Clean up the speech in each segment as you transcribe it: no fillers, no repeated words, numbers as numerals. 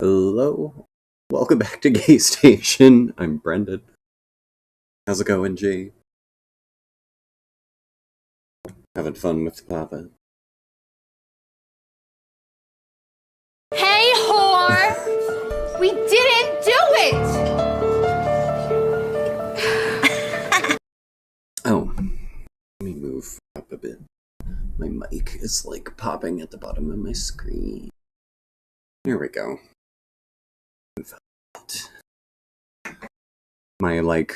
Hello, welcome back to GayStation. I'm Brendan. How's it going, G? Having fun with Papa? Hey, whore! We didn't do it! Oh, let me move up a bit. My mic is like popping at the bottom of my screen. There we go. My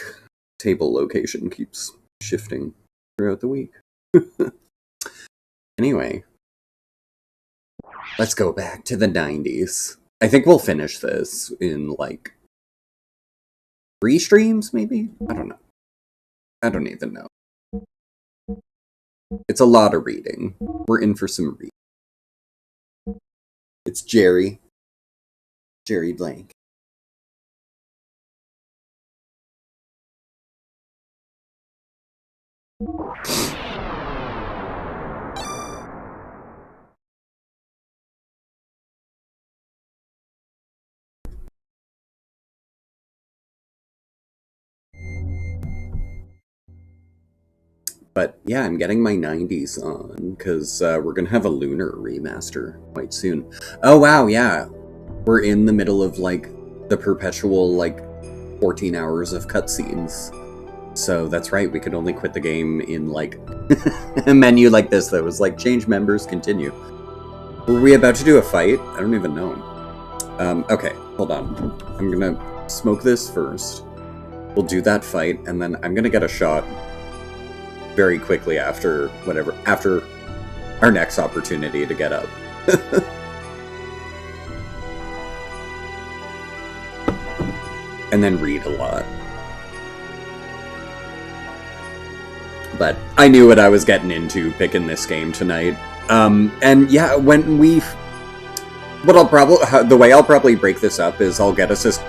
table location keeps shifting throughout the week. Anyway, let's go back to the 90s. I think we'll finish this in 3 streams, maybe? I don't know. I don't even know. It's a lot of reading. We're in for some reading. It's Jerry Blank. But yeah, I'm getting my 90s on, because we're gonna have a Lunar remaster quite soon. Oh wow, yeah. We're in the middle of, the perpetual, 14 hours of cutscenes. So that's right, we could only quit the game in, a menu like this that was change members, continue. Were we about to do a fight? I don't even know. Okay, hold on. I'm gonna smoke this first. We'll do that fight, and then I'm gonna get a shot very quickly after our next opportunity to get up. And then read a lot. But I knew what I was getting into picking this game tonight. And yeah, the way I'll probably break this up is I'll get us as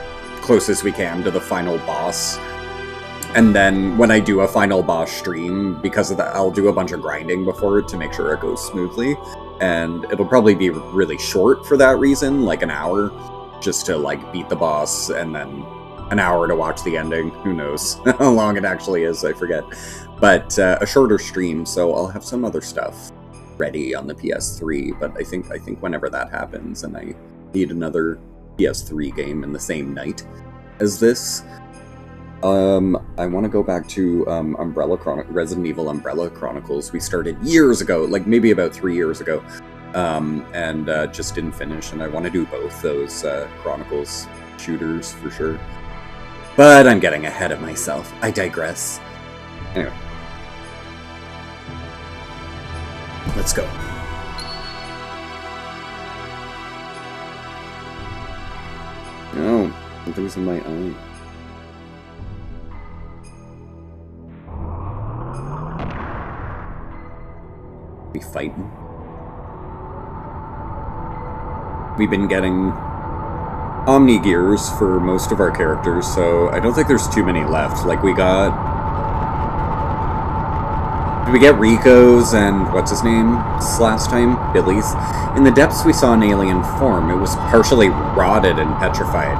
close as we can to the final boss. And then when I do a final boss stream, because of that, I'll do a bunch of grinding before to make sure it goes smoothly. And it'll probably be really short for that reason, like an hour, just to beat the boss, and then an hour to watch the ending. Who knows how long it actually is, I forget. But a shorter stream, so I'll have some other stuff ready on the PS3, but I think whenever that happens, and I need another PS3 game in the same night as this, I want to go back to Resident Evil Umbrella Chronicles. We started years ago, maybe about 3 years ago, and just didn't finish, and I want to do both those Chronicles shooters for sure. But I'm getting ahead of myself. I digress. Anyway. Let's go. No, something's in my eye. We fighting. We've been getting Xenogears for most of our characters, so I don't think there's too many left. Did we get Rico's and what's his name last time? Billy's. In the depths we saw an alien form. It was partially rotted and petrified.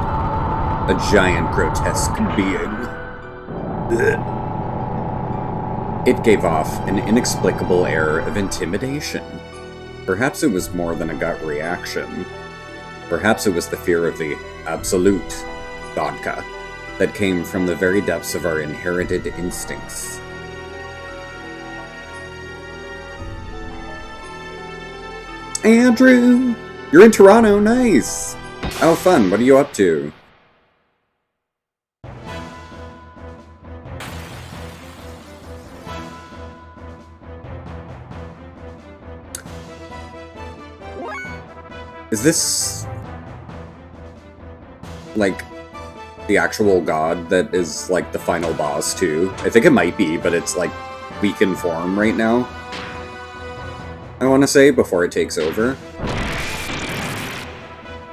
A giant, grotesque being. Ugh. It gave off an inexplicable air of intimidation. Perhaps it was more than a gut reaction. Perhaps it was the fear of the absolute, Godka, that came from the very depths of our inherited instincts. Andrew! You're in Toronto, nice! How fun, what are you up to? Is this the actual god that is the final boss too? I think it might be, but it's weak in form right now, I want to say, before it takes over.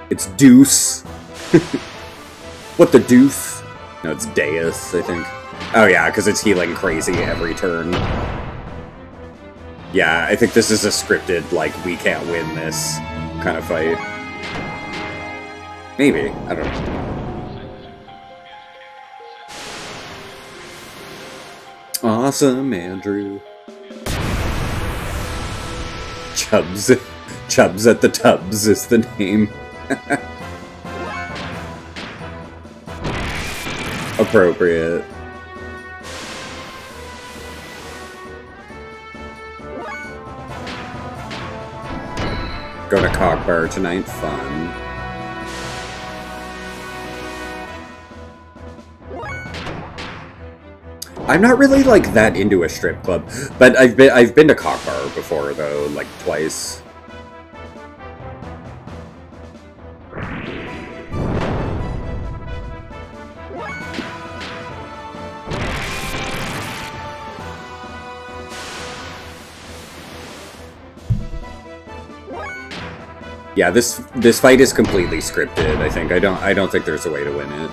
It's Deuce. What the deuce? No, it's Deus, I think. Oh yeah, because it's healing crazy every turn. Yeah, I think this is a scripted, we can't win this kind of fight. Maybe. I don't know. Awesome, Andrew. Chubbs. Chubbs at the Tubs is the name. Appropriate. Go to Cock Bar tonight, fun. I'm not really like that into a strip club, but I've been to Cock Bar before though, like twice. Yeah, this fight is completely scripted, I think. I don't think there's a way to win it.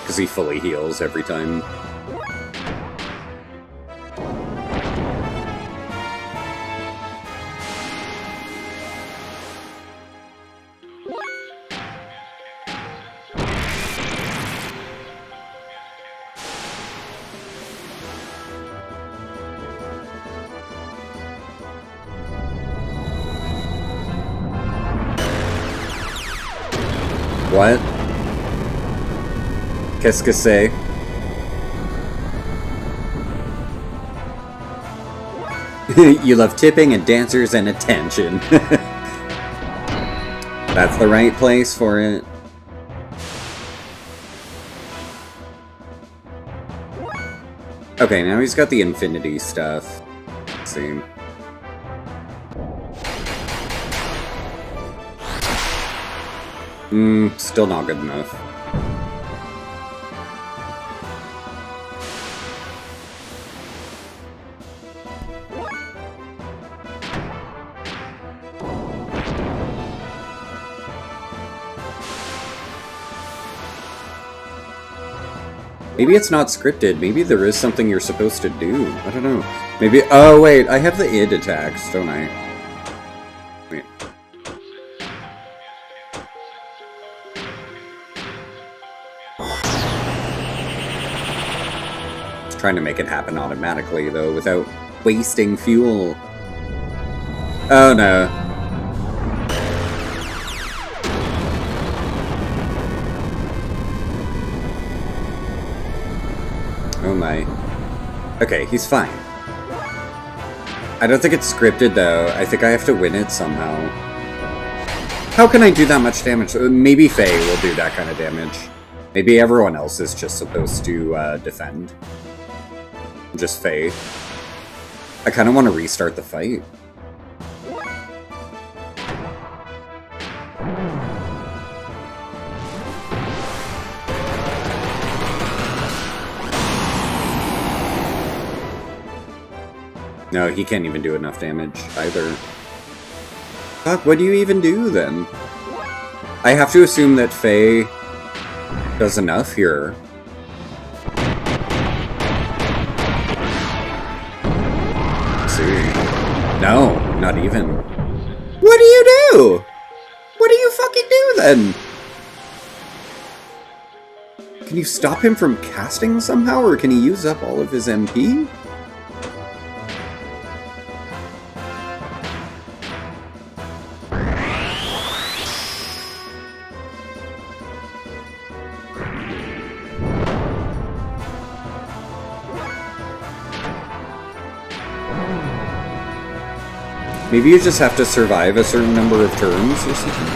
Because he fully heals every time. What? Qu'est-ce que c'est? You love tipping and dancers and attention. That's the right place for it. Okay, now he's got the infinity stuff. Let's see. Still not good enough. Maybe it's not scripted. Maybe there is something you're supposed to do. I don't know. Maybe... Oh, wait. I have the id attacks, don't I? Wait. Trying to make it happen automatically, though, without wasting fuel. Oh, no. Oh my. Okay, he's fine. I don't think it's scripted, though. I think I have to win it somehow. How can I do that much damage? Maybe Faye will do that kind of damage. Maybe everyone else is just supposed to defend. Just Faye. I kind of want to restart the fight. No, he can't even do enough damage either. Fuck, what do you even do then? I have to assume that Faye does enough here. Let's see. No, not even. What do you do? What do you fucking do then? Can you stop him from casting somehow, or can he use up all of his MP? Maybe you just have to survive a certain number of turns or something.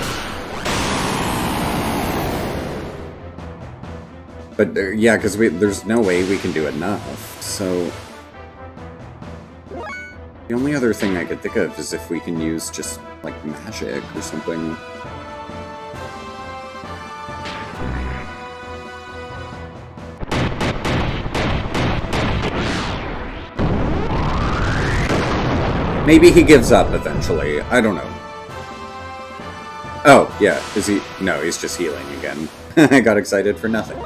But yeah, because there's no way we can do enough, so... The only other thing I could think of is if we can use just, like, magic or something. Maybe he gives up eventually. I don't know. Oh, yeah. Is he? No, he's just healing again. I got excited for nothing.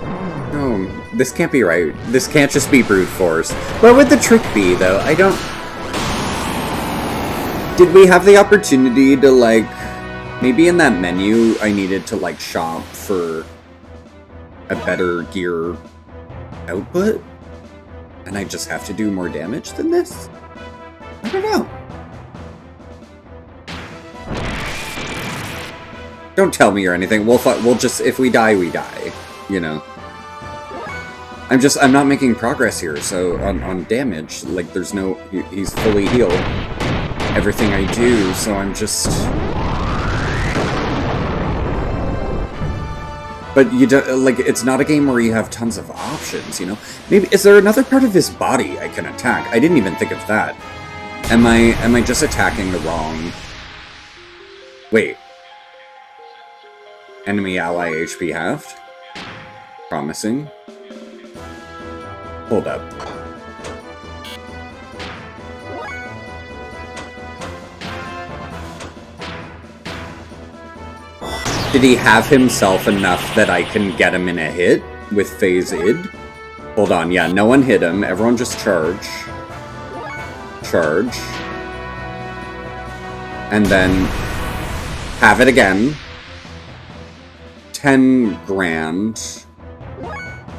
No, this can't be right. This can't just be brute force. What would the trick be, though? I don't... Did we have the opportunity to, like... Maybe in that menu, I needed to, like, shop for a better gear output? And I just have to do more damage than this? I don't know. Don't tell me or anything. We'll just... If we die, we die. You know? I'm not making progress here, so on damage, like, there's no... He's fully healed. Everything I do, so I'm just... But you don't, like, it's not a game where you have tons of options, you know? Maybe, is there another part of his body I can attack? I didn't even think of that. Am I just attacking the wrong... Wait. Enemy ally HP halved? Promising. Hold up. Did he have himself enough that I can get him in a hit with Phase Id? Hold on, yeah, no one hit him. Everyone just charge. Charge. And then have it again. 10 grand.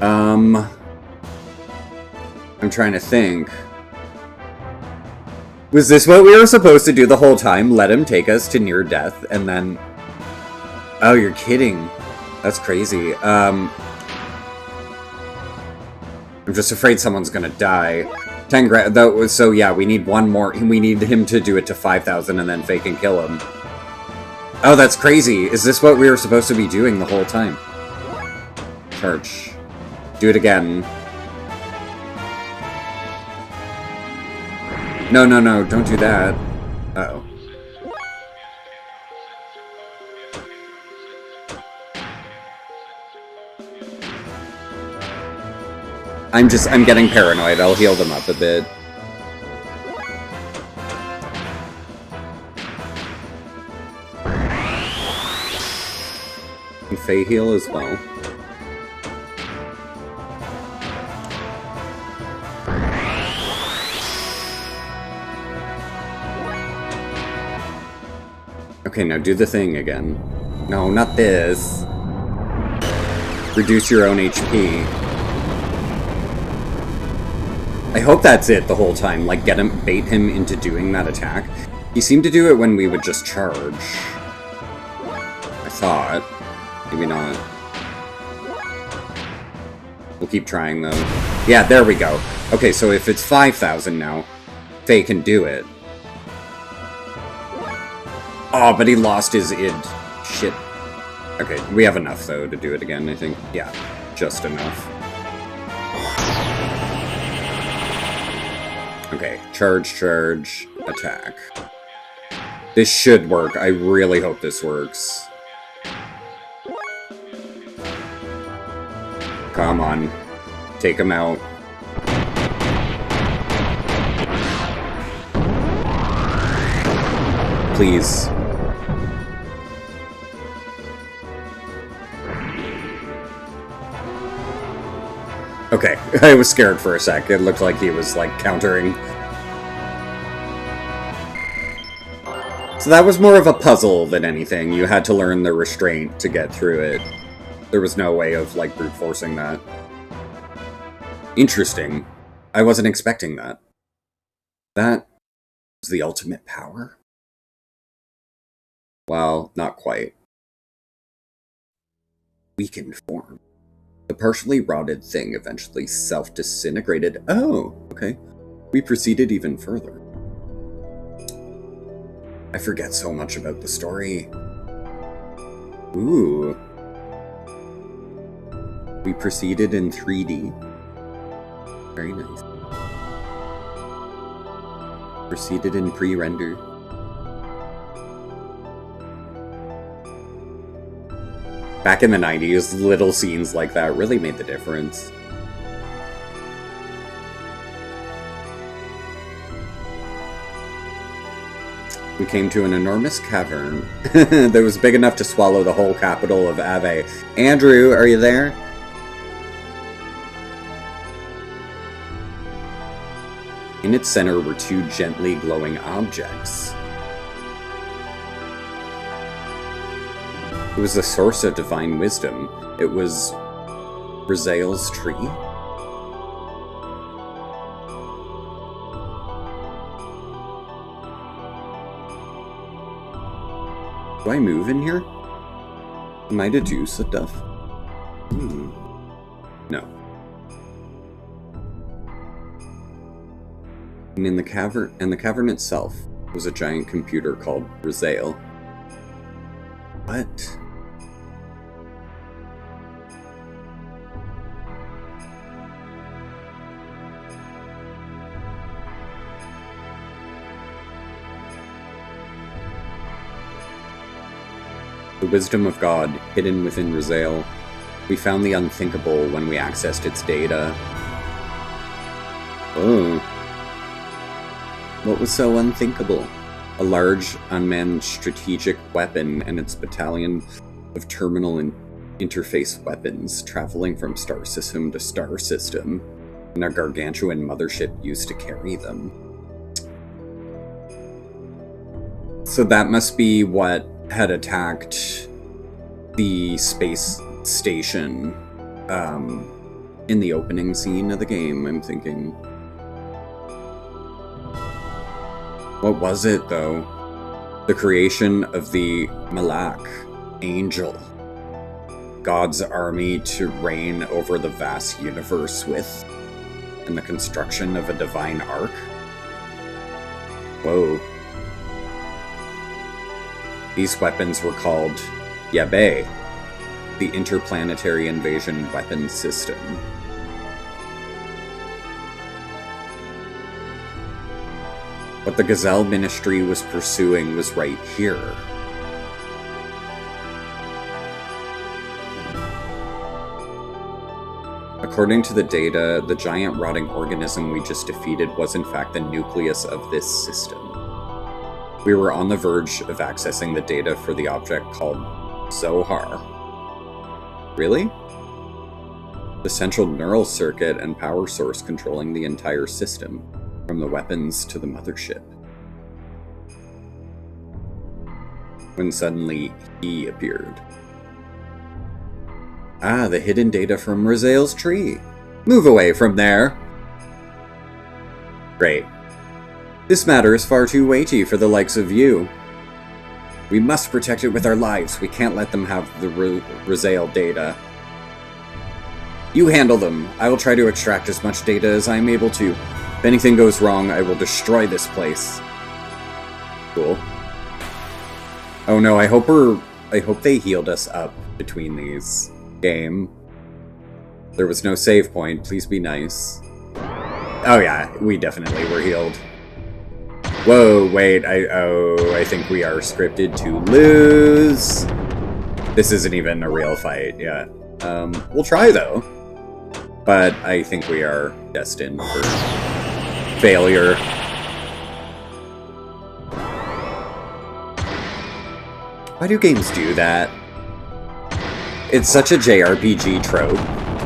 I'm trying to think. Was this what we were supposed to do the whole time? Let him take us to near death and then... Oh, you're kidding. That's crazy. I'm just afraid someone's gonna die. 10 grand, though, so yeah, we need one more. We need him to do it to 5,000 and then fake and kill him. Oh, that's crazy. Is this what we were supposed to be doing the whole time? Charge. Do it again. No, no, no, don't do that. Uh-oh. I'm getting paranoid. I'll heal them up a bit. And Fey heal as well. Okay, now do the thing again. No, not this. Reduce your own HP. I hope that's it the whole time, like bait him into doing that attack. He seemed to do it when we would just charge. I thought. Maybe not. We'll keep trying though. Yeah, there we go. Okay, so if it's 5,000 now, Faye can do it. Oh, but he lost his id. Shit. Okay, we have enough though to do it again, I think. Yeah, just enough. Okay, charge, attack. This should work. I really hope this works. Come on. Take him out. Please. Okay, I was scared for a sec. It looked like he was, like, countering. So that was more of a puzzle than anything. You had to learn the restraint to get through it. There was no way of, like, brute forcing that. Interesting. I wasn't expecting that. That was the ultimate power? Well, not quite. Weakened form. The partially rotted thing eventually self-disintegrated. Oh, okay. We proceeded even further. I forget so much about the story. Ooh. We proceeded in 3D. Very nice. Proceeded in pre-render. Back in the 90s, little scenes like that really made the difference. We came to an enormous cavern that was big enough to swallow the whole capital of Ave. Andrew, are you there? In its center were two gently glowing objects. It was the source of divine wisdom. It was Raziel's tree? Do I move in here? Am I to do stuff? No. And in the cavern itself was a giant computer called Raziel. What? The wisdom of God hidden within Raziel. We found the unthinkable when we accessed its data. Oh. What was so unthinkable? A large, unmanned strategic weapon and its battalion of terminal interface weapons traveling from star system to star system, and a gargantuan mothership used to carry them. So that must be what had attacked the space station in the opening scene of the game, I'm thinking. What was it, though? The creation of the Malak, angel. God's army to reign over the vast universe with, and the construction of a divine ark? Whoa. These weapons were called Yabe, the Interplanetary Invasion Weapons System. What the Gazelle Ministry was pursuing was right here. According to the data, the giant rotting organism we just defeated was in fact the nucleus of this system. We were on the verge of accessing the data for the object called Zohar. Really? The central neural circuit and power source controlling the entire system, from the weapons to the mothership. When suddenly, he appeared. Ah, the hidden data from Raziel's tree. Move away from there! Great. This matter is far too weighty for the likes of you. We must protect it with our lives. We can't let them have the Raziel data. You handle them. I will try to extract as much data as I am able to. If anything goes wrong, I will destroy this place. Cool. Oh no, I hope they healed us up between these. Game. There was no save point. Please be nice. Oh yeah, we definitely were healed. Whoa, wait, I think we are scripted to lose. This isn't even a real fight yet. We'll try though. But I think we are destined for failure. Why do games do that? It's such a JRPG trope,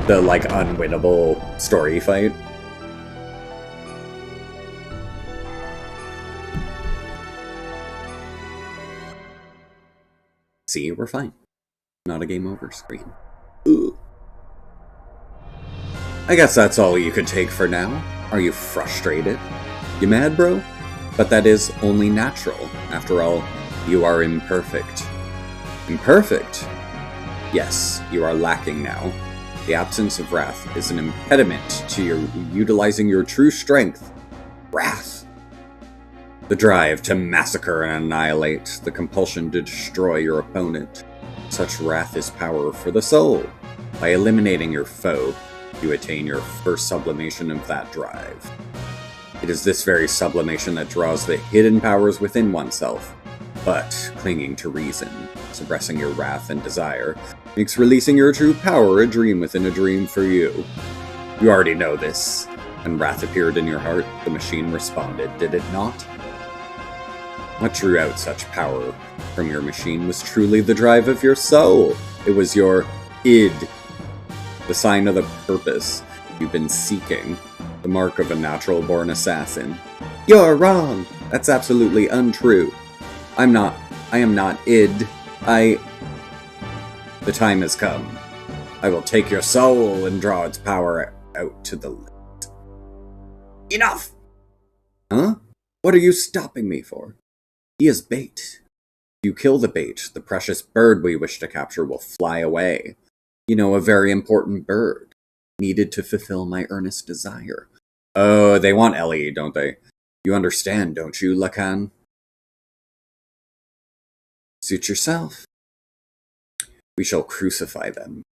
the like unwinnable story fight. See, we're fine. Not a game over screen. Ugh. I guess that's all you could take for now. Are you frustrated? You mad, bro? But that is only natural. After all, you are imperfect. Imperfect? Yes, you are lacking now. The absence of wrath is an impediment to your utilizing your true strength. Wrath. The drive to massacre and annihilate, the compulsion to destroy your opponent. Such wrath is power for the soul. By eliminating your foe, you attain your first sublimation of that drive. It is this very sublimation that draws the hidden powers within oneself. But clinging to reason, suppressing your wrath and desire, makes releasing your true power a dream within a dream for you. You already know this. When wrath appeared in your heart, the machine responded, did it not? What drew out such power from your machine was truly the drive of your soul. It was your id, the sign of the purpose you've been seeking. The mark of a natural-born assassin. You're wrong! That's absolutely untrue. I am not id. The time has come. I will take your soul and draw its power out to the limit. Enough! Huh? What are you stopping me for? He is bait. If you kill the bait, the precious bird we wish to capture will fly away. You know, a very important bird, needed to fulfill my earnest desire. Oh, they want Ellie, don't they? You understand, don't you, Lacan? Suit yourself. We shall crucify them.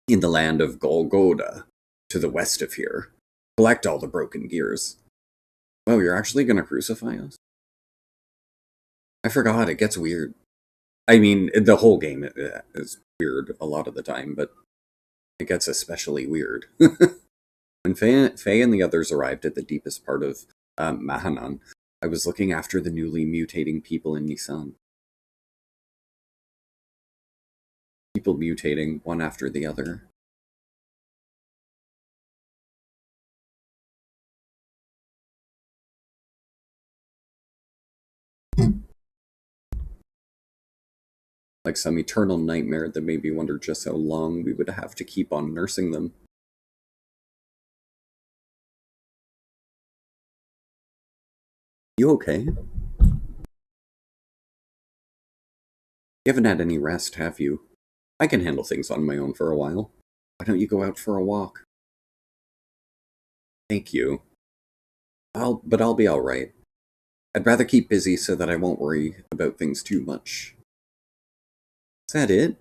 In the land of Golgotha, to the west of here. Collect all the broken gears. Oh, you're actually gonna crucify us? I forgot, it gets weird. I mean, the whole game is weird a lot of the time, but it gets especially weird. When Faye and the others arrived at the deepest part of Mahanan, I was looking after the newly mutating people in Nissan. People mutating one after the other. Like some eternal nightmare that made me wonder just how long we would have to keep on nursing them. You okay? You haven't had any rest, have you? I can handle things on my own for a while. Why don't you go out for a walk? Thank you. But I'll be alright. I'd rather keep busy so that I won't worry about things too much. Is that it?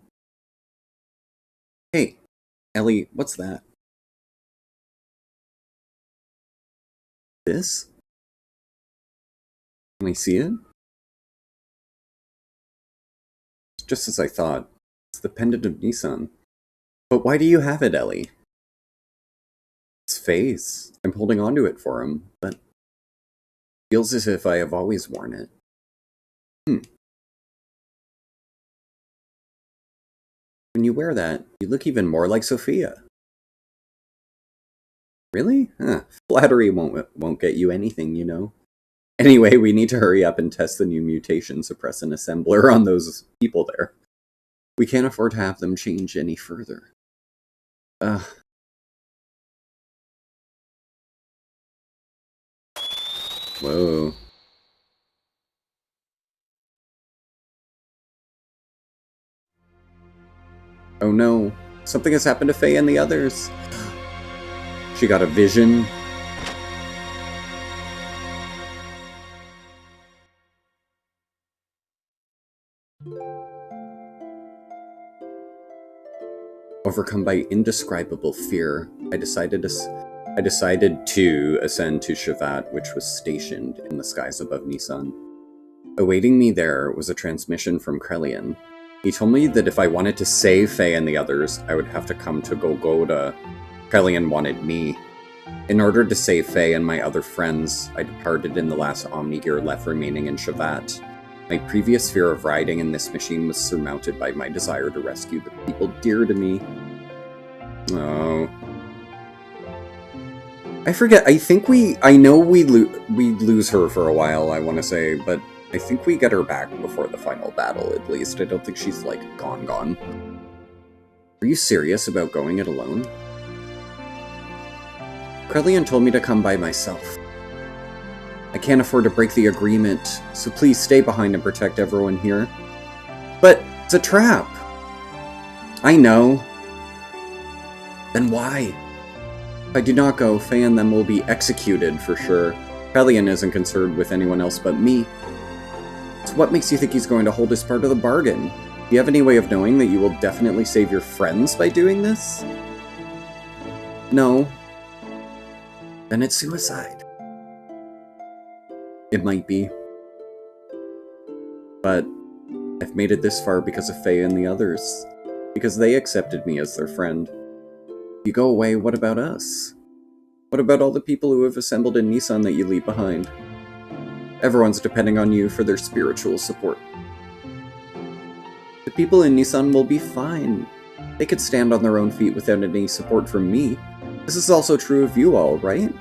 Hey, Ellie, what's that? This? Can I see it? It's just as I thought. It's the pendant of Nissan. But why do you have it, Ellie? It's Faye's. I'm holding on to it for him, but it feels as if I have always worn it. When you wear that, you look even more like Sophia. Really? Huh. Flattery won't get you anything, you know. Anyway, we need to hurry up and test the new mutation suppressant assembler on those people there. We can't afford to have them change any further. Whoa. Oh no, something has happened to Faye and the others. She got a vision. Overcome by indescribable fear, I decided to ascend to Shavat, which was stationed in the skies above Nissan. Awaiting me there was a transmission from Krelian. He told me that if I wanted to save Faye and the others, I would have to come to Golgotha. Krelian wanted me. In order to save Faye and my other friends, I departed in the last Omnigear left remaining in Shavat. My previous fear of riding in this machine was surmounted by my desire to rescue the people dear to me. Oh. I forget, I know we lose her for a while, I want to say, but I think we get her back before the final battle, at least. I don't think she's, like, gone. Are you serious about going it alone? Krelian told me to come by myself. I can't afford to break the agreement, so please stay behind and protect everyone here. But it's a trap! I know. Then why? If I do not go, Faye and them will be executed for sure. Krelian isn't concerned with anyone else but me. So what makes you think he's going to hold his part of the bargain? Do you have any way of knowing that you will definitely save your friends by doing this? No. Then it's suicide. It might be. But I've made it this far because of Faye and the others. Because they accepted me as their friend. If you go away, what about us? What about all the people who have assembled in Nissan that you leave behind? Everyone's depending on you for their spiritual support. The people in Nissan will be fine. They could stand on their own feet without any support from me. This is also true of you all, right?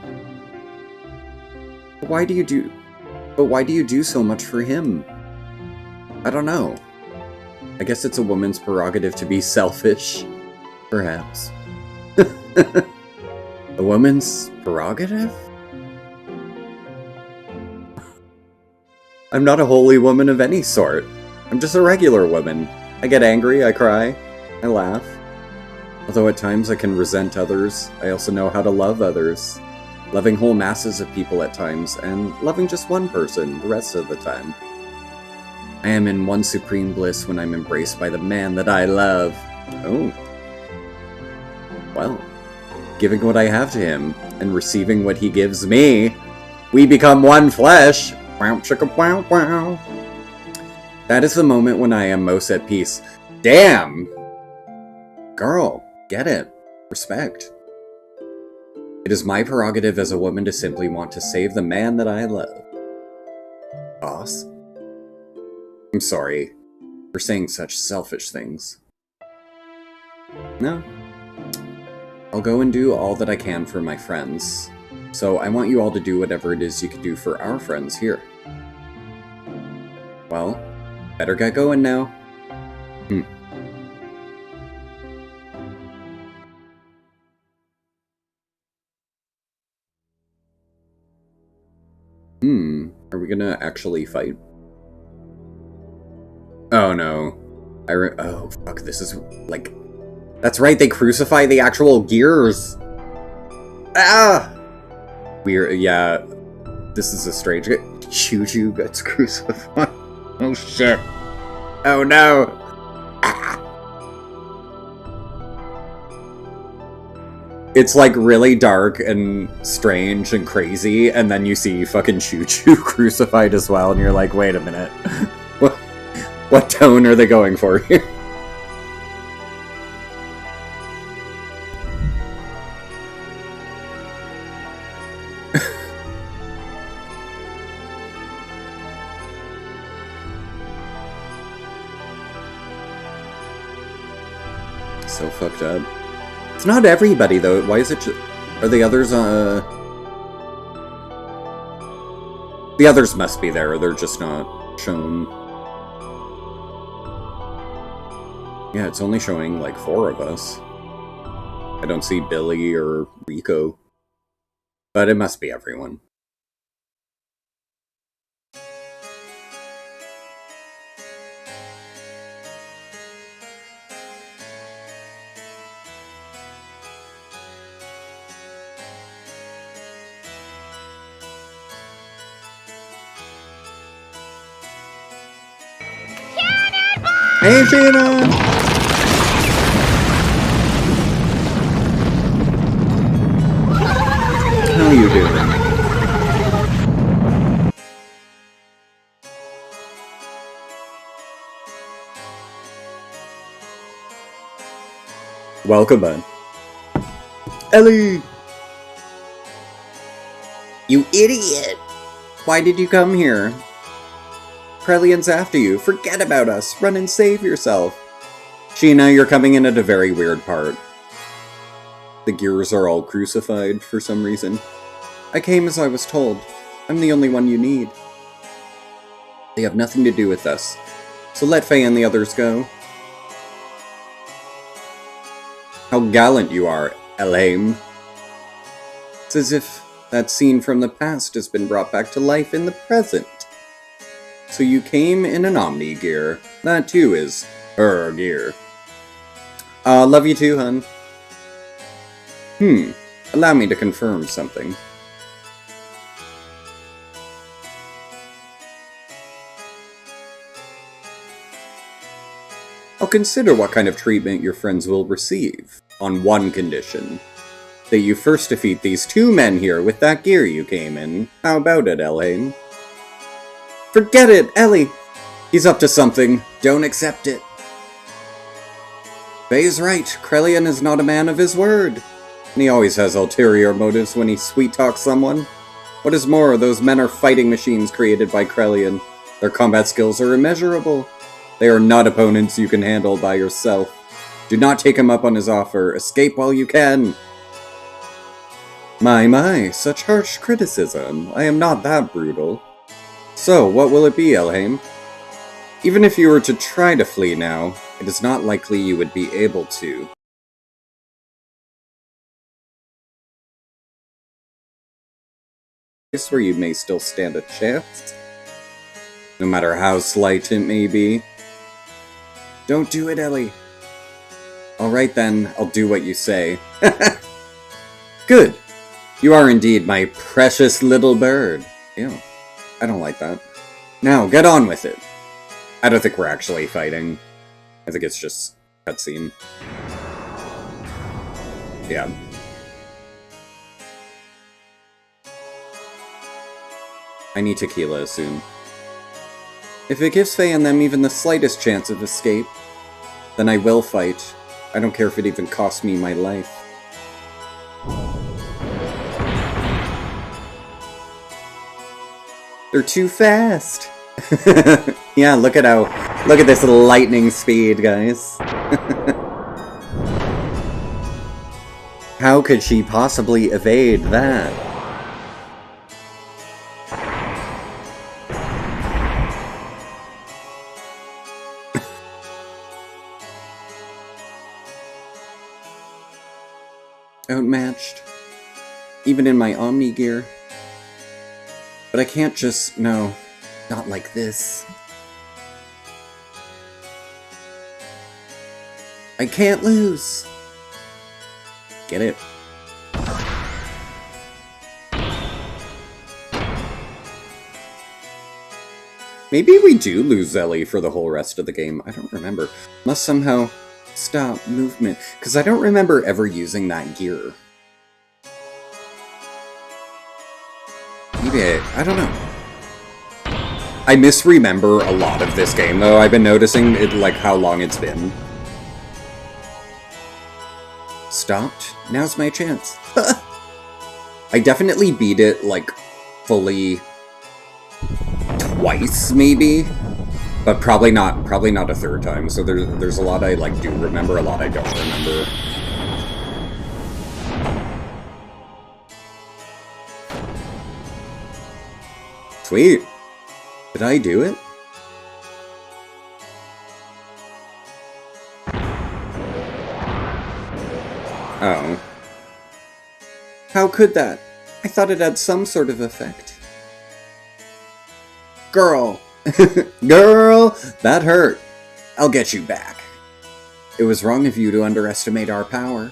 But why do you do so much for him? I don't know. I guess it's a woman's prerogative to be selfish. Perhaps. A woman's prerogative? I'm not a holy woman of any sort. I'm just a regular woman. I get angry, I cry, I laugh. Although at times I can resent others, I also know how to love others. Loving whole masses of people at times, and loving just one person the rest of the time. I am in one supreme bliss when I'm embraced by the man that I love. Oh. Well, giving what I have to him, and receiving what he gives me, we become one flesh! Wow, chicka, wow, wow. That is the moment when I am most at peace. Damn! Girl, get it. Respect. It is my prerogative as a woman to simply want to save the man that I love. Boss? I'm sorry for saying such selfish things. No. I'll go and do all that I can for my friends. So I want you all to do whatever it is you can do for our friends here. Well, better get going now. Are we gonna actually fight? Oh no. Oh fuck, this is like... That's right, they crucify the actual gears! Ah! Weird, yeah. This is a strange... Choo-choo gets crucified. Oh shit. Oh no! Ah. It's like really dark and strange and crazy, and then you see fucking Choo-choo crucified as well, and you're like, wait a minute. What tone are they going for here? So fucked up. It's not everybody, though. Why is it just... Are the others, The others must be there, they're just not shown. Yeah, it's only showing, like, 4 of us. I don't see Billy or Rico. But it must be everyone. Hey, Sheena! How you doing? Welcome, bud. Ellie! You idiot! Why did you come here? Krelian's after you. Forget about us. Run and save yourself. Sheena, you're coming in at a very weird part. The gears are all crucified for some reason. I came as I was told. I'm the only one you need. They have nothing to do with us. So let Faye and the others go. How gallant you are, Elaine. It's as if that scene from the past has been brought back to life in the present. So you came in an Omni gear. That too is her gear. Love you too, hun. Allow me to confirm something. I'll consider what kind of treatment your friends will receive, on one condition. That you first defeat these 2 men here with that gear you came in. How about it, Elhain? Forget it, Ellie! He's up to something. Don't accept it. Faye's right. Krelian is not a man of his word. And he always has ulterior motives when he sweet-talks someone. What is more, those men are fighting machines created by Krelian. Their combat skills are immeasurable. They are not opponents you can handle by yourself. Do not take him up on his offer. Escape while you can. My, such harsh criticism. I am not that brutal. So, what will it be, Elhaim? Even if you were to try to flee now, it is not likely you would be able to. Place where you may still stand a chance, no matter how slight it may be. Don't do it, Ellie. Alright then, I'll do what you say. Good! You are indeed my precious little bird. Ew, I don't like that. Now, get on with it. I don't think we're actually fighting. I think it's just cutscene. Yeah. I need tequila soon. If it gives Faye and them even the slightest chance of escape, then I will fight. I don't care if it even costs me my life. They're too fast! Yeah, look at this lightning speed, guys. How could she possibly evade that? Outmatched. Even in my Omni gear. But I can't just... no. Not like this. I can't lose! Get it? Maybe we do lose Ellie for the whole rest of the game. I don't remember. Must somehow stop movement. Because I don't remember ever using that gear. Maybe I don't know. I misremember a lot of this game, though. I've been noticing it, like, how long it's been. Stopped? Now's my chance. I definitely beat it, like, fully twice, maybe? But probably not a third time, so there's a lot I, like, do remember, a lot I don't remember. Sweet! Did I do it? Oh. How could that? I thought it had some sort of effect. Girl! Girl! That hurt. I'll get you back. It was wrong of you to underestimate our power.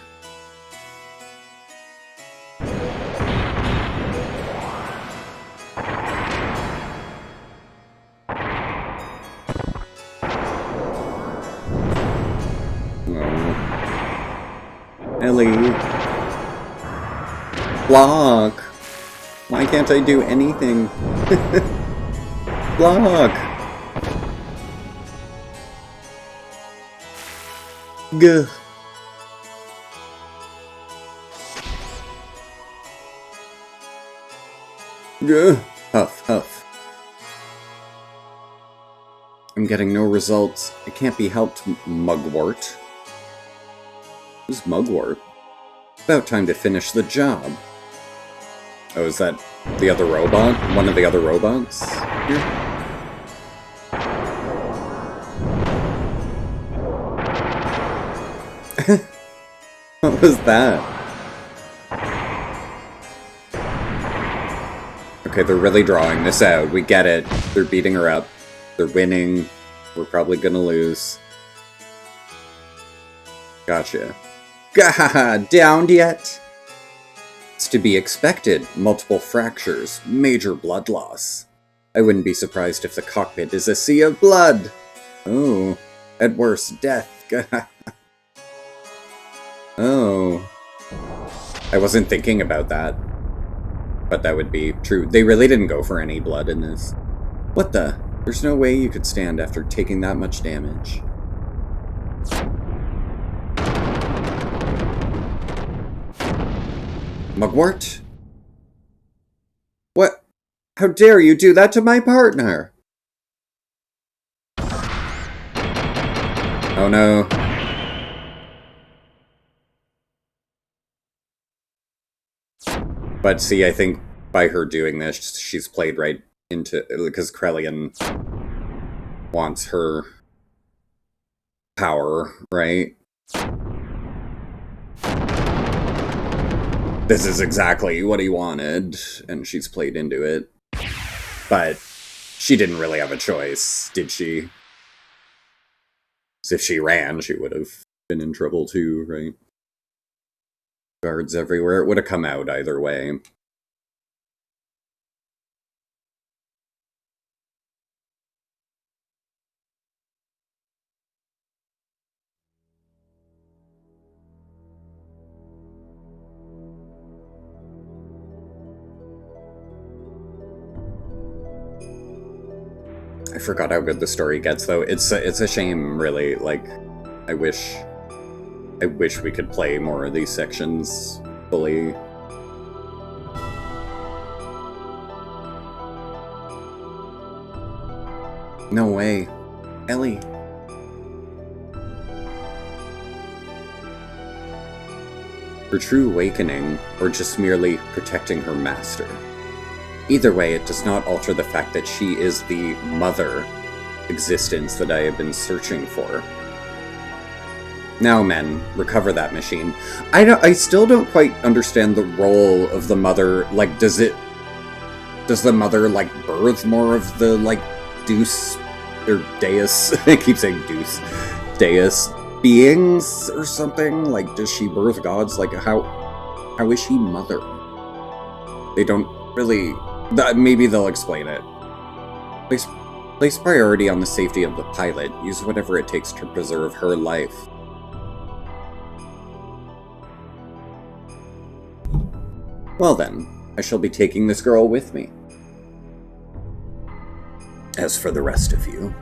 Ellie. Block. Why can't I do anything? Block. Gah. Gah. Huff, huff. I'm getting no results. It can't be helped, Mugwort. Who's Mugwort? About time to finish the job. Oh, is that the other robot? One of the other robots here? What was that? Okay, they're really drawing this out. We get it. They're beating her up. They're winning. We're probably gonna lose. Gotcha. Gah! Downed yet? It's to be expected. Multiple fractures. Major blood loss. I wouldn't be surprised if the cockpit is a sea of blood. Oh. At worst, death. Oh. I wasn't thinking about that. But that would be true. They really didn't go for any blood in this. What the? There's no way you could stand after taking that much damage. Mugwort? What? How dare you do that to my partner? Oh no. But see, I think by her doing this, she's played right into... Because Krellian wants her power, right? This is exactly what he wanted, and she's played into it. But she didn't really have a choice, did she? 'Cause if she ran, she would have been in trouble too, right? Guards everywhere. It would have come out either way. I forgot how good the story gets, though. It's a shame, really. Like, I wish we could play more of these sections fully. No way. Ellie. Her true awakening, or just merely protecting her master. Either way, it does not alter the fact that she is the mother existence that I have been searching for. Now, men, recover that machine. I still don't quite understand the role of the mother. Like, does the mother, like, birth more of the, like, Deus, or Deus, I keep saying Deus, Deus beings or something? Like, does she birth gods? Like, how is she mother? They don't really... Maybe they'll explain it. Place priority on the safety of the pilot. Use whatever it takes to preserve her life. Well then, I shall be taking this girl with me. As for the rest of you,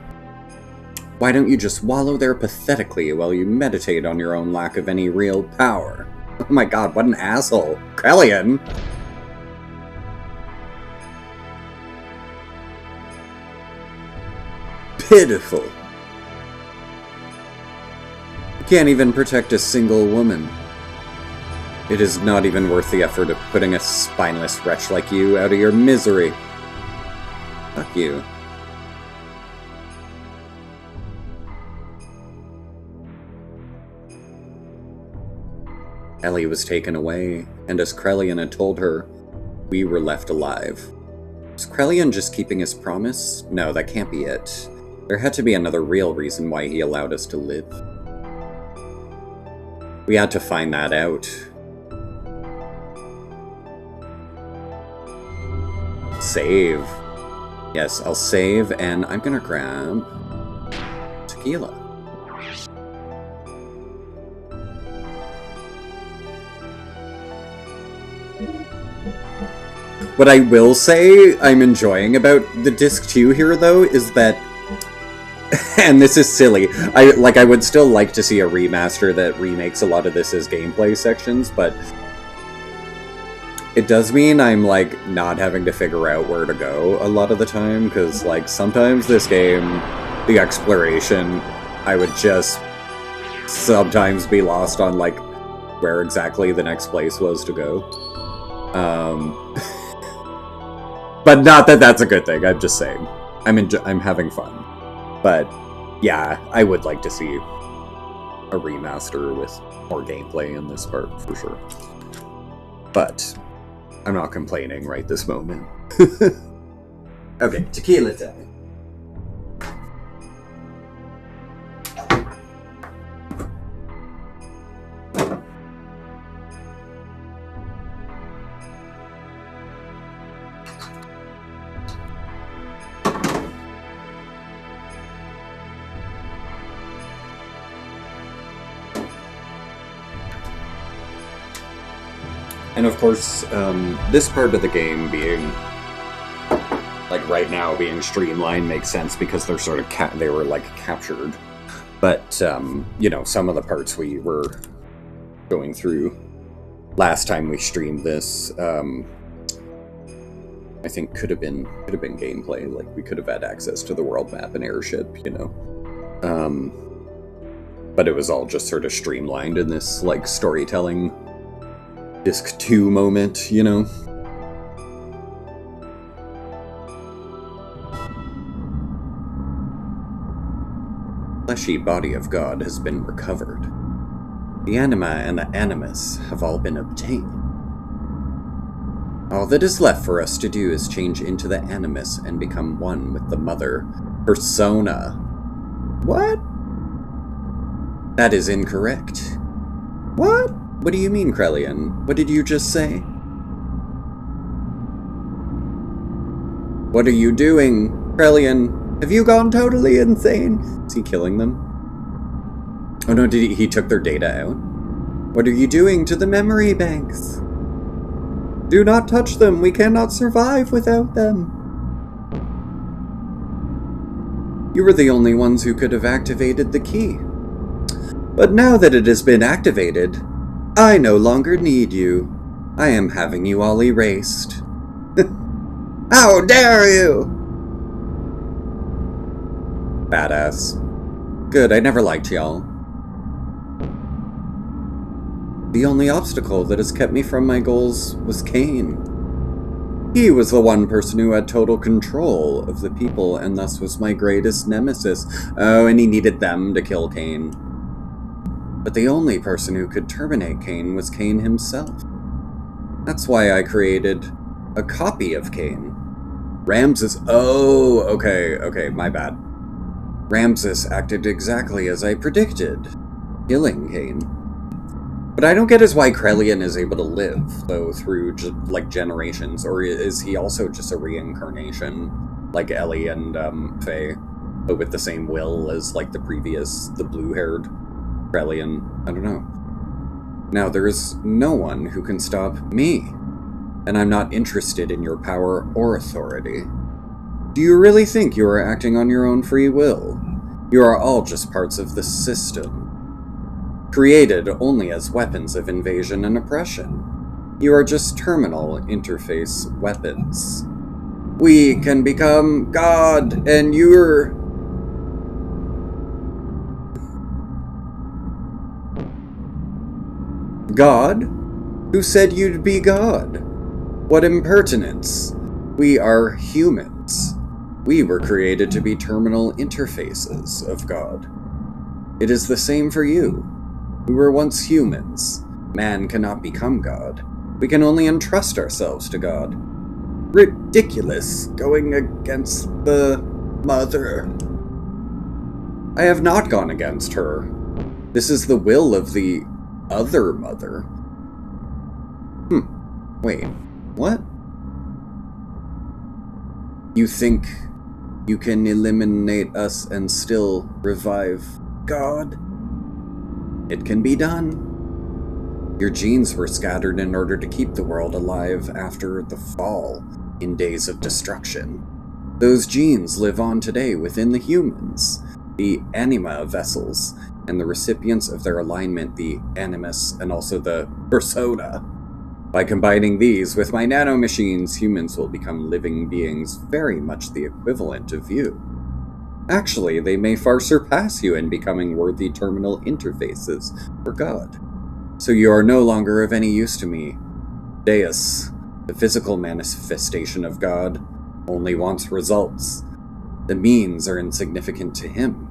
why don't you just wallow there pathetically while you meditate on your own lack of any real power? Oh my god, what an asshole. Krellian! Pitiful. You can't even protect a single woman. It is not even worth the effort of putting a spineless wretch like you out of your misery. Fuck you. Ellie was taken away, and as Krellian had told her, we were left alive. Was Krellian just keeping his promise? No, that can't be it. There had to be another real reason why he allowed us to live. We had to find that out. Save. Yes, I'll save, and I'm gonna grab tequila. What I will say I'm enjoying about the Disc 2 here, though, is that, and this is silly, I would still like to see a remaster that remakes a lot of this as gameplay sections, but it does mean I'm, like, not having to figure out where to go a lot of the time, because, like, sometimes this game, the exploration, I would just sometimes be lost on, like, where exactly the next place was to go. But not that that's a good thing, I'm just saying. I'm having fun. But, yeah, I would like to see a remaster with more gameplay in this part, for sure. But I'm not complaining right this moment. Okay, tequila time. And of course, this part of the game being, like right now, being streamlined makes sense because they're sort of they were like captured. But you know, some of the parts we were going through last time we streamed this, I think could have been gameplay. Like we could have had access to the world map and airship, you know. But it was all just sort of streamlined in this like storytelling Disc 2 moment, you know? fleshy body of God has been recovered. The anima and the animus have all been obtained. All that is left for us to do is change into the animus and become one with the mother persona. What? That is incorrect. What? What do you mean, Krellian? What did you just say? What are you doing, Krellian? Have you gone totally insane? Is he killing them? Oh no, did he took their data out? What are you doing to the memory banks? Do not touch them. We cannot survive without them. You were the only ones who could have activated the key. But now that it has been activated, I no longer need you. I am having you all erased. How dare you! Badass. Good, I never liked y'all. The only obstacle that has kept me from my goals was Cain. He was the one person who had total control of the people and thus was my greatest nemesis. Oh, and he needed them to kill Cain. But the only person who could terminate Cain was Cain himself. That's why I created a copy of Cain. Ramses... Oh, okay, my bad. Ramses acted exactly as I predicted, killing Cain. But I don't get as why Krellian is able to live, though, through, like, generations, or is he also just a reincarnation, like Ellie and, Faye, but with the same will as, like, the blue-haired Krellian? I don't know. Now, there is no one who can stop me, and I'm not interested in your power or authority. Do you really think you are acting on your own free will? You are all just parts of the system, created only as weapons of invasion and oppression. You are just terminal interface weapons. We can become God, and you're... God? Who said you'd be God? What impertinence. We are humans. We were created to be terminal interfaces of God. It is the same for you. We were once humans. Man cannot become God. We can only entrust ourselves to God. Ridiculous, going against the mother. I have not gone against her. This is the will of the other mother. Wait, what? You think you can eliminate us and still revive God? It can be done. Your genes were scattered in order to keep the world alive after the fall, in days of destruction. Those genes live on today within the humans, the anima vessels, and the recipients of their alignment, the animus, and also the persona. By combining these with my nanomachines, humans will become living beings very much the equivalent of you. Actually, they may far surpass you in becoming worthy terminal interfaces for God. So you are no longer of any use to me. Deus, the physical manifestation of God, only wants results. The means are insignificant to him.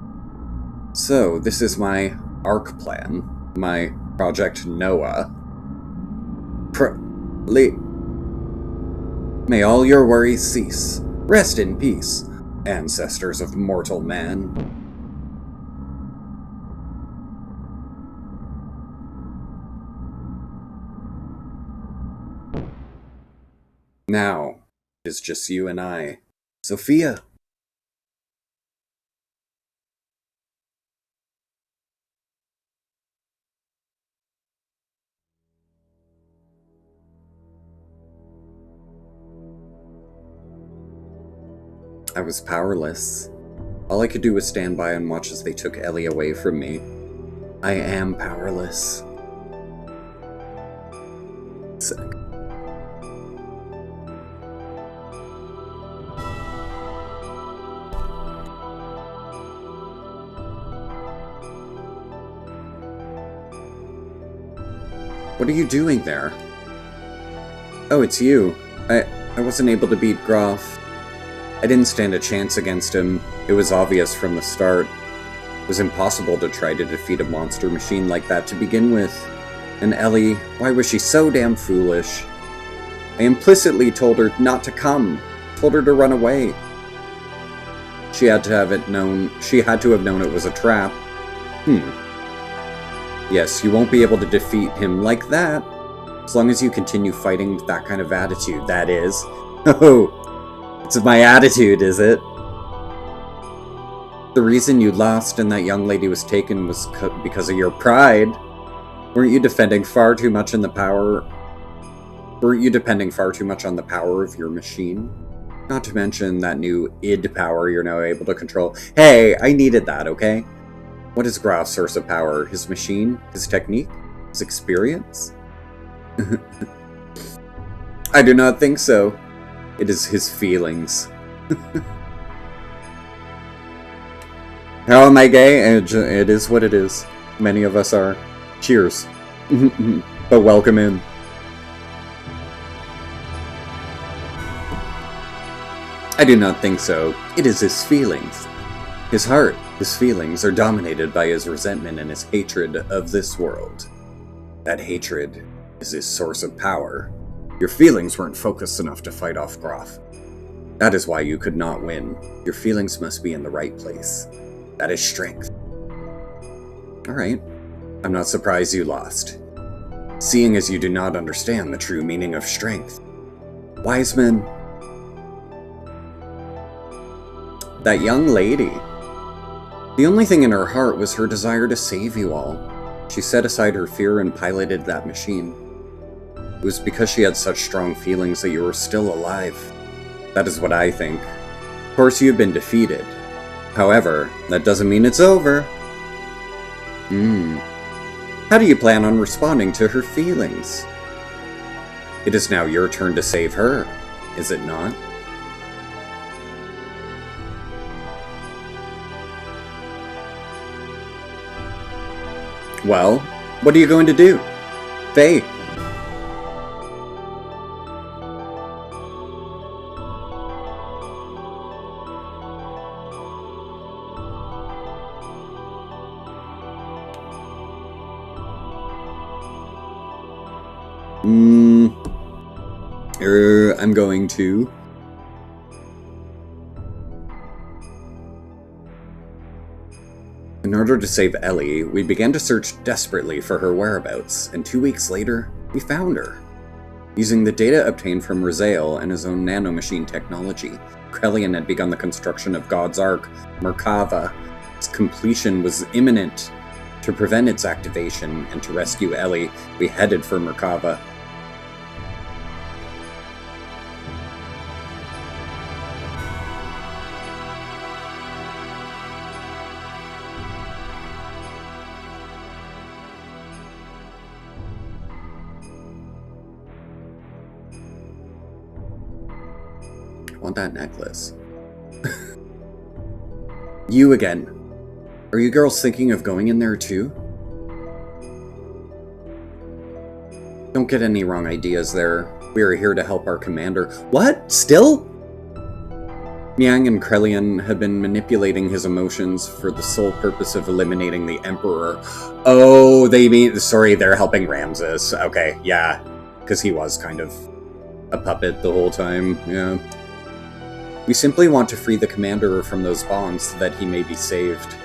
So, this is my ARC plan, my Project Noah. May all your worries cease. Rest in peace, ancestors of mortal man. Now, it's just you and I. Sophia. I was powerless. All I could do was stand by and watch as they took Ellie away from me. I am powerless. Sick. What are you doing there? Oh, it's you. I wasn't able to beat Groff. I didn't stand a chance against him. It was obvious from the start. It was impossible to try to defeat a monster machine like that to begin with. And Ellie, why was she so damn foolish? I implicitly told her not to come, told her to run away. She had to have known it was a trap. Yes, you won't be able to defeat him like that, as long as you continue fighting with that kind of attitude, that is. Oh, it's my attitude, is it? The reason you lost and that young lady was taken was because of your pride. Weren't you depending far too much on the power of your machine? Not to mention that new id power you're now able to control. Hey, I needed that, okay? What is Graf's source of power? His machine? His technique? His experience? I do not think so. It is his feelings. How am I gay? It is what it is. Many of us are. Cheers. But welcome in. I do not think so. It is his feelings. His heart, his feelings are dominated by his resentment and his hatred of this world. That hatred is his source of power. Your feelings weren't focused enough to fight off Graf. That is why you could not win. Your feelings must be in the right place. That is strength. Alright. I'm not surprised you lost. Seeing as you do not understand the true meaning of strength. Wise men. That young lady. The only thing in her heart was her desire to save you all. She set aside her fear and piloted that machine. It was because she had such strong feelings that you were still alive. That is what I think. Of course you have been defeated. However, that doesn't mean it's over. How do you plan on responding to her feelings? It is now your turn to save her, is it not? Well, what are you going to do? Faye. I'm going to... In order to save Ellie, we began to search desperately for her whereabouts, and 2 weeks later, we found her. Using the data obtained from Raziel and his own nanomachine technology, Krelian had begun the construction of God's Ark, Merkava. Its completion was imminent. To prevent its activation and to rescue Ellie, we headed for Merkava. I want that necklace. You again. Are you girls thinking of going in there too? Don't get any wrong ideas there. We are here to help our commander. What? Still? Miang and Krelian had been manipulating his emotions for the sole purpose of eliminating the Emperor. Oh, they're helping Ramses. Okay, yeah. Because he was kind of a puppet the whole time, yeah. We simply want to free the commander from those bonds so that he may be saved.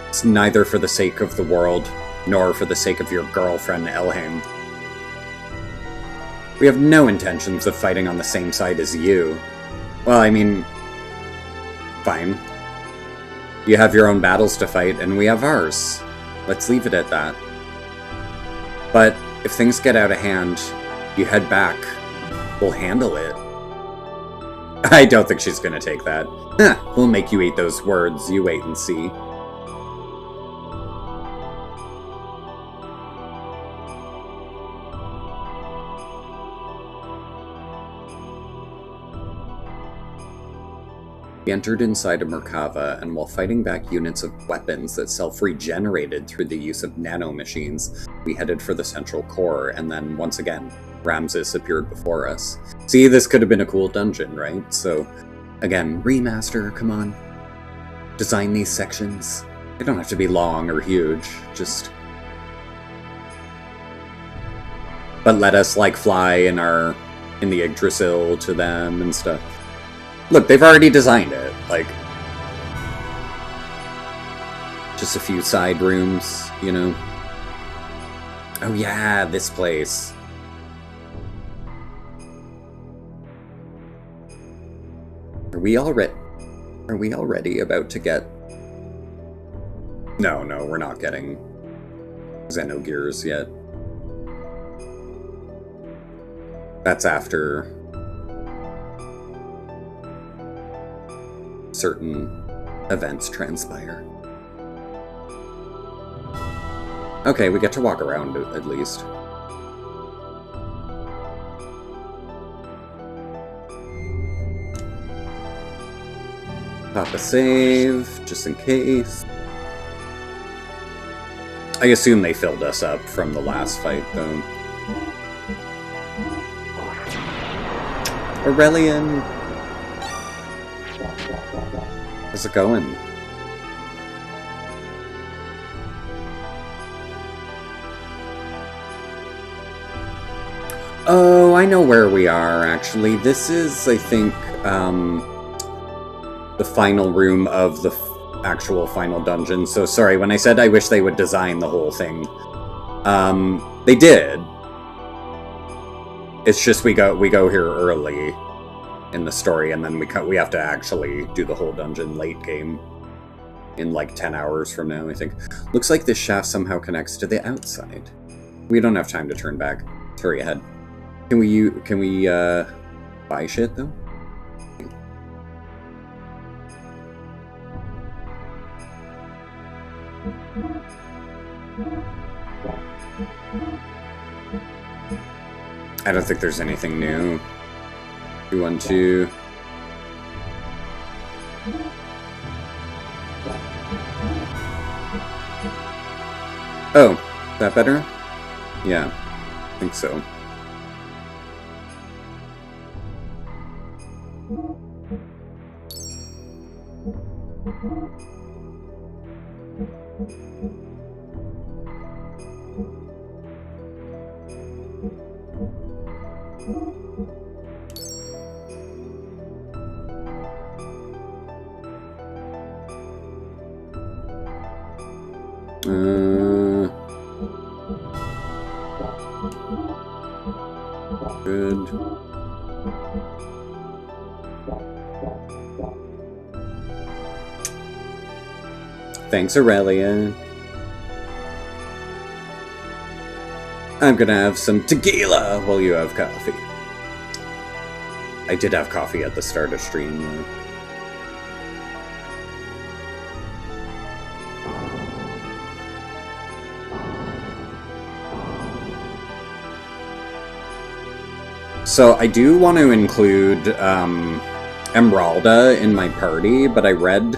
It's neither for the sake of the world, nor for the sake of your girlfriend, Elhaim. We have no intentions of fighting on the same side as you. Well, I mean... fine. You have your own battles to fight, and we have ours. Let's leave it at that. But if things get out of hand, you head back. We'll handle it. I don't think she's gonna take that. We'll make you eat those words. You wait and see. We entered inside a Merkava, and while fighting back units of weapons that self-regenerated through the use of nanomachines, we headed for the central core, and then, once again, Ramses appeared before us. See, this could have been a cool dungeon, right? So, again, remaster, come on. Design these sections. They don't have to be long or huge, just... But let us, like, fly in the Yggdrasil to them and stuff. Look, they've already designed it, like... Just a few side rooms, you know? Oh yeah, this place. Are we already about to get... No, we're not getting Xenogears yet. That's after certain events transpire. Okay, we get to walk around at least. Pop a save, just in case. I assume they filled us up from the last fight, though. Aurelian! How's it going? Oh, I know where we are, actually. This is, I think, the final room of the actual final dungeon. So, sorry, when I said I wish they would design the whole thing, they did. It's just we go here early in the story, and then we have to actually do the whole dungeon late game in like 10 hours from now, I think. Looks like this shaft somehow connects to the outside. We don't have time to turn back. Let's hurry ahead. Can we buy shit though? I don't think there's anything new. 212. Oh, is that better? Yeah, I think so. Good. Thanks, Aurelia. I'm gonna have some tequila while you have coffee. I did have coffee at the start of stream, though. So I do want to include Emeralda in my party, but I read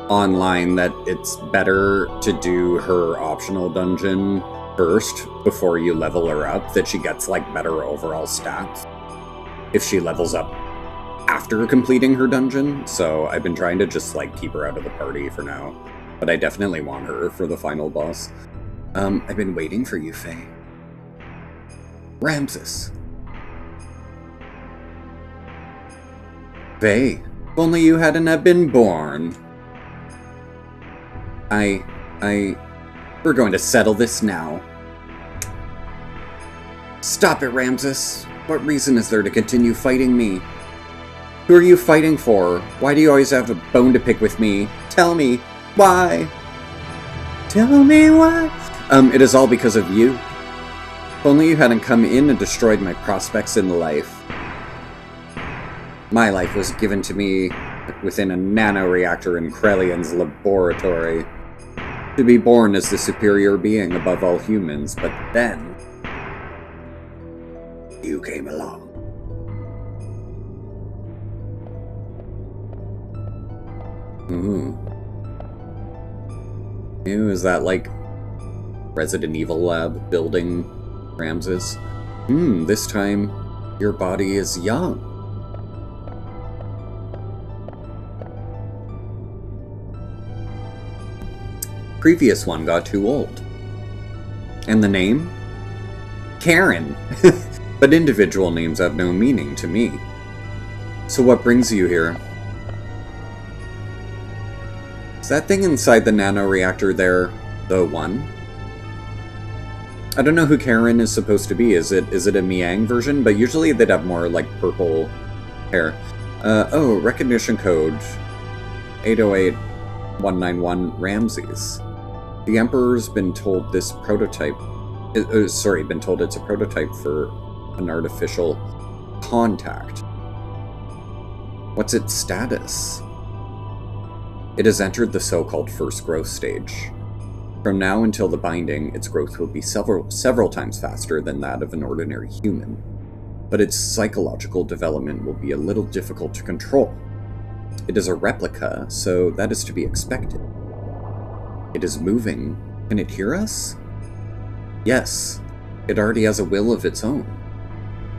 online that it's better to do her optional dungeon first before you level her up, that she gets like better overall stats if she levels up after completing her dungeon. So I've been trying to just like keep her out of the party for now, but I definitely want her for the final boss. I've been waiting for you, Faye. Ramses. Faye, if only you hadn't have been born. We're going to settle this now. Stop it, Ramses. What reason is there to continue fighting me? Who are you fighting for? Why do you always have a bone to pick with me? Tell me, why? Tell me why. It is all because of you. If only you hadn't come in and destroyed my prospects in life. My life was given to me within a nanoreactor in Krelian's laboratory. To be born as the superior being above all humans, but then you came along. Ew, is that like Resident Evil lab building, Ramses? This time your body is young. previous one got too old. And the name? Karen! But individual names have no meaning to me. So what brings you here? Is that thing inside the nanoreactor there the one? I don't know who Karen is supposed to be. Is it a Miang version? But usually they'd have more, like, purple hair. Oh, recognition code 808-191 Ramses. The Emperor's been told this prototype... been told it's a prototype for an artificial contact. What's its status? It has entered the so-called first growth stage. From now until the binding, its growth will be several times faster than that of an ordinary human. But its psychological development will be a little difficult to control. It is a replica, so that is to be expected. It is moving. Can it hear us? Yes. It already has a will of its own.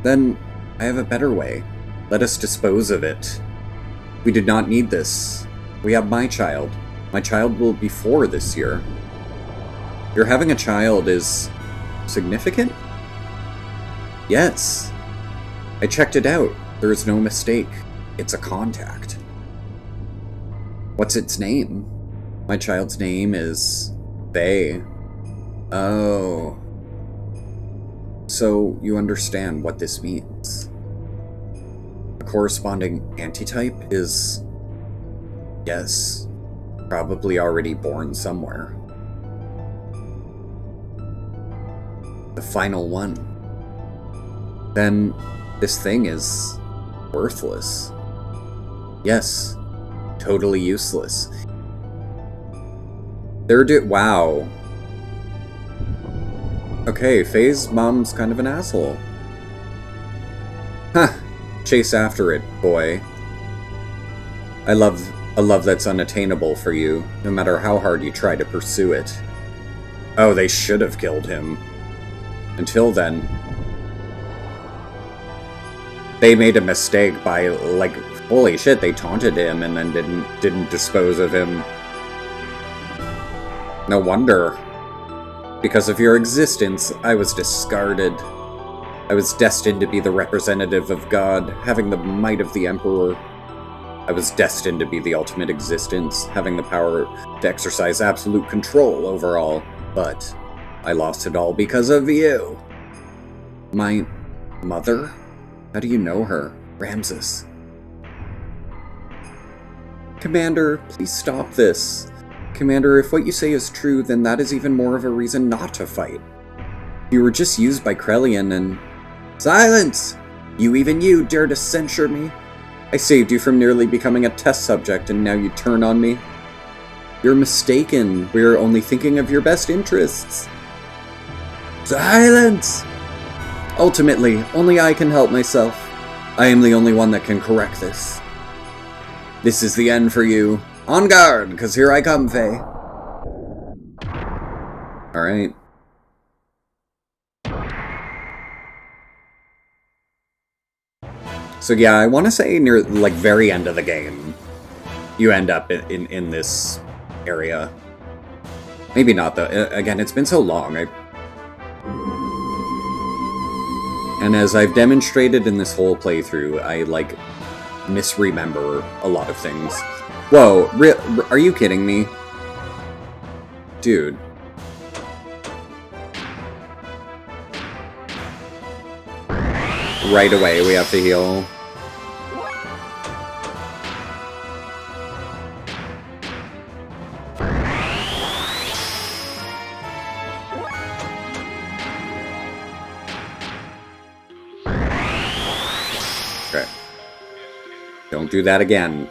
Then, I have a better way. Let us dispose of it. We do not need this. We have my child. My child will be 4 this year. Your having a child is... significant? Yes. I checked it out. There is no mistake. It's a contact. What's its name? My child's name is... Faye. Oh. So, you understand what this means. A corresponding antitype is... yes. Probably already born somewhere. The final one. Then, this thing is... worthless. Yes. Totally useless. Wow. Okay, Faye's mom's kind of an asshole. Huh. Chase after it, boy. A love that's unattainable for you, no matter how hard you try to pursue it. Oh, they should have killed him. Until then. They made a mistake by, like, holy shit, they taunted him and then didn't dispose of him. No wonder. Because of your existence, I was discarded. I was destined to be the representative of God, having the might of the Emperor. I was destined to be the ultimate existence, having the power to exercise absolute control over all. But I lost it all because of you. My mother? How do you know her? Ramses. Commander, please stop this. Commander, if what you say is true, then that is even more of a reason not to fight. You were just used by Krelian and... Silence! Even you dare to censure me? I saved you from nearly becoming a test subject, and now you turn on me? You're mistaken. We are only thinking of your best interests. Silence! Ultimately, only I can help myself. I am the only one that can correct this. This is the end for you. On guard, because here I come, Faye. Alright. So yeah, I want to say near, like, very end of the game, you end up in this area. Maybe not, though. Again, it's been so long. And as I've demonstrated in this whole playthrough, I, like, misremember a lot of things. Whoa, are you kidding me? Dude. Right away, we have to heal. Okay. Don't do that again.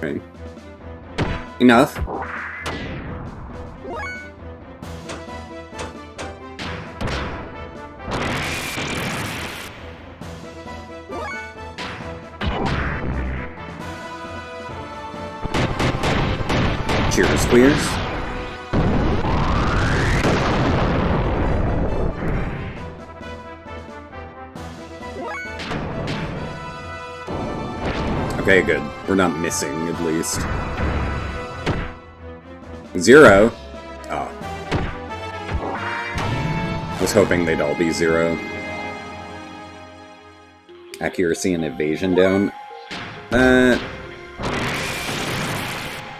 Okay. Enough. Cheers, queers. Okay, good. We're not missing, at least. 0. Oh. I was hoping they'd all be 0. Accuracy and evasion down. That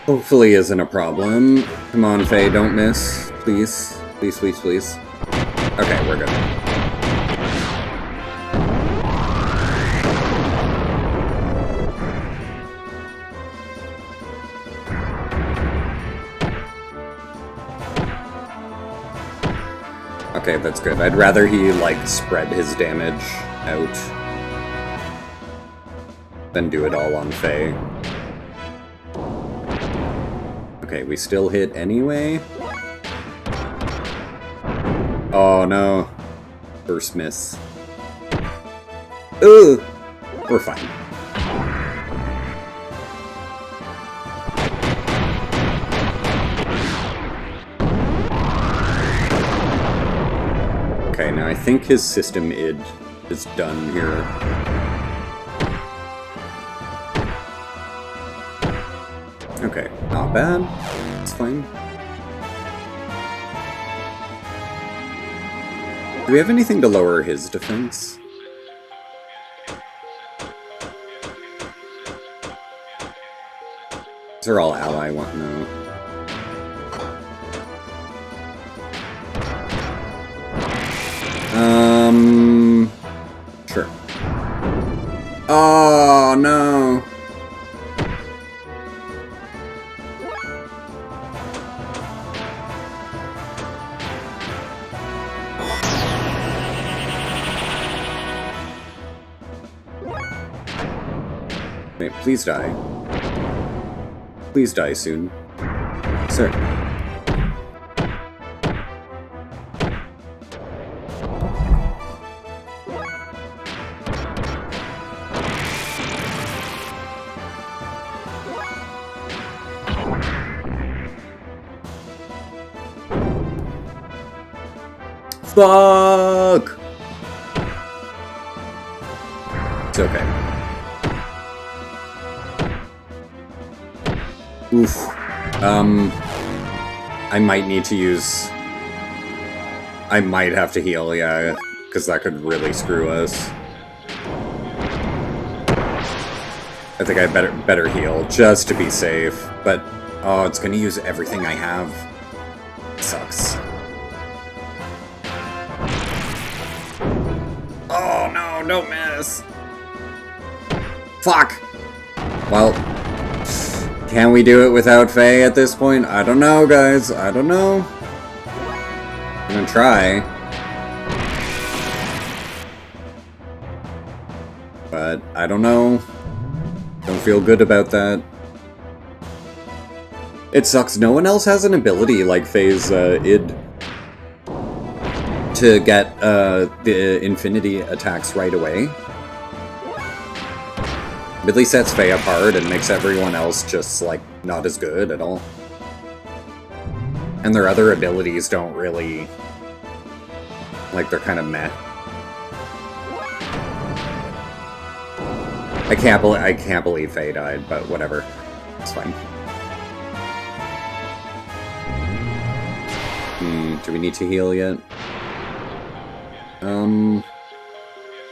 hopefully isn't a problem. Come on, Faye, don't miss. Please. Please, please, please. Okay, we're good. Okay, that's good. I'd rather he, like, spread his damage out than do it all on Faye. Okay, we still hit anyway? Oh no. First miss. Ooh! We're fine. Okay, now I think his system id is done here. Okay, not bad. It's fine. Do we have anything to lower his defense? These are all ally one no. Sure. Oh, no. Wait, please die. Please die soon. Sir. Fuck! It's okay. Oof. I might need to use... I might have to heal, yeah, because that could really screw us. I think I better heal, just to be safe. But, oh, it's gonna use everything I have. Sucks. Oh no, don't miss! Fuck! Well, can we do it without Faye at this point? I don't know, guys. I don't know. I'm gonna try. But I don't know. Don't feel good about that. It sucks. No one else has an ability like Faye's id to get the infinity attacks right away. Really sets Faye apart and makes everyone else just, like, not as good at all. And their other abilities don't really... like, they're kind of meh. I can't believe Faye died, but whatever. It's fine. Do we need to heal yet?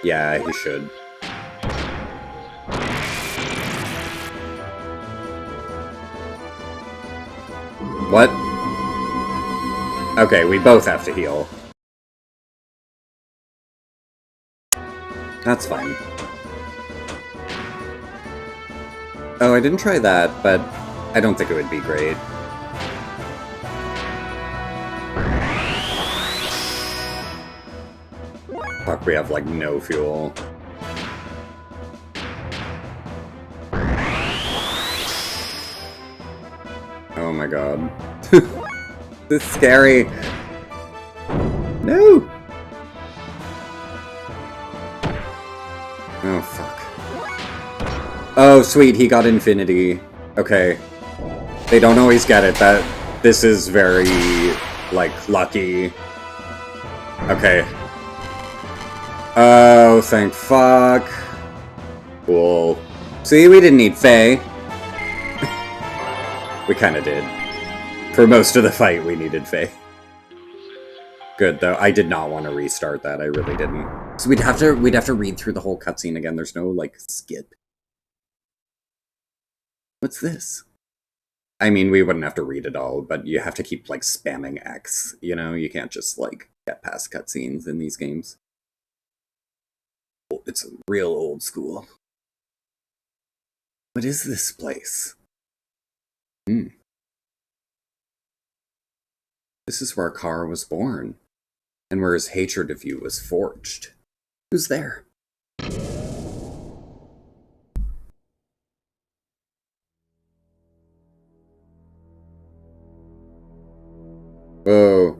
Yeah, he should. What? Okay, we both have to heal. That's fine. Oh, I didn't try that, but I don't think it would be great. Fuck, we have, like, no fuel. Oh my god. This is scary. No! Oh, fuck. Oh, sweet, he got infinity. Okay. They don't always get it. This is very, like, lucky. Okay. Oh, thank fuck. Cool. See, we didn't need Faye. We kinda did. For most of the fight, we needed Faye. Good, though. I did not want to restart that. I really didn't. So we'd have to read through the whole cutscene again. There's no, like, skip. What's this? I mean, we wouldn't have to read it all, but you have to keep, like, spamming X, you know? You can't just, like, get past cutscenes in these games. It's real old school. What is this place? This is where Carr was born, and where his hatred of you was forged. Who's there? Oh,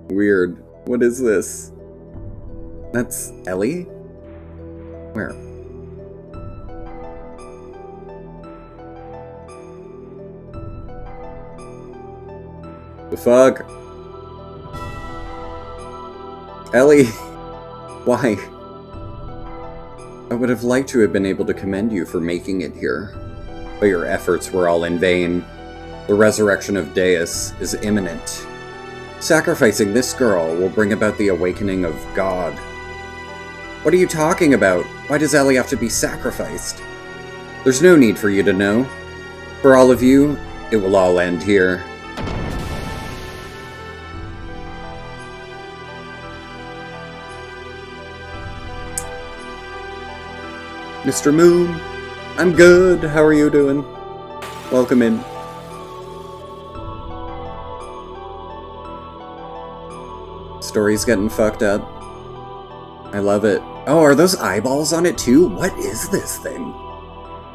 weird. What is this? That's Ellie? Where? The fuck? Ellie! Why? I would have liked to have been able to commend you for making it here, but your efforts were all in vain. The resurrection of Deus is imminent. Sacrificing this girl will bring about the awakening of God. What are you talking about? Why does Ellie have to be sacrificed? There's no need for you to know. For all of you, it will all end here. Mr. Moon, I'm good. How are you doing? Welcome in. Story's getting fucked up. I love it. Oh, are those eyeballs on it too? What is this thing?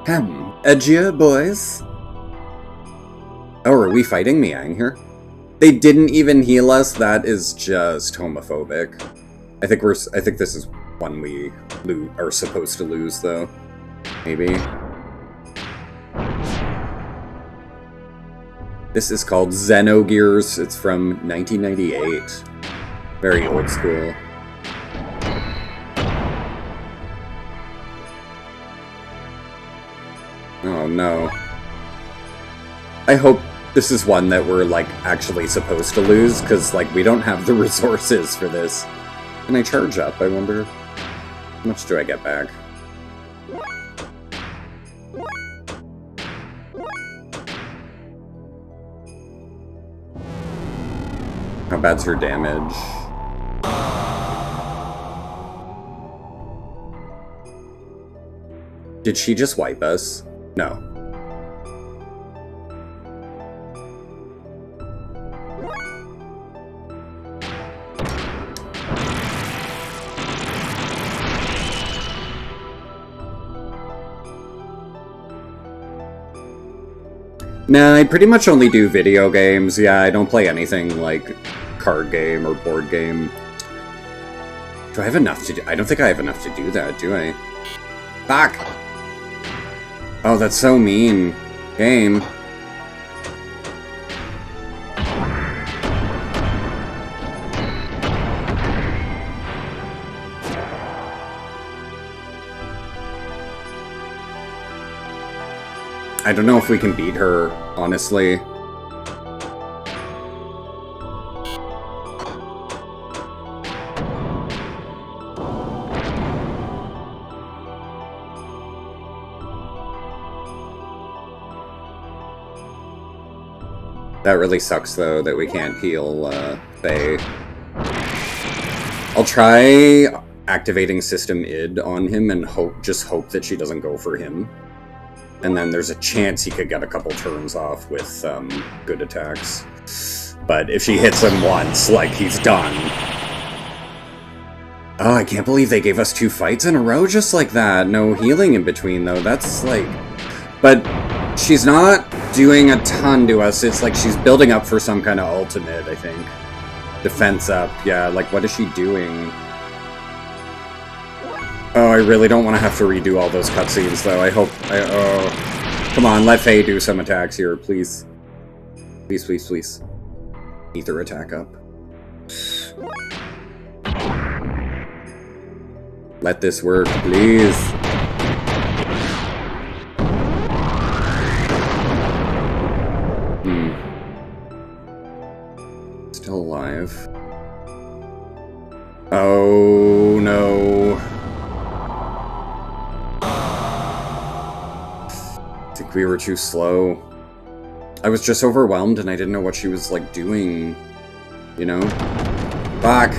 Edgia, boys? Oh, are we fighting Miang here? They didn't even heal us? That is just homophobic. I think this is one we are supposed to lose, though. Maybe. This is called Xenogears. It's from 1998. Very old school. Oh no. I hope this is one that we're, like, actually supposed to lose, because, like, we don't have the resources for this. Can I charge up? I wonder. How much do I get back? How bad's her damage? Did she just wipe us? No. Nah, I pretty much only do video games. Yeah, I don't play anything like card game or board game. Do I have enough to do? I don't think I have enough to do that, do I? Fuck! Oh, that's so mean. Game. I don't know if we can beat her, honestly. That really sucks, though, that we can't heal Faye. I'll try activating System ID on him and just hope that she doesn't go for him. And then there's a chance he could get a couple turns off with good attacks. But if she hits him once, like, he's done. Oh, I can't believe they gave us 2 fights in a row just like that. No healing in between, though. That's, like... But she's not doing a ton to us. It's like she's building up for some kind of ultimate, I think. Defense up. Yeah, like, what is she doing? Oh, I really don't want to have to redo all those cutscenes, though. I hope... Come on, let Faye do some attacks here, please. Please, please, please. Ether attack up. Let this work, please. Still alive. Oh, no. I think we were too slow. I was just overwhelmed and I didn't know what she was, like, doing. You know? Fuck!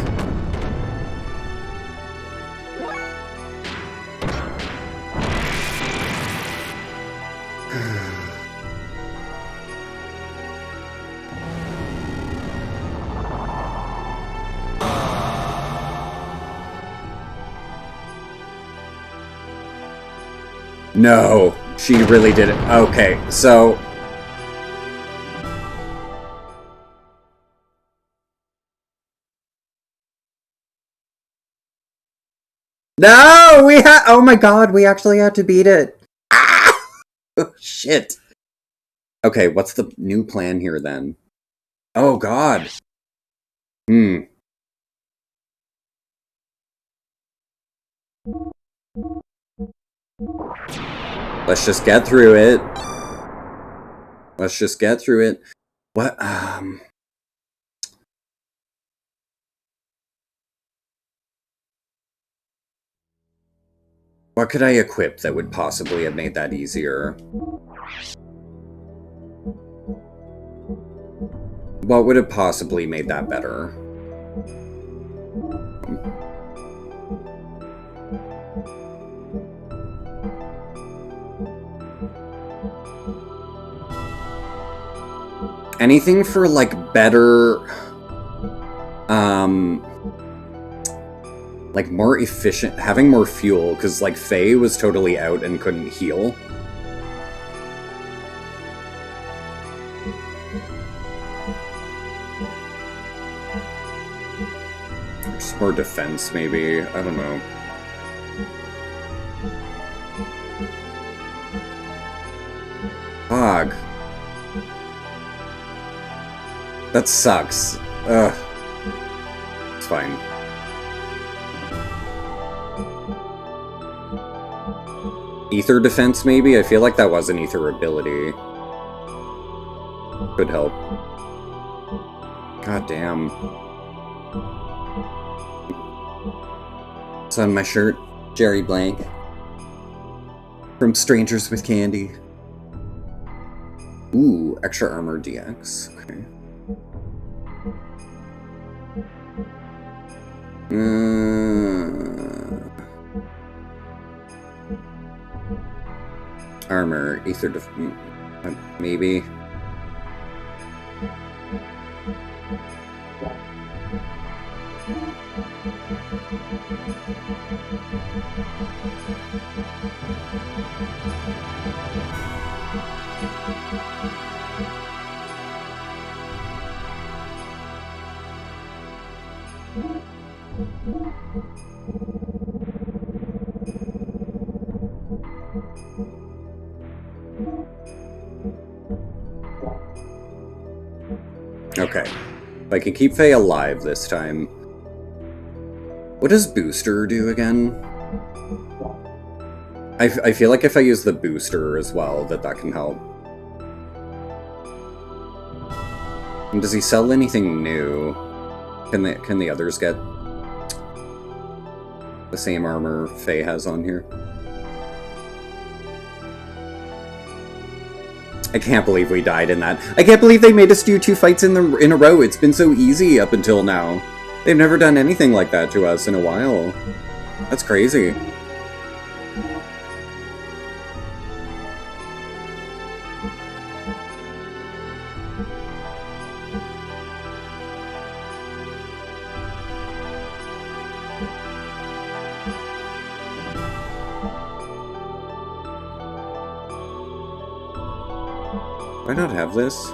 No, she really did it. Okay, so... No! Oh my god, we actually had to beat it! Ah! Oh, shit. Okay, what's the new plan here, then? Oh god. Let's just get through it. Let's just get through it. What, what could I equip that would possibly have made that easier? What would have possibly made that better? Anything for, like, better... like, more efficient... Having more fuel, because, like, Faye was totally out and couldn't heal. Just more defense, maybe. I don't know. Fog. That sucks. Ugh. It's fine. Ether defense, maybe? I feel like that was an ether ability. Could help. God damn. It's on my shirt. Jerry Blank. From Strangers with Candy. Ooh, extra armor DX. Okay. Armor, ether maybe. Okay. If I can keep Faye alive this time. What does Booster do again? I feel like if I use the Booster as well, that can help. And does he sell anything new? Can the others get the same armor Faye has on here? I can't believe we died in that. I can't believe they made us do 2 fights in a row. It's been so easy up until now. They've never done anything like that to us in a while. That's crazy. Why not have this?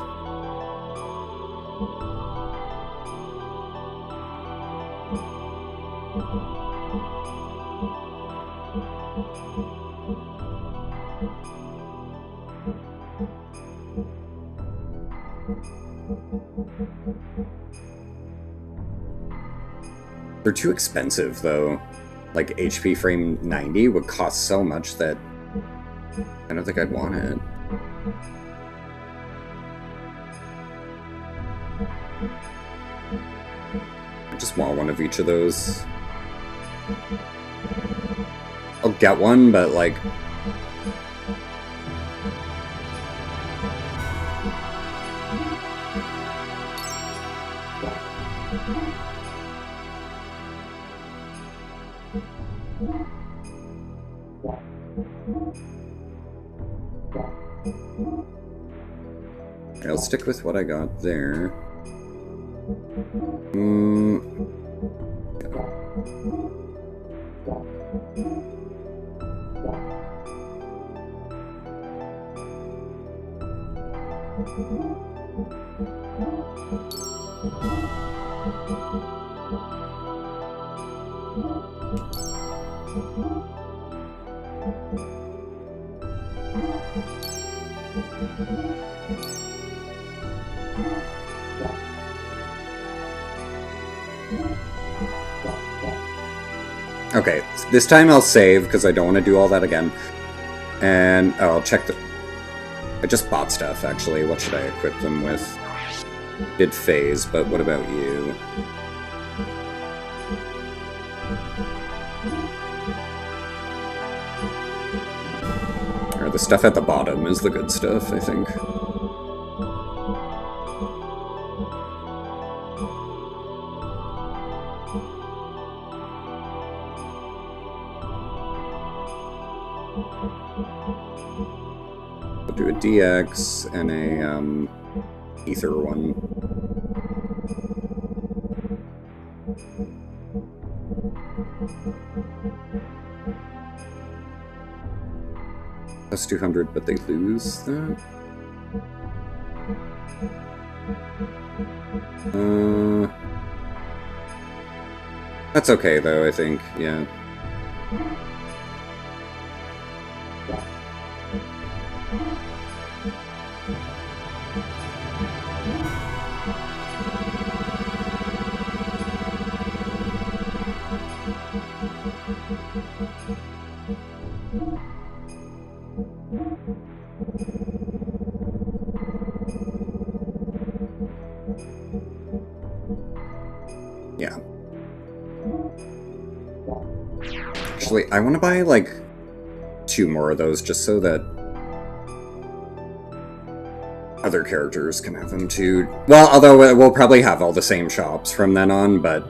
They're too expensive, though. Like, HP frame 90 would cost so much that I don't think I'd want it. I just want one of each of those. I'll get one, but like... I'll stick with what I got there. Okay, this time I'll save, because I don't want to do all that again. And, oh, I'll check the... I just bought stuff, actually. What should I equip them with? Did phase, but what about you? Or the stuff at the bottom is the good stuff, I think. I'll do a DX and a Ether one. Plus 200, but they lose that? That's okay, though, I think, yeah. Yeah. Actually, I want to buy, like, 2 more of those just so that other characters can have them too. Well, although we'll probably have all the same shops from then on, but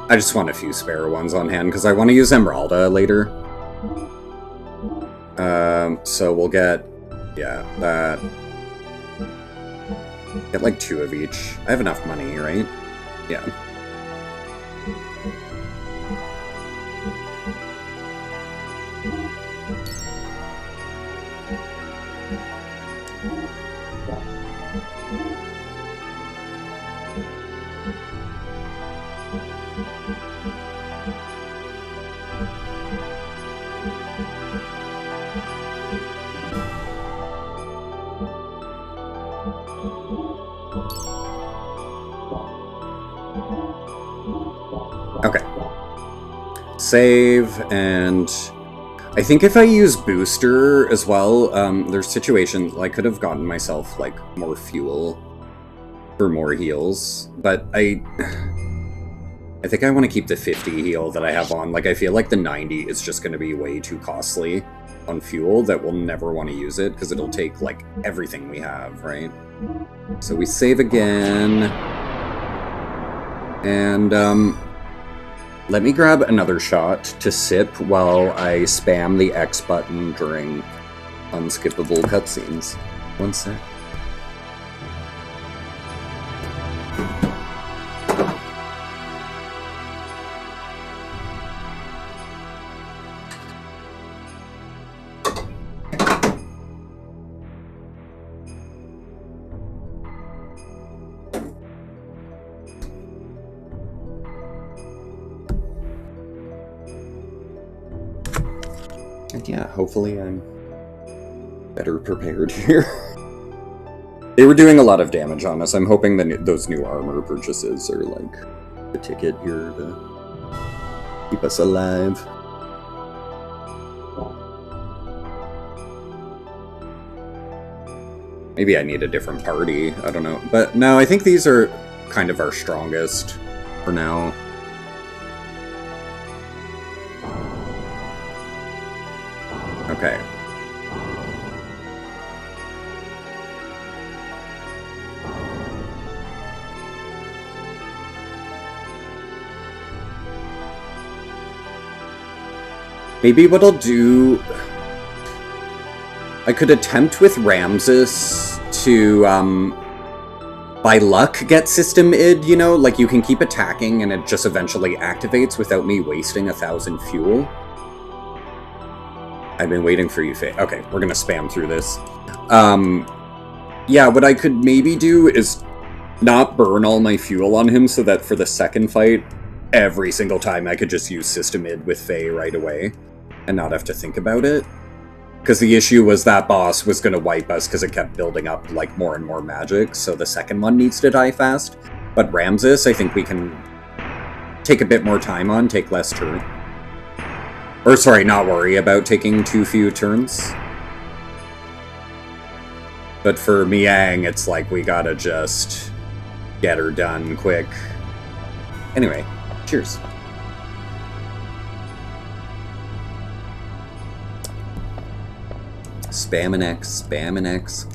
I just want a few spare ones on hand because I want to use Emeralda later. So we'll get, yeah, that. Get like 2 of each. I have enough money, right? Yeah. Okay. Save, and I think if I use booster as well, there's situations I could have gotten myself like more fuel for more heals, but I think I want to keep the 50 heal that I have on. Like, I feel like the 90 is just going to be way too costly on fuel that we'll never want to use it because it'll take like everything we have, right? So we save again, and let me grab another shot to sip while I spam the X button during unskippable cutscenes. One sec. And yeah, hopefully I'm better prepared here. They were doing a lot of damage on us. I'm hoping that those new armor purchases are like the ticket here to keep us alive. Maybe I need a different party. I don't know. But no, I think these are kind of our strongest for now. Okay. Maybe what I'll do... I could attempt with Ramses to, by luck, get System Id, you know? Like, you can keep attacking and it just eventually activates without me wasting 1,000 fuel. I've been waiting for you, Faye. Okay, we're gonna spam through this. Yeah, what I could maybe do is not burn all my fuel on him so that for the second fight, every single time I could just use System Id with Faye right away and not have to think about it. Because the issue was that boss was going to wipe us because it kept building up like more and more magic, so the second one needs to die fast. But Ramses, I think we can take a bit more time on, take less turn. Or sorry, not worry about taking too few turns. But for Miang, it's like we gotta just get her done quick. Anyway, cheers. Spam an X, spam an X.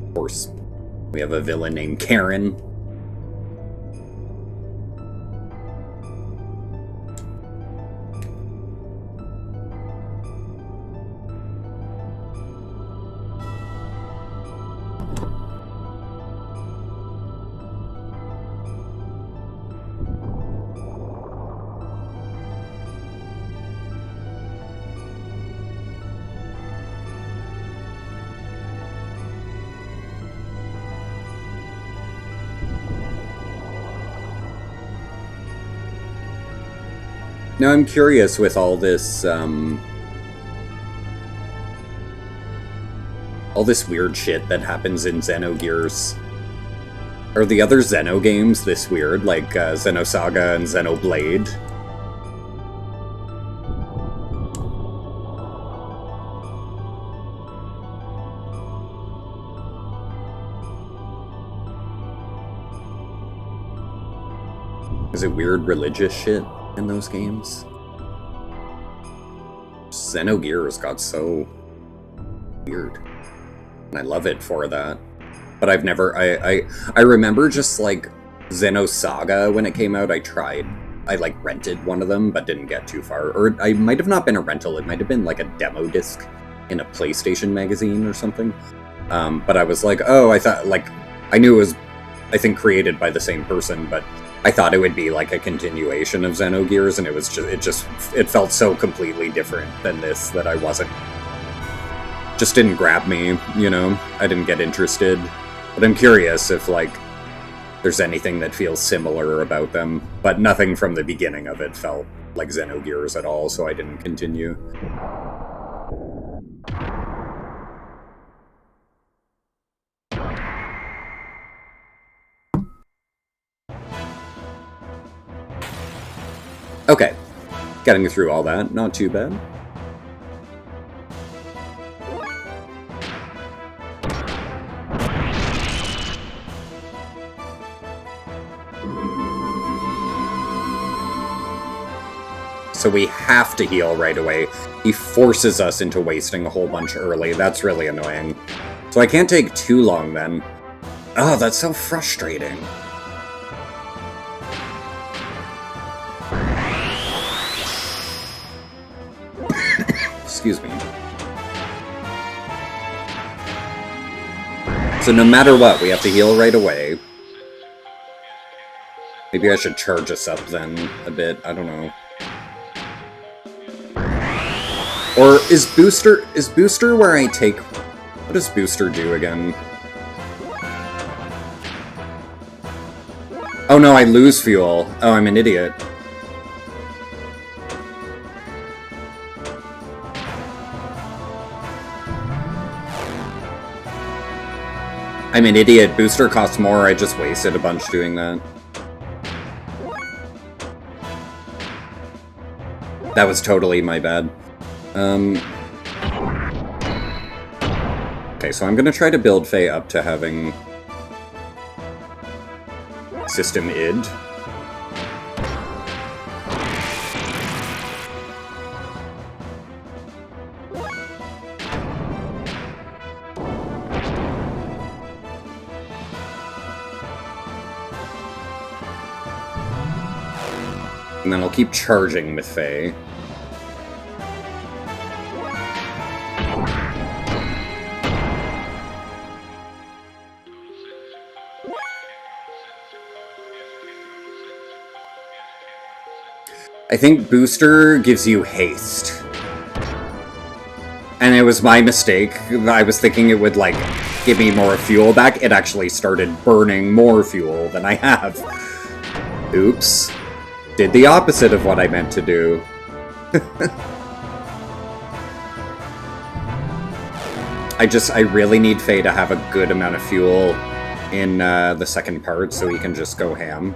Of course, we have a villain named Karen. Now I'm curious with all this weird shit that happens in Xenogears. Are the other Xeno games this weird, like Xenosaga and Xenoblade? Is it weird religious shit in those games? Xenogears got so weird. And I love it for that. But I've never... I remember just, like, Xenosaga when it came out, I, like, rented one of them, but didn't get too far. Or I might have not been a rental, it might have been, like, a demo disc in a PlayStation magazine or something. But I was like, oh, I thought, like... I knew it was, I think, created by the same person, but I thought it would be like a continuation of Xenogears, and it felt so completely different than this that I wasn't... Just didn't grab me, you know? I didn't get interested. But I'm curious if, like, there's anything that feels similar about them. But nothing from the beginning of it felt like Xenogears at all, so I didn't continue. Okay, getting through all that, not too bad. So we have to heal right away. He forces us into wasting a whole bunch early. That's really annoying. So I can't take too long then. Oh, that's so frustrating. Excuse me. So no matter what, we have to heal right away. Maybe I should charge us up then a bit. I don't know. Or is Booster where I take... What does Booster do again? Oh no, I lose fuel. Oh, I'm an idiot. I'm an idiot. Booster costs more. I just wasted a bunch doing that. That was totally my bad. Okay, so I'm gonna try to build Faye up to having System id. And then I'll keep charging with Faye. I think Booster gives you haste. And it was my mistake. I was thinking it would, like, give me more fuel back. It actually started burning more fuel than I have. Oops. Did the opposite of what I meant to do. I really need Faye to have a good amount of fuel in the second part so he can just go ham.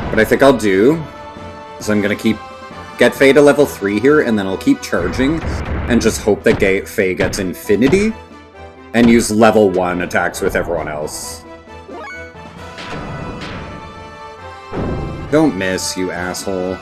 What I think I'll do is I'm gonna get Faye to level 3 here, and then I'll keep charging, and just hope that Faye gets Infinity, and use level 1 attacks with everyone else. Don't miss, you asshole.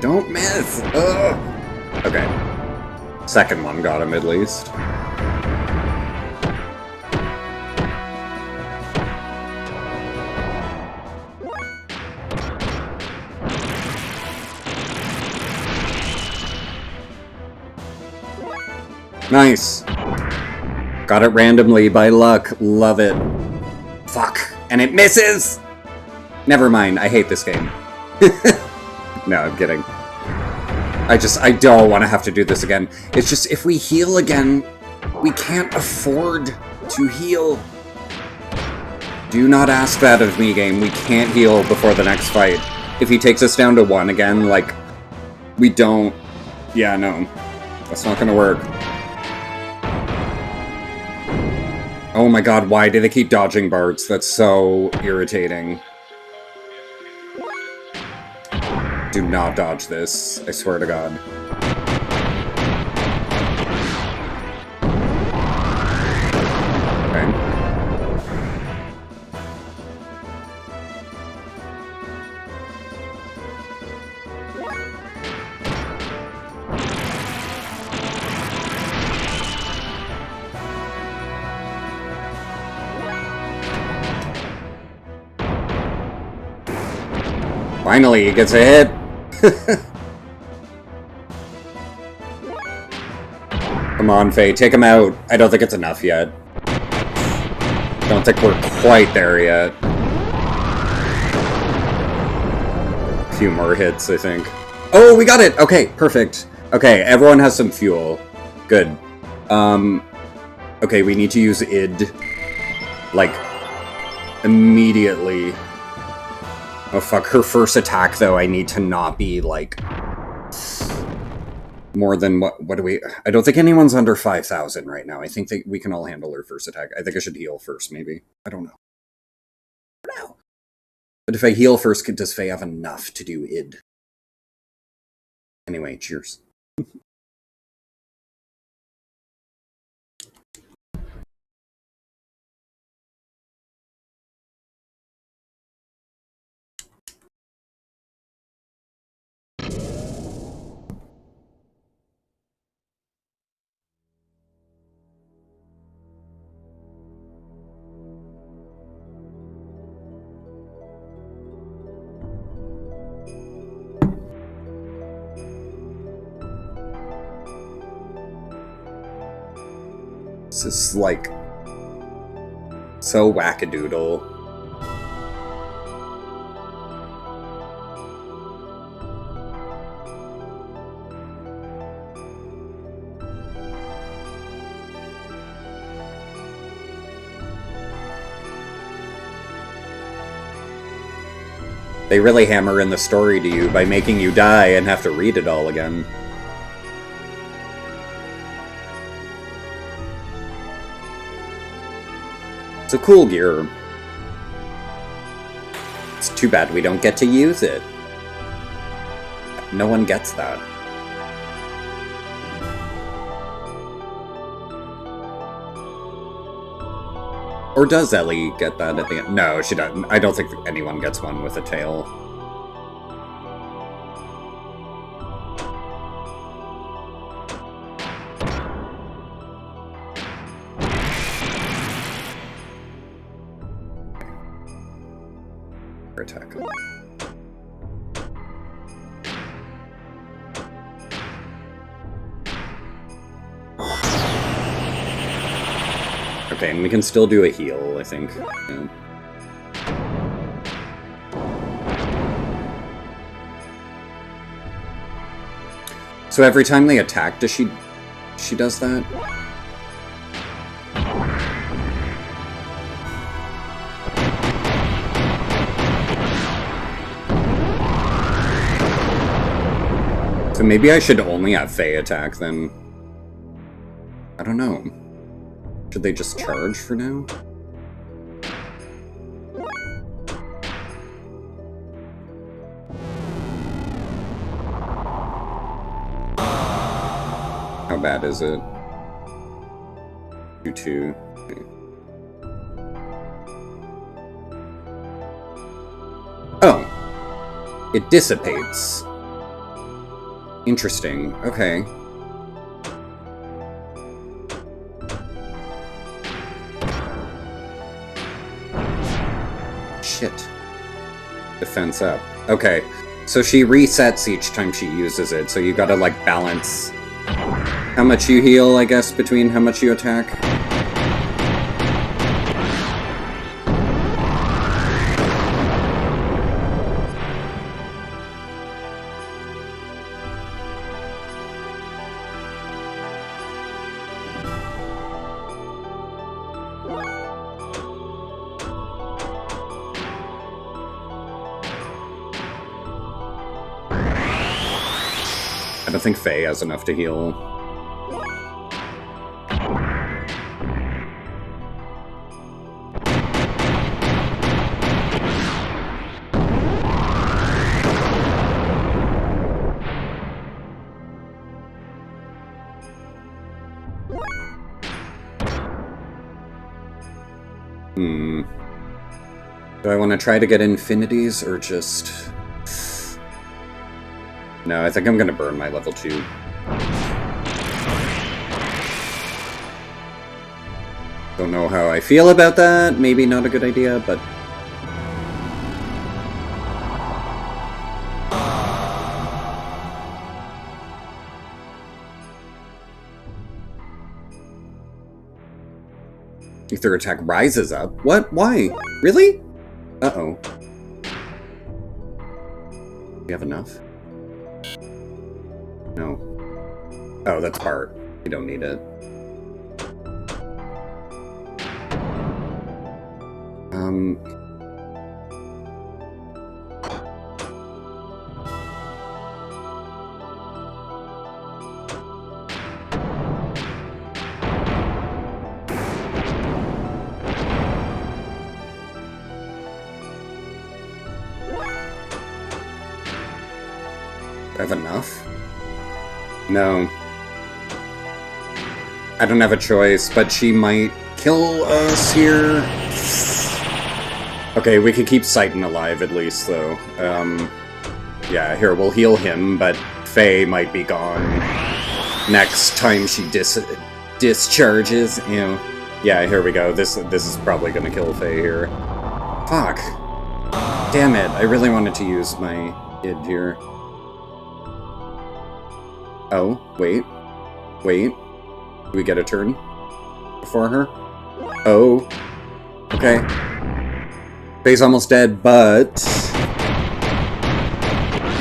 Don't miss! Ugh. Okay. Second one got him, at least. Nice! Got it randomly, by luck. Love it. Fuck. And it misses! Never mind, I hate this game. No, I'm kidding. I don't want to have to do this again. It's just, if we heal again, we can't afford to heal. Do not ask that of me, game. We can't heal before the next fight. If he takes us down to 1 again, like, we don't... Yeah, no. That's not gonna work. Oh my god, why do they keep dodging Barts? That's so irritating. Do not dodge this, I swear to God. Okay. Finally, he gets a hit! Come on, Faye, take him out. I don't think it's enough yet. Don't think we're quite there yet. A few more hits, I think. Oh, we got it! Okay, perfect. Okay, everyone has some fuel. Good. Okay, we need to use id. Like, immediately. Oh fuck, her first attack, though, I need to not be, like... more than what do we... I don't think anyone's under 5,000 right now. I think that we can all handle her first attack. I think I should heal first, maybe. I don't know. No. But if I heal first, does Faye have enough to do id? Anyway, cheers. This is, like, so wackadoodle. They really hammer in the story to you by making you die and have to read it all again. It's a cool gear. It's too bad we don't get to use it. No one gets that. Or does Ellie get that at the end? No, she doesn't. I don't think anyone gets one with a tail. Attack. Okay, and we can still do a heal, I think. Yeah. So every time they attack, does she does that? So maybe I should only have Faye attack then. I don't know. Should they just charge for now? How bad is it? 2-2. Okay. Oh! It dissipates. Interesting. Okay. Shit. Defense up. Okay. So she resets each time she uses it, so you gotta, like, balance how much you heal, I guess, between how much you attack. I don't think Faye has enough to heal. Do I want to try to get infinities or just... No, I think I'm gonna burn my level 2. Don't know how I feel about that. Maybe not a good idea, but... If their attack rises up? What? Why? Really? Uh-oh. Do you have enough? No. Oh, that's Bart. You don't need it. I have enough? No. I don't have a choice, but she might kill us here. Okay, we could keep Citan alive at least, though. Yeah, here, we'll heal him, but Faye might be gone next time she discharges. You know. Yeah, here we go. This is probably gonna kill Faye here. Fuck. Damn it, I really wanted to use my id here. Oh, wait. Wait. Do we get a turn? before her. Oh. Okay. Faye's almost dead, but...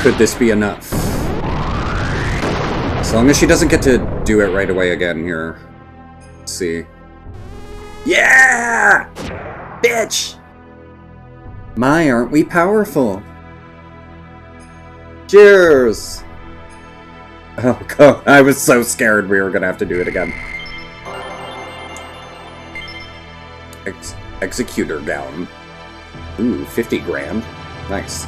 could this be enough? As long as she doesn't get to do it right away again here. Let's see. Yeah! Bitch! My, aren't we powerful? Cheers! Oh god, I was so scared we were gonna have to do it again. Executor gown. Ooh, 50 grand. Nice.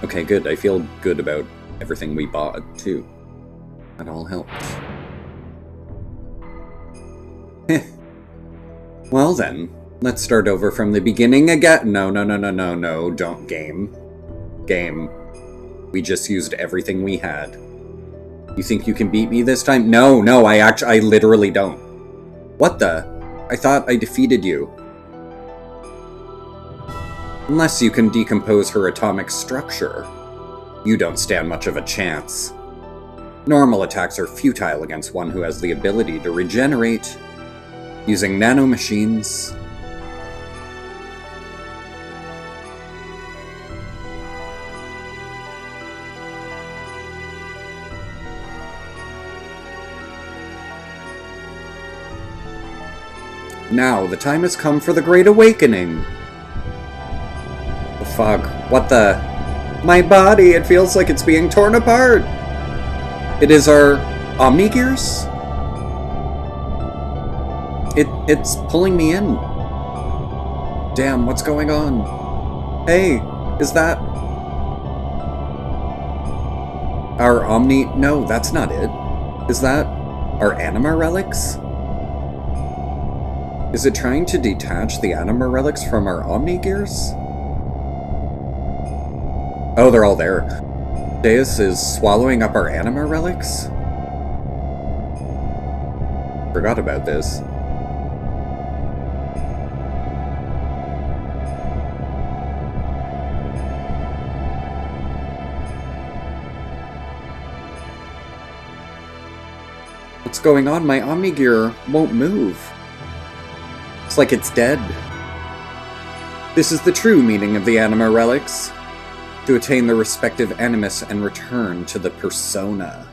Okay, good. I feel good about everything we bought, too. That all helped. Well then, let's start over from the beginning again. No, don't game. Game. We just used everything we had. You think you can beat me this time? No, I literally don't. What the? I thought I defeated you. Unless you can decompose her atomic structure. You don't stand much of a chance. Normal attacks are futile against one who has the ability to regenerate. Using nanomachines. Now, the time has come for the Great Awakening. The fog. What the? My body, it feels like it's being torn apart. It is our Omnigears? It's pulling me in. Damn, what's going on? Hey, is that... our Omni... No, that's not it. Is that our Anima Relics? Is it trying to detach the Anima Relics from our Omnigears? Oh, they're all there. Deus is swallowing up our Anima Relics? Forgot about this. What's going on? My Omnigear won't move. It's like it's dead. This is the true meaning of the Anima Relics. To attain the respective animus and return to the persona.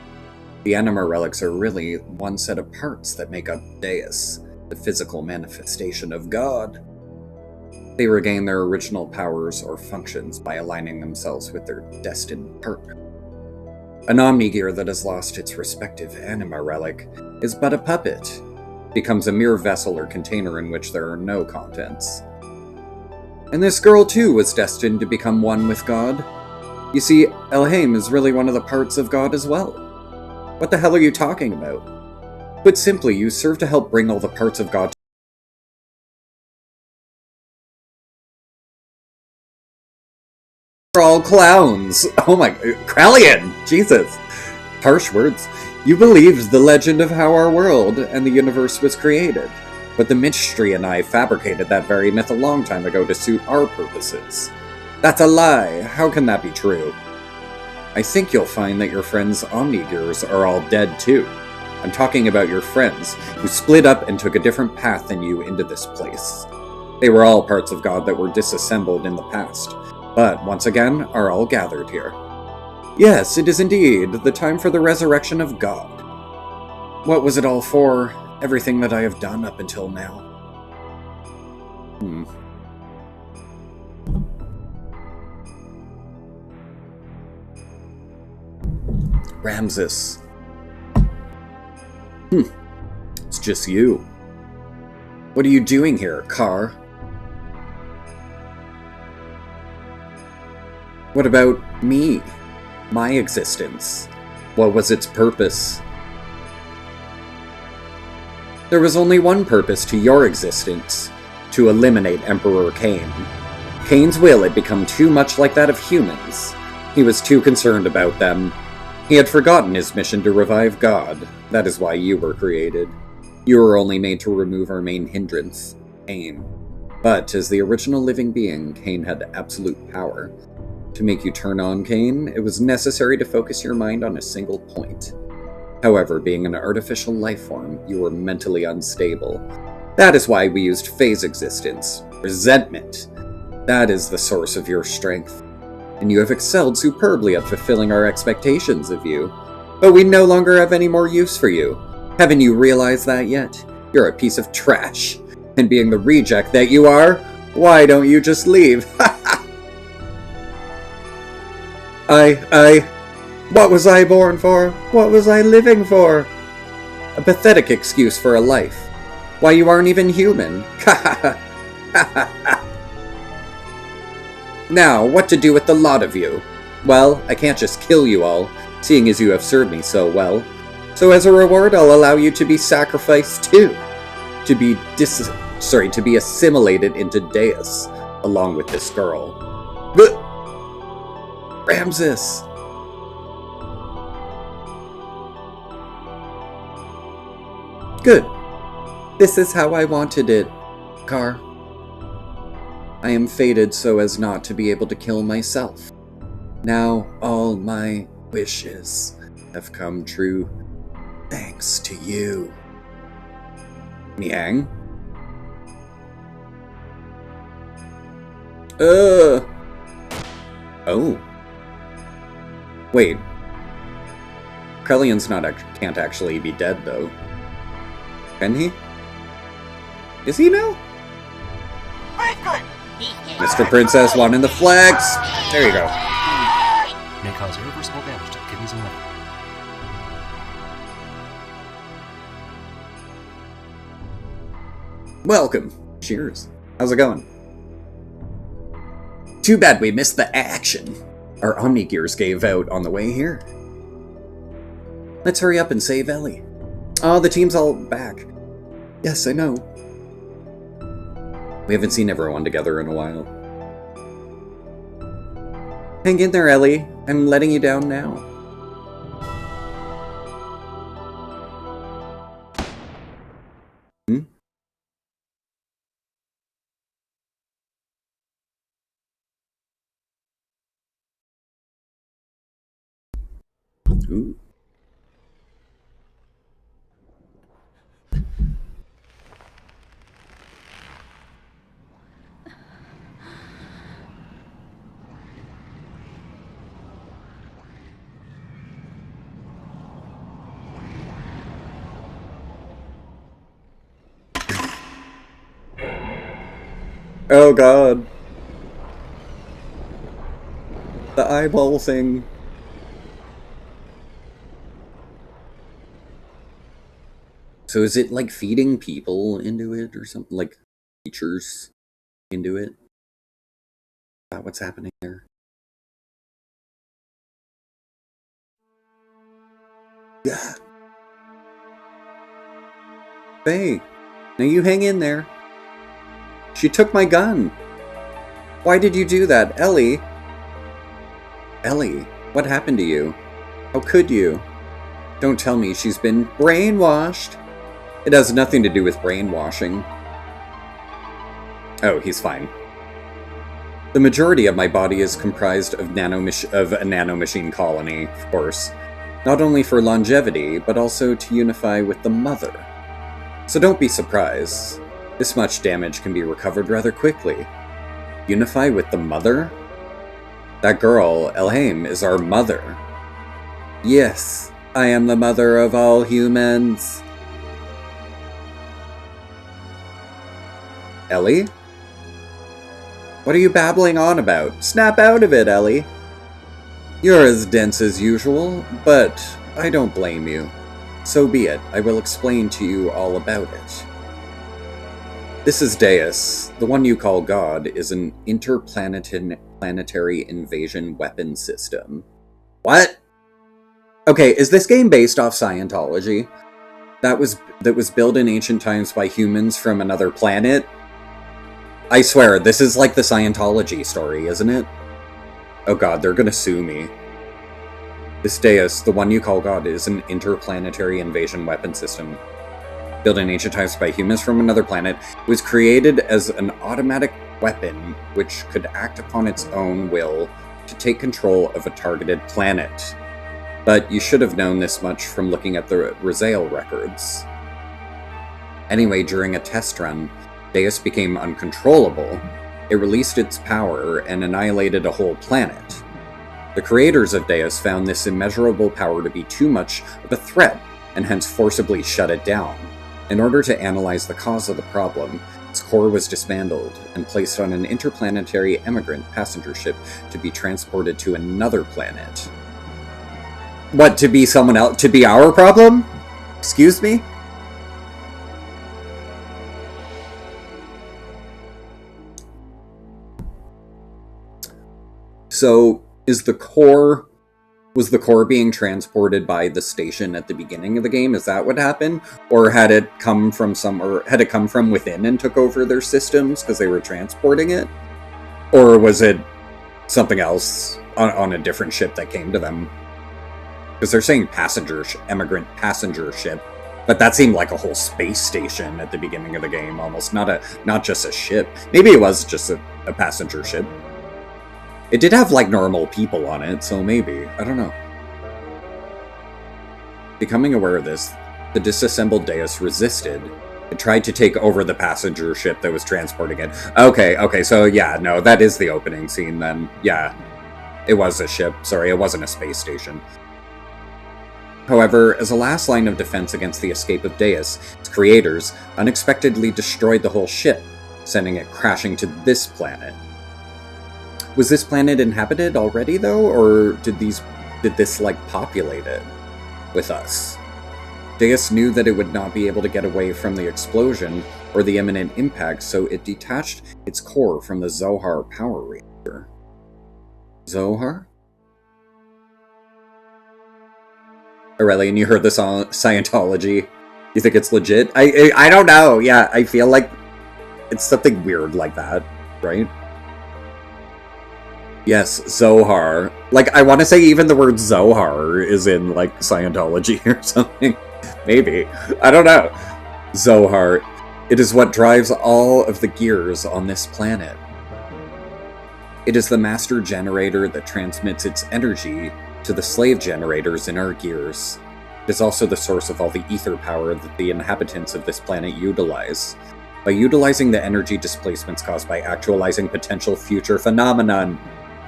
The Anima Relics are really one set of parts that make up Deus, the physical manifestation of God. They regain their original powers or functions by aligning themselves with their destined part. An Omnigear that has lost its respective Anima Relic is but a puppet, becomes a mere vessel or container in which there are no contents. And this girl too was destined to become one with God. You see, Elhaim is really one of the parts of God as well. What the hell are you talking about? Put simply, you serve to help bring all the parts of God all clowns. Oh my... Krallian! Jesus! Harsh words. You believed the legend of how our world and the universe was created. But the Mystery and I fabricated that very myth a long time ago to suit our purposes. That's a lie. How can that be true? I think you'll find that your friends' Omnigears are all dead too. I'm talking about your friends, who split up and took a different path than you into this place. They were all parts of God that were disassembled in the past, but once again are all gathered here. Yes, it is indeed the time for the resurrection of God. What was it all for? Everything that I have done up until now. Ramses. It's just you. What are you doing here, Car? What about me? My existence? What was its purpose? There was only one purpose to your existence, to eliminate Emperor Cain. Cain's will had become too much like that of humans. He was too concerned about them. He had forgotten his mission to revive God. That is why you were created. You were only made to remove our main hindrance, Cain. But as the original living being, Cain had absolute power. To make you turn on Cain, it was necessary to focus your mind on a single point. However, being an artificial life form, you were mentally unstable. That is why we used phase existence. Resentment. That is the source of your strength. And you have excelled superbly at fulfilling our expectations of you. But we no longer have any more use for you. Haven't you realized that yet? You're a piece of trash. And being the reject that you are, why don't you just leave? What was I born for? What was I living for? A pathetic excuse for a life. Why, you aren't even human. Now, what to do with the lot of you? Well, I can't just kill you all, seeing as you have served me so well. So as a reward, I'll allow you to be sacrificed too. To be assimilated into Deus, along with this girl. Ramses! Good. This is how I wanted it, Car. I am fated so as not to be able to kill myself. Now all my wishes have come true thanks to you. Niang? Oh. Wait. Krellion's can't actually be dead, though. Can he? Is he now? Mr. Princess wanting the flags! There you go. May cause irreversible damage to the kidneys and liver. Welcome. Cheers. How's it going? Too bad we missed the action. Our Omnigears gave out on the way here. Let's hurry up and save Ellie. Oh, the team's all back. Yes, I know. We haven't seen everyone together in a while. Hang in there, Ellie. I'm letting you down now. Hmm? Ooh. Oh god. The eyeball thing. So is it like feeding people into it or something? Like creatures into it? Is that what's happening there? Yeah. Hey, now you hang in there. She took my gun. Why did you do that, Ellie? Ellie, what happened to you? How could you? Don't tell me she's been brainwashed. It has nothing to do with brainwashing. Oh, he's fine. The majority of my body is comprised of a nanomachine colony, of course. Not only for longevity, but also to unify with the mother. So don't be surprised. This much damage can be recovered rather quickly. Unify with the mother? That girl, Elhaim, is our mother. Yes, I am the mother of all humans. Ellie? What are you babbling on about? Snap out of it, Ellie. You're as dense as usual, but I don't blame you. So be it, I will explain to you all about it. This is Deus. The one you call God is an interplanetary invasion weapon system. What? Okay, is this game based off Scientology? That was built in ancient times by humans from another planet? I swear, this is like the Scientology story, isn't it? Oh god, they're gonna sue me. This Deus, the one you call God, is an interplanetary invasion weapon system. Built in ancient times by humans from another planet, it was created as an automatic weapon which could act upon its own will to take control of a targeted planet. But you should have known this much from looking at the Rizal records. Anyway, during a test run, Deus became uncontrollable. It released its power and annihilated a whole planet. The creators of Deus found this immeasurable power to be too much of a threat, and hence forcibly shut it down. In order to analyze the cause of the problem, its core was dismantled and placed on an interplanetary emigrant passenger ship to be transported to another planet. What, to be someone else? To be our problem? Excuse me? So, was the core being transported by the station at the beginning of the game? Is that what happened? Or had it come from within and took over their systems because they were transporting it? Or was it something else on a different ship that came to them? Because they're saying emigrant passenger ship, but that seemed like a whole space station at the beginning of the game, almost not just a ship. Maybe it was just a passenger ship. It did have, like, normal people on it, so maybe. I don't know. Becoming aware of this, the disassembled Deus resisted. It tried to take over the passenger ship that was transporting it. Okay, so yeah, no, that is the opening scene then. Yeah, it was a ship. Sorry, it wasn't a space station. However, as a last line of defense against the escape of Deus, its creators unexpectedly destroyed the whole ship, sending it crashing to this planet. Was this planet inhabited already, though, or did this, like, populate it with us? Deus knew that it would not be able to get away from the explosion or the imminent impact, so it detached its core from the Zohar power reactor. Zohar? Aurelian, you heard the song Scientology. You think it's legit? I don't know. Yeah, I feel like it's something weird like that, right? Yes, Zohar. Like, I want to say even the word Zohar is in, like, Scientology or something. Maybe. I don't know. Zohar. It is what drives all of the gears on this planet. It is the master generator that transmits its energy to the slave generators in our gears. It is also the source of all the ether power that the inhabitants of this planet utilize. By utilizing the energy displacements caused by actualizing potential future phenomenon.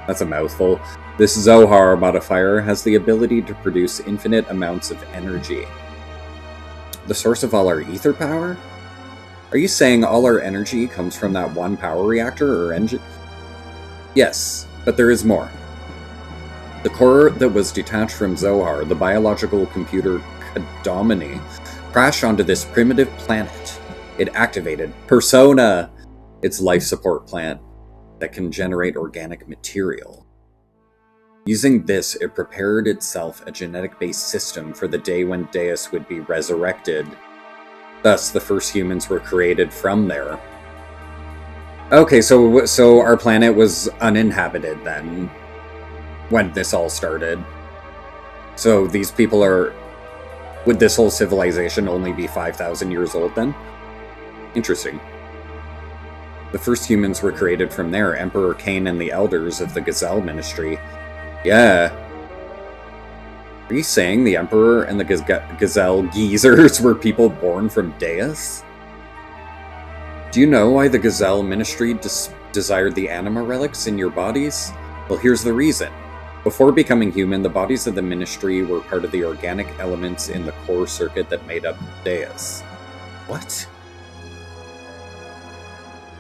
That's a mouthful. This Zohar modifier has the ability to produce infinite amounts of energy. The source of all our ether power? Are you saying all our energy comes from that one power reactor or engine? Yes, but there is more. The core that was detached from Zohar, the biological computer Kadomini, crashed onto this primitive planet. It activated Persona, its life support plant that can generate organic material. Using this, it prepared itself a genetic-based system for the day when Deus would be resurrected. Thus, the first humans were created from there. Okay, so our planet was uninhabited then, when this all started. So these people would this whole civilization only be 5,000 years old then? Interesting. The first humans were created from there, Emperor Cain and the elders of the Gazelle Ministry. Yeah. Are you saying the Emperor and the Gazelle Geezers were people born from Deus? Do you know why the Gazelle Ministry desired the anima relics in your bodies? Well, here's the reason. Before becoming human, the bodies of the Ministry were part of the organic elements in the core circuit that made up Deus. What?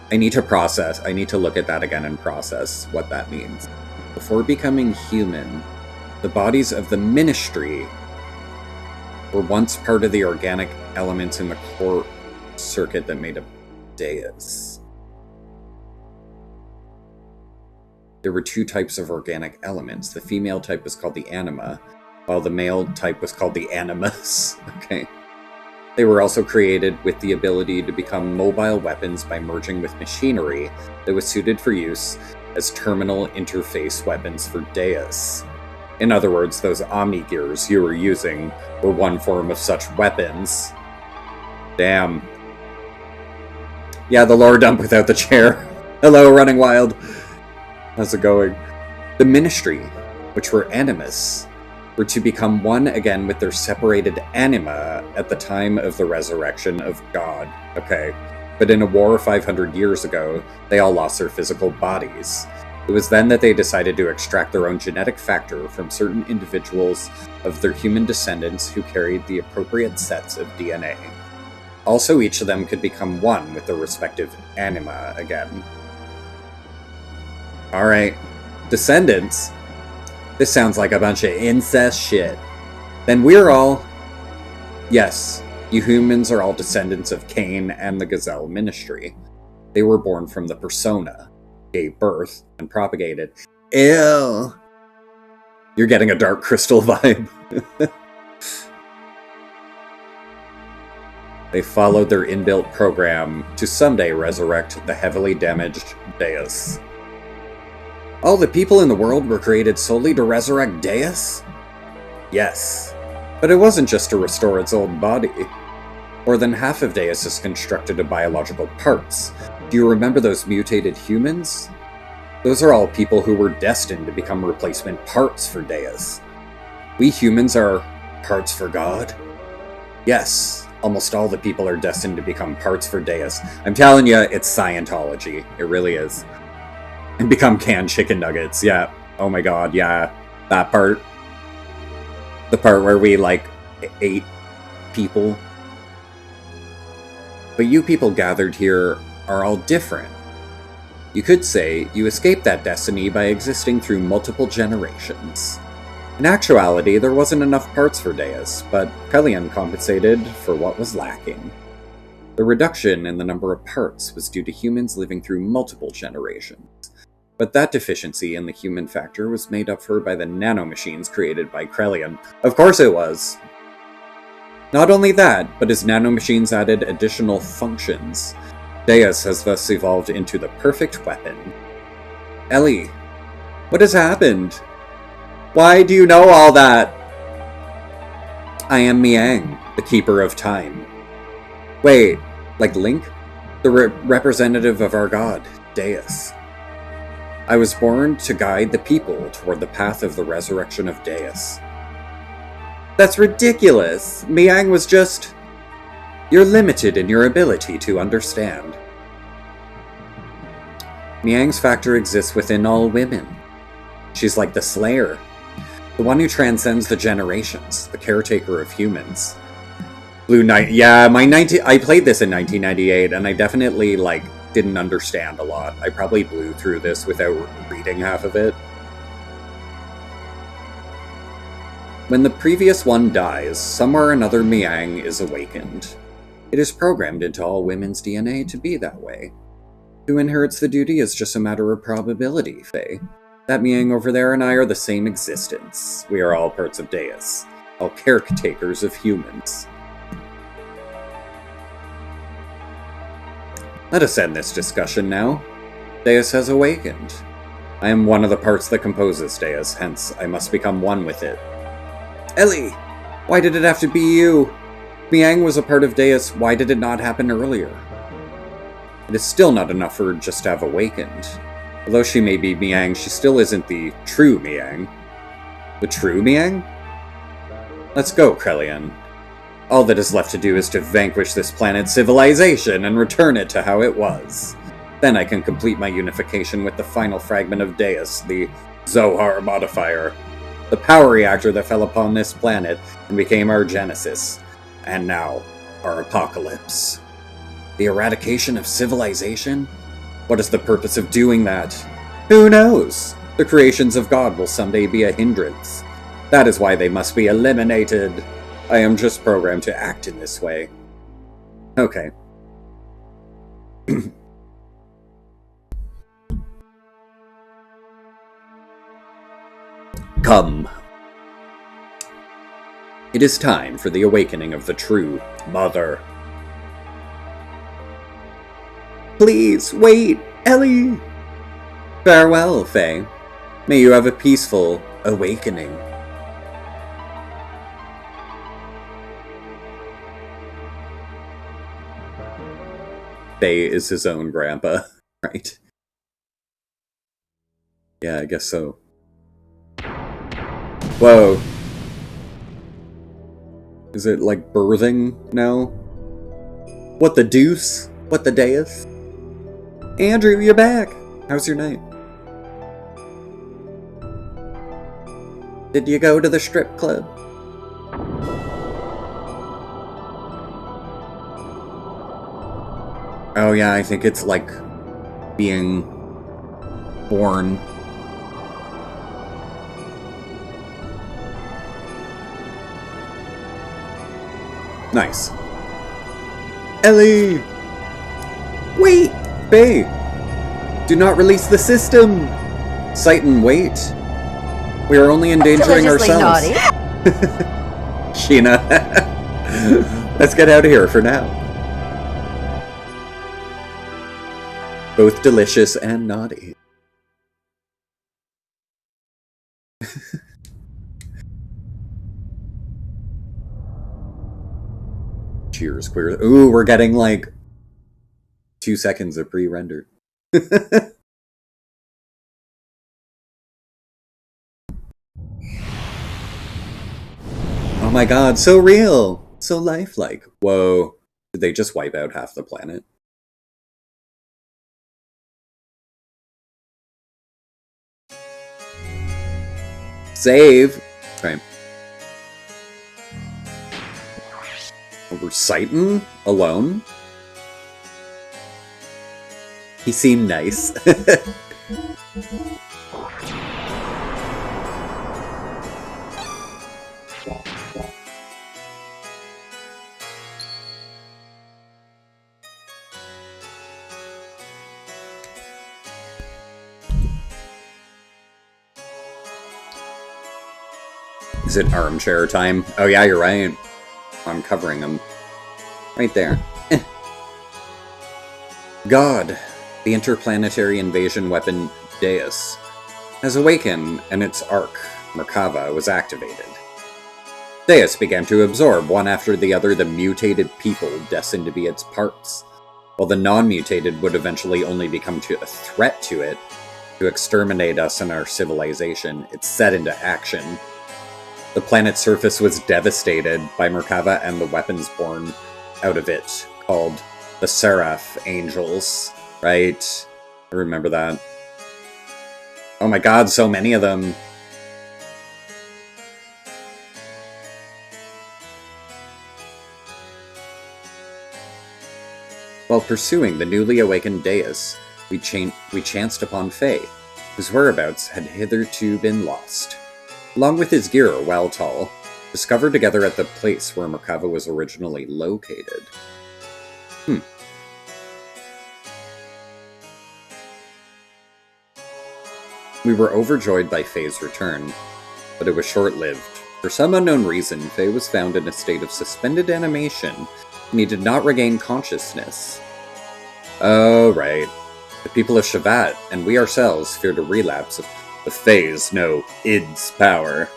I need to look at that again and process what that means. Before becoming human, the bodies of the Ministry were once part of the organic elements in the core circuit that made up Deus. There were two types of organic elements. The female type was called the anima, while the male type was called the animus. Okay. They were also created with the ability to become mobile weapons by merging with machinery that was suited for use as terminal interface weapons for Deus. In other words, those Omni-Gears you were using were one form of such weapons. Damn. Yeah, the lower dump without the chair. Hello, Running Wild. How's it going? The Ministry, which were animus, were to become one again with their separated anima at the time of the resurrection of God. Okay, but in a war 500 years ago, they all lost their physical bodies. It was then that they decided to extract their own genetic factor from certain individuals of their human descendants who carried the appropriate sets of DNA. Also, each of them could become one with their respective anima again. Alright, descendants? This sounds like a bunch of incest shit. Then we're all... Yes, you humans are all descendants of Cain and the Gazelle Ministry. They were born from the persona, gave birth, and propagated. Ew! You're getting a Dark Crystal vibe. They followed their inbuilt program to someday resurrect the heavily damaged Deus. All the people in the world were created solely to resurrect Deus? Yes, but it wasn't just to restore its old body. More than half of Deus is constructed of biological parts. Do you remember those mutated humans? Those are all people who were destined to become replacement parts for Deus. We humans are parts for God? Yes, almost all the people are destined to become parts for Deus. I'm telling you, it's Scientology. It really is. And become canned chicken nuggets, yeah. Oh my god, yeah. That part. The part where we, like, ate people. But you people gathered here are all different. You could say you escaped that destiny by existing through multiple generations. In actuality, there wasn't enough parts for Deus, but Krelian compensated for what was lacking. The reduction in the number of parts was due to humans living through multiple generations. But that deficiency in the human factor was made up for by the nanomachines created by Krelian. Of course it was! Not only that, but his nanomachines added additional functions. Deus has thus evolved into the perfect weapon. Ellie, what has happened? Why do you know all that? I am Miang, the Keeper of Time. Wait, like Link? The representative of our god, Deus. I was born to guide the people toward the path of the resurrection of Deus. That's ridiculous! Miang was just... You're limited in your ability to understand. Miang's factor exists within all women. She's like the Slayer, the one who transcends the generations, the caretaker of humans. Blue Knight, yeah, I played this in 1998, and I definitely, didn't understand a lot. I probably blew through this without reading half of it. When the previous one dies, somewhere another Miang is awakened. It is programmed into all women's DNA to be that way. Who inherits the duty is just a matter of probability, Faye. That Miang over there and I are the same existence. We are all parts of Deus, all caretakers of humans. Let us end this discussion now. Deus has awakened. I am one of the parts that composes Deus, hence I must become one with it. Ellie! Why did it have to be you? Miang was a part of Deus, why did it not happen earlier? It is still not enough for her just to have awakened. Although she may be Miang, she still isn't the true Miang. The true Miang? Let's go, Krelian. All that is left to do is to vanquish this planet's civilization and return it to how it was. Then I can complete my unification with the final fragment of Deus, the Zohar modifier, the power reactor that fell upon this planet and became our genesis, and now our apocalypse. The eradication of civilization? What is the purpose of doing that? Who knows? The creations of God will someday be a hindrance. That is why they must be eliminated. I am just programmed to act in this way. Okay. Come. It is time for the awakening of the true Mother. Please, wait, Ellie! Farewell, Faye. May you have a peaceful awakening. Faye is his own grandpa, right? Yeah, I guess so. Whoa. Is it like birthing now? What the deuce? What the deus? Andrew, you're back! How's your night? Did you go to the strip club? Oh yeah, I think it's like being born. Nice. Ellie! Wait! Faye! Do not release the system! Sighton, wait! We are only endangering ourselves. Sheena. Let's get out of here for now. Both delicious and naughty. Cheers, queer. Ooh, we're getting like 2 seconds of pre-rendered. Oh my god, so real! So lifelike. Whoa. Did they just wipe out half the planet? Save! Okay. Over Sighton? Alone? He seemed nice. Is it armchair time? Oh yeah, you're right. I'm covering him. Right there. God, the interplanetary invasion weapon Deus, has awakened and its arc, Merkava, was activated. Deus began to absorb one after the other the mutated people destined to be its parts, while the non-mutated would eventually only become a threat to it, to exterminate us and our civilization. It set into action. The planet's surface was devastated by Merkava and the weapons born out of it, called the Seraph Angels, right? I remember that. Oh my god, so many of them. While pursuing the newly awakened Deus, we chanced upon Faye, whose whereabouts had hitherto been lost. Along with his gear, Waltall, discovered together at the place where Merkava was originally located. We were overjoyed by Faye's return, but it was short-lived. For some unknown reason, Faye was found in a state of suspended animation, and he did not regain consciousness. Oh, right. The people of Shavat, and we ourselves, feared a relapse of the Faye's, no, id's power.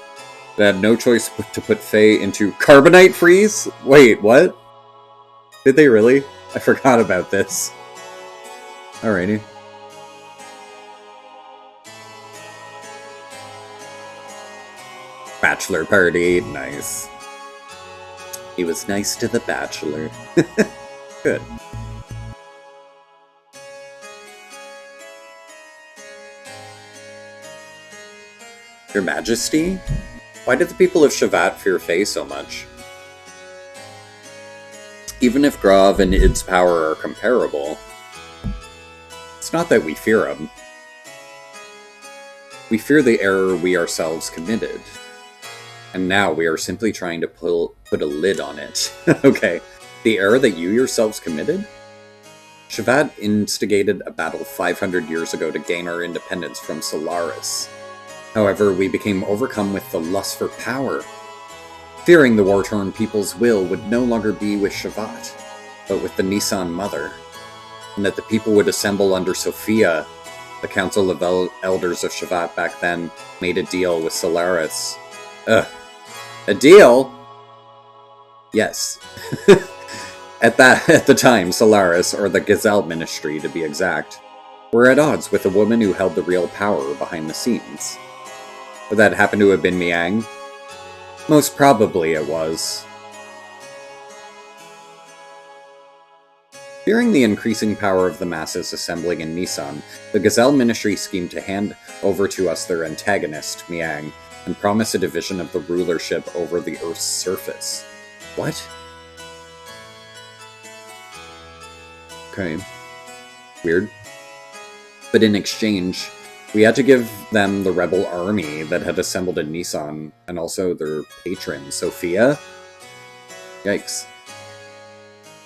They had no choice but to put Faye into carbonite freeze? Wait, what? Did they really? I forgot about this. Alrighty. Bachelor party, nice. He was nice to the bachelor. Good. Your Majesty? Why did the people of Shavat fear Faye so much? Even if Grav and Id's power are comparable, it's not that we fear him. We fear the error we ourselves committed. And now we are simply trying to put a lid on it. Okay, the error that you yourselves committed? Shavat instigated a battle 500 years ago to gain our independence from Solaris. However, we became overcome with the lust for power, fearing the war-torn people's will would no longer be with Shavat, but with the Nissan Mother, and that the people would assemble under Sophia. The Council of Elders of Shavat back then made a deal with Solaris. A deal? Yes. At the time, Solaris, or the Gazelle Ministry to be exact, were at odds with the woman who held the real power behind the scenes. Would that happen to have been Miang? Most probably it was. Fearing the increasing power of the masses assembling in Nissan, the Gazelle Ministry schemed to hand over to us their antagonist, Miang, and promise a division of the rulership over the Earth's surface. What? Okay. Weird. But in exchange, we had to give them the rebel army that had assembled in Nissan, and also their patron, Sophia? Yikes.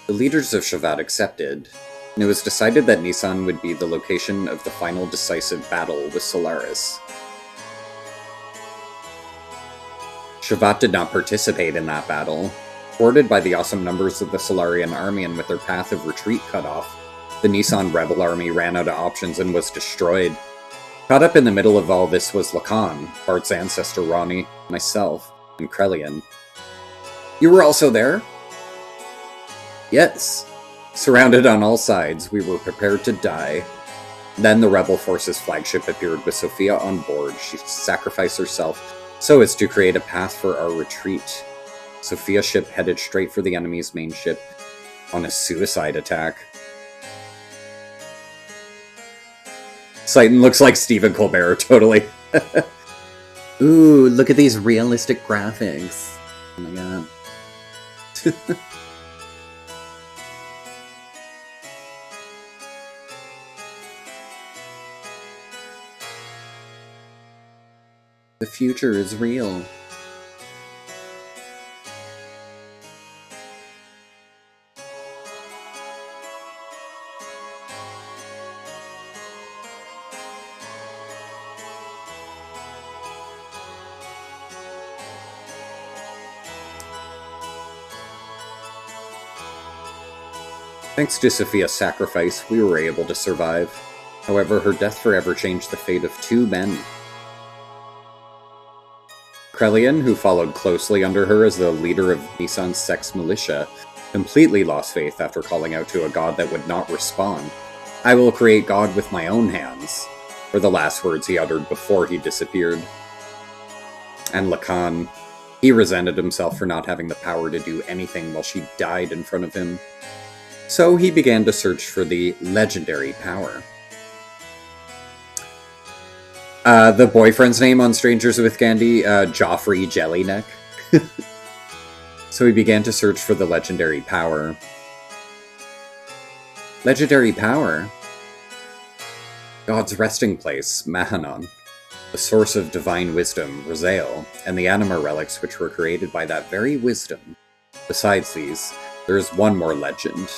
The leaders of Shavat accepted, and it was decided that Nissan would be the location of the final decisive battle with Solaris. Shavat did not participate in that battle. Thwarted by the awesome numbers of the Solarian army and with their path of retreat cut off, the Nissan rebel army ran out of options and was destroyed. Caught up in the middle of all this was Lacan, Bart's ancestor Ronnie, myself, and Krelian. You were also there? Yes. Surrounded on all sides, we were prepared to die. Then the rebel forces' flagship appeared with Sophia on board. She sacrificed herself so as to create a path for our retreat. Sophia's ship headed straight for the enemy's main ship on a suicide attack. Citan looks like Stephen Colbert, totally. Ooh, look at these realistic graphics. Oh my god. The future is real. Thanks to Sophia's sacrifice, we were able to survive. However, her death forever changed the fate of 2 men. Krelian, who followed closely under her as the leader of Nissan's sex militia, completely lost faith after calling out to a god that would not respond. I will create God with my own hands, were the last words he uttered before he disappeared. And Lacan, he resented himself for not having the power to do anything while she died in front of him. So he began to search for the legendary power. The boyfriend's name on Strangers with Candy, Joffrey Jellyneck. So he began to search for the legendary power. Legendary power? God's resting place, Mahanon. The source of divine wisdom, Razael, and the anima relics which were created by that very wisdom. Besides these, there is one more legend,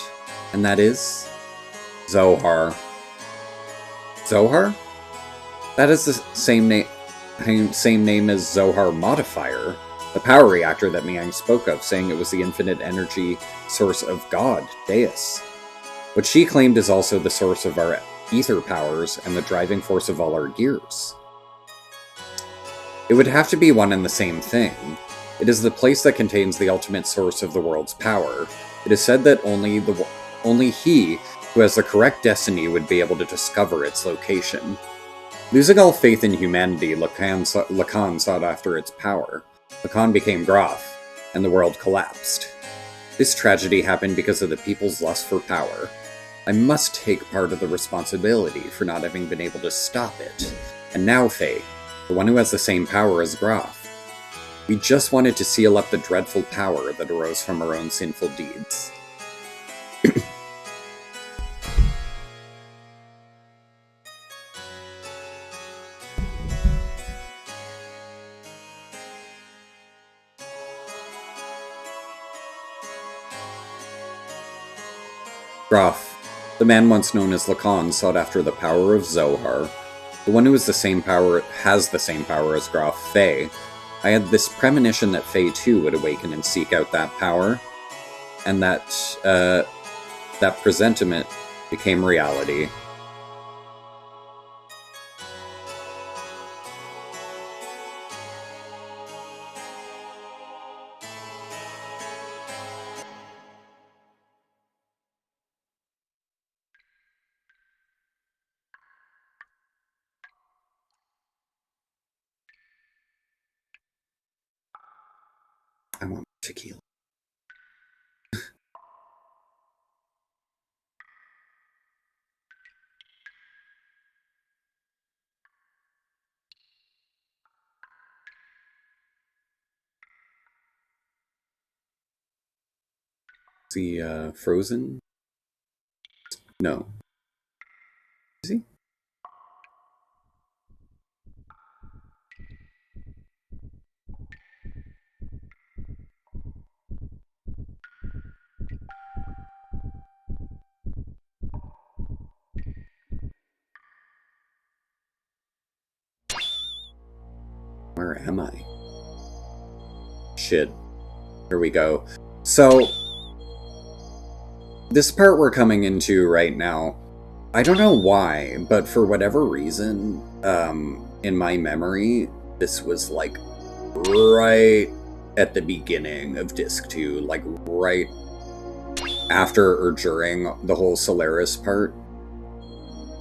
and that is Zohar. Zohar? That is the same name as Zohar Modifier, the power reactor that Miang spoke of, saying it was the infinite energy source of God, Deus. What she claimed is also the source of our ether powers and the driving force of all our gears. It would have to be one and the same thing. It is the place that contains the ultimate source of the world's power. It is said that only he who has the correct destiny would be able to discover its location. Losing all faith in humanity, Lacan sought after its power. Lacan became Graf, and the world collapsed. This tragedy happened because of the people's lust for power. I must take part of the responsibility for not having been able to stop it. And now, Faye, the one who has the same power as Graf. We just wanted to seal up the dreadful power that arose from our own sinful deeds. Graf, the man once known as Lacan, sought after the power of Zohar. The one who has the same power as Graf, Faye. I had this premonition that Faye too would awaken and seek out that power, and that presentiment became reality. Tequila. Is he frozen? No. Is he? Where am I? Shit. Here we go. So, this part we're coming into right now, I don't know why, but for whatever reason, in my memory, this was like right at the beginning of Disc 2, like right after or during the whole Solaris part.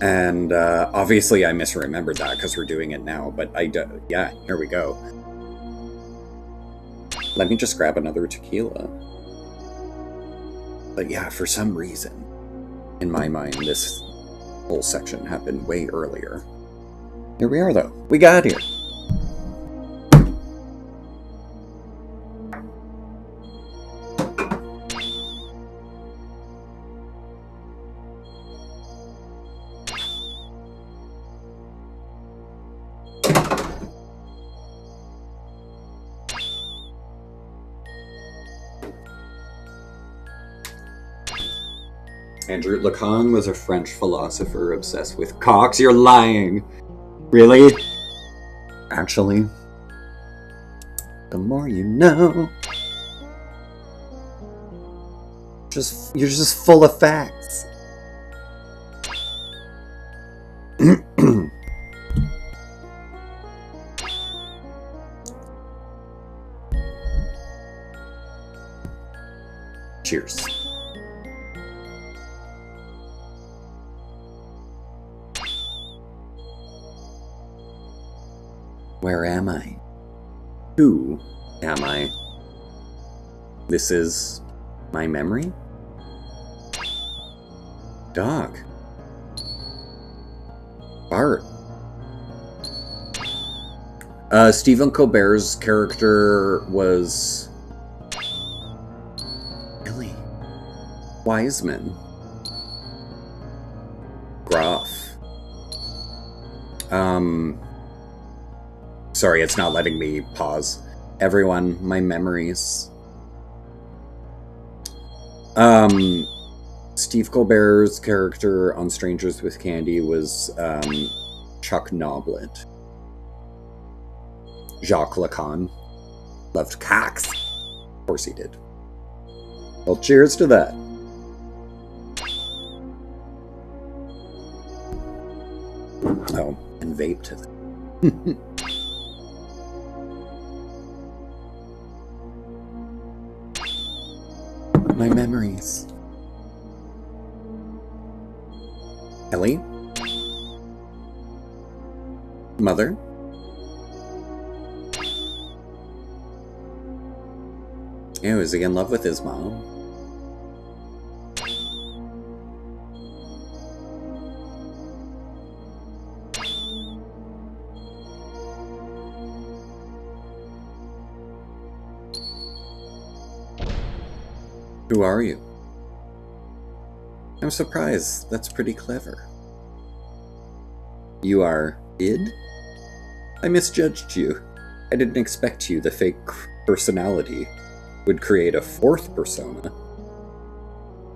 And obviously I misremembered that because we're doing it now, but yeah, here we go. Let me just grab another tequila. But yeah, for some reason, in my mind, this whole section happened way earlier. Here we are, though. We got here. Andrew Lacan was a French philosopher obsessed with cocks. You're lying. Really? Actually, the more you know. You're just full of facts. Cheers. Where am I? Who am I? This is my memory? Dog. Bart. Stephen Colbert's character was Billy Wiseman. Groff. Sorry, it's not letting me pause. Everyone, my memories. Steve Colbert's character on Strangers with Candy was Chuck Noblet. Jacques Lacan loved cocks. Of course he did. Well, cheers to that. Oh, and vape to that. My memories. Ellie? Mother? Ew, is he in love with his mom? Who are you? I'm surprised. That's pretty clever. You are id? I misjudged you. I didn't expect you, the fake personality, would create a fourth persona.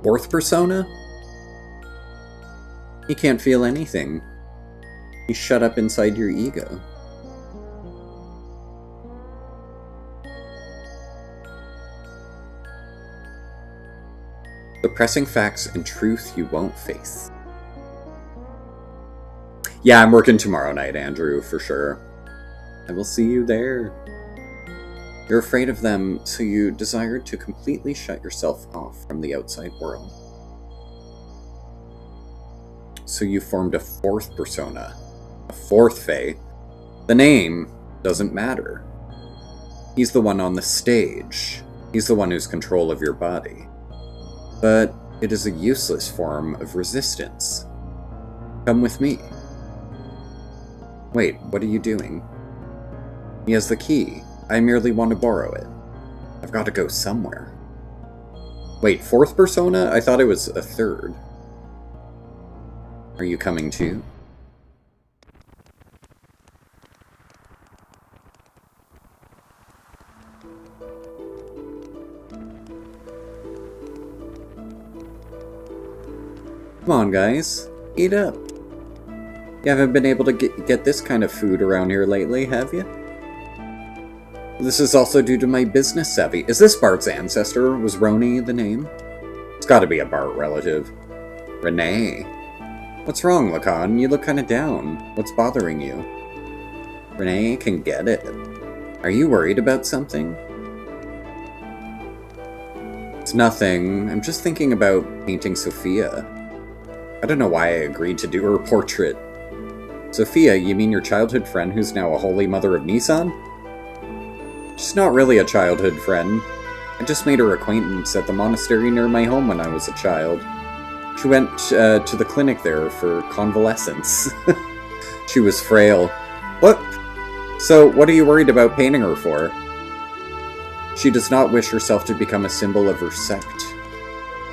Fourth persona? He can't feel anything. He's shut up inside your ego. The pressing facts and truth you won't face. Yeah, I'm working tomorrow night, Andrew, for sure. I will see you there. You're afraid of them, so you desired to completely shut yourself off from the outside world. So you formed a fourth persona. A fourth Fae. The name doesn't matter. He's the one on the stage. He's the one who's control of your body. But it is a useless form of resistance. Come with me. Wait, what are you doing? He has the key. I merely want to borrow it. I've got to go somewhere. Wait, fourth persona? I thought it was a third. Are you coming too? Come on, guys. Eat up. You haven't been able to get this kind of food around here lately, have you? This is also due to my business savvy. Is this Bart's ancestor? Was Roni the name? It's gotta be a Bart relative. Renee. What's wrong, Lacan? You look kinda down. What's bothering you? Renee can get it. Are you worried about something? It's nothing. I'm just thinking about painting Sophia. I don't know why I agreed to do her portrait. Sophia, you mean your childhood friend who's now a holy mother of Nissan? She's not really a childhood friend. I just made her acquaintance at the monastery near my home when I was a child. She went to the clinic there for convalescence. She was frail. What? So, what are you worried about painting her for? She does not wish herself to become a symbol of her sect.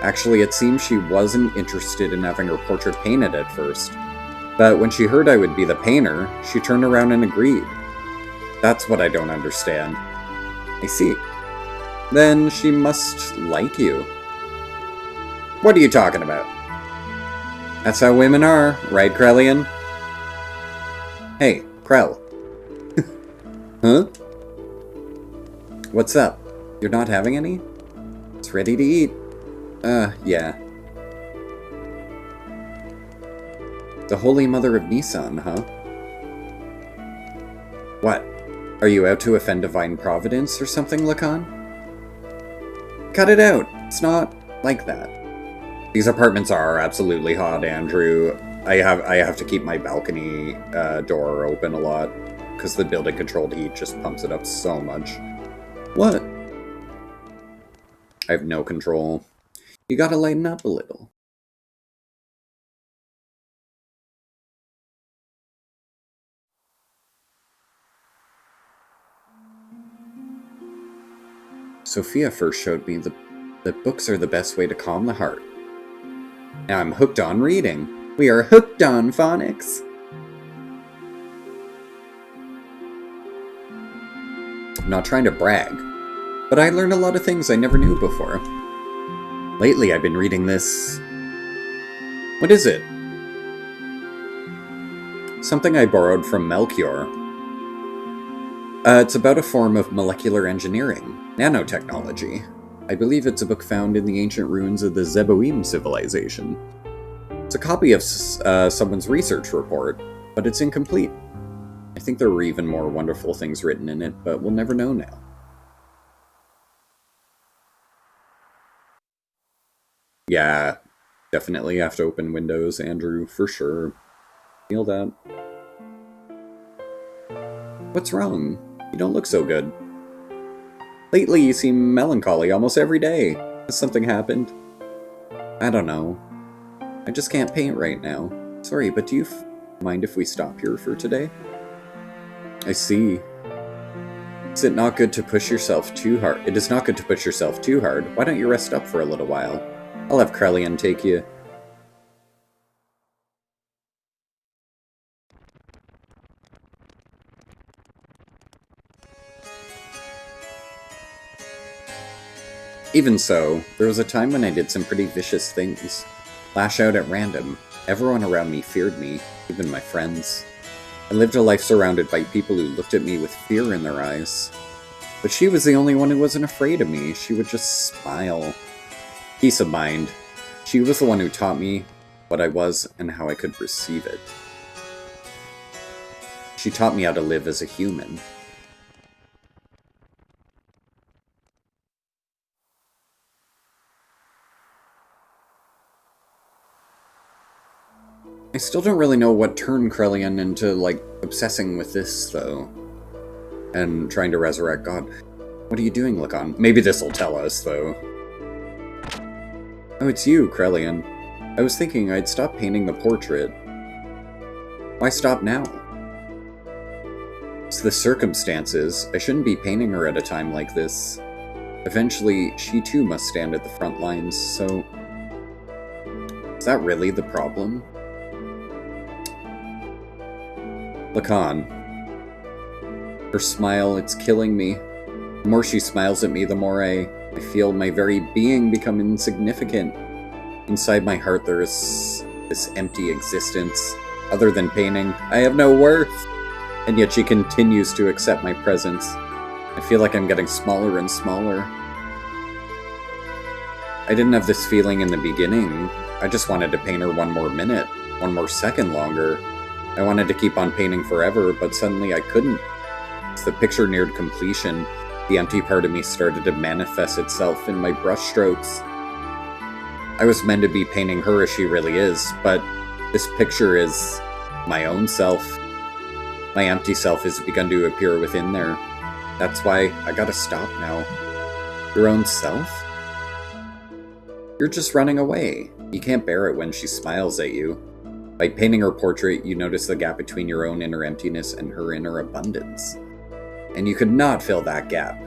Actually, it seems she wasn't interested in having her portrait painted at first. But when she heard I would be the painter, she turned around and agreed. That's what I don't understand. I see. Then she must like you. What are you talking about? That's how women are, right, Krellian? Hey, Krell. Huh? What's up? You're not having any? It's ready to eat. Yeah. The Holy Mother of Nissan, huh? What? Are you out to offend Divine Providence or something, Lacan? Cut it out! It's not like that. These apartments are absolutely hot, Andrew. I have to keep my balcony door open a lot, because the building-controlled heat just pumps it up so much. What? I have no control. You gotta lighten up a little. Sophia first showed me that books are the best way to calm the heart. Now I'm hooked on reading. We are hooked on phonics. I'm not trying to brag, but I learned a lot of things I never knew before. Lately I've been reading this... What is it? Something I borrowed from Melchior. It's about a form of molecular engineering, nanotechnology. I believe it's a book found in the ancient ruins of the Zeboim civilization. It's a copy of someone's research report, but it's incomplete. I think there were even more wonderful things written in it, but we'll never know now. Yeah, definitely have to open windows, Andrew, for sure. Feel that. What's wrong? You don't look so good. Lately, you seem melancholy almost every day. Has something happened? I don't know. I just can't paint right now. Sorry, but do you mind if we stop here for today? I see. Is it not good to push yourself too hard? It is not good to push yourself too hard. Why don't you rest up for a little while? I'll have Krellian take you. Even so, there was a time when I did some pretty vicious things. Lash out at random. Everyone around me feared me, even my friends. I lived a life surrounded by people who looked at me with fear in their eyes. But she was the only one who wasn't afraid of me. She would just smile. Peace of mind. She was the one who taught me what I was and how I could receive it. She taught me how to live as a human. I still don't really know what turned Krellian into, like, obsessing with this, though. And trying to resurrect God. What are you doing, Lacan? Maybe this'll tell us, though. Oh, it's you, Krelian. I was thinking I'd stop painting the portrait. Why stop now? It's the circumstances. I shouldn't be painting her at a time like this. Eventually, she too must stand at the front lines, so... Is that really the problem? Lacan. Her smile, it's killing me. The more she smiles at me, the more I feel my very being become insignificant. Inside my heart there is this empty existence. Other than painting, I have no worth. And yet she continues to accept my presence. I feel like I'm getting smaller and smaller. I didn't have this feeling in the beginning. I just wanted to paint her one more minute, one more second longer. I wanted to keep on painting forever, but suddenly I couldn't. As the picture neared completion, the empty part of me started to manifest itself in my brushstrokes. I was meant to be painting her as she really is, but this picture is my own self. My empty self has begun to appear within there. That's why I gotta stop now. Your own self? You're just running away. You can't bear it when she smiles at you. By painting her portrait, you notice the gap between your own inner emptiness and her inner abundance. And you could not fill that gap.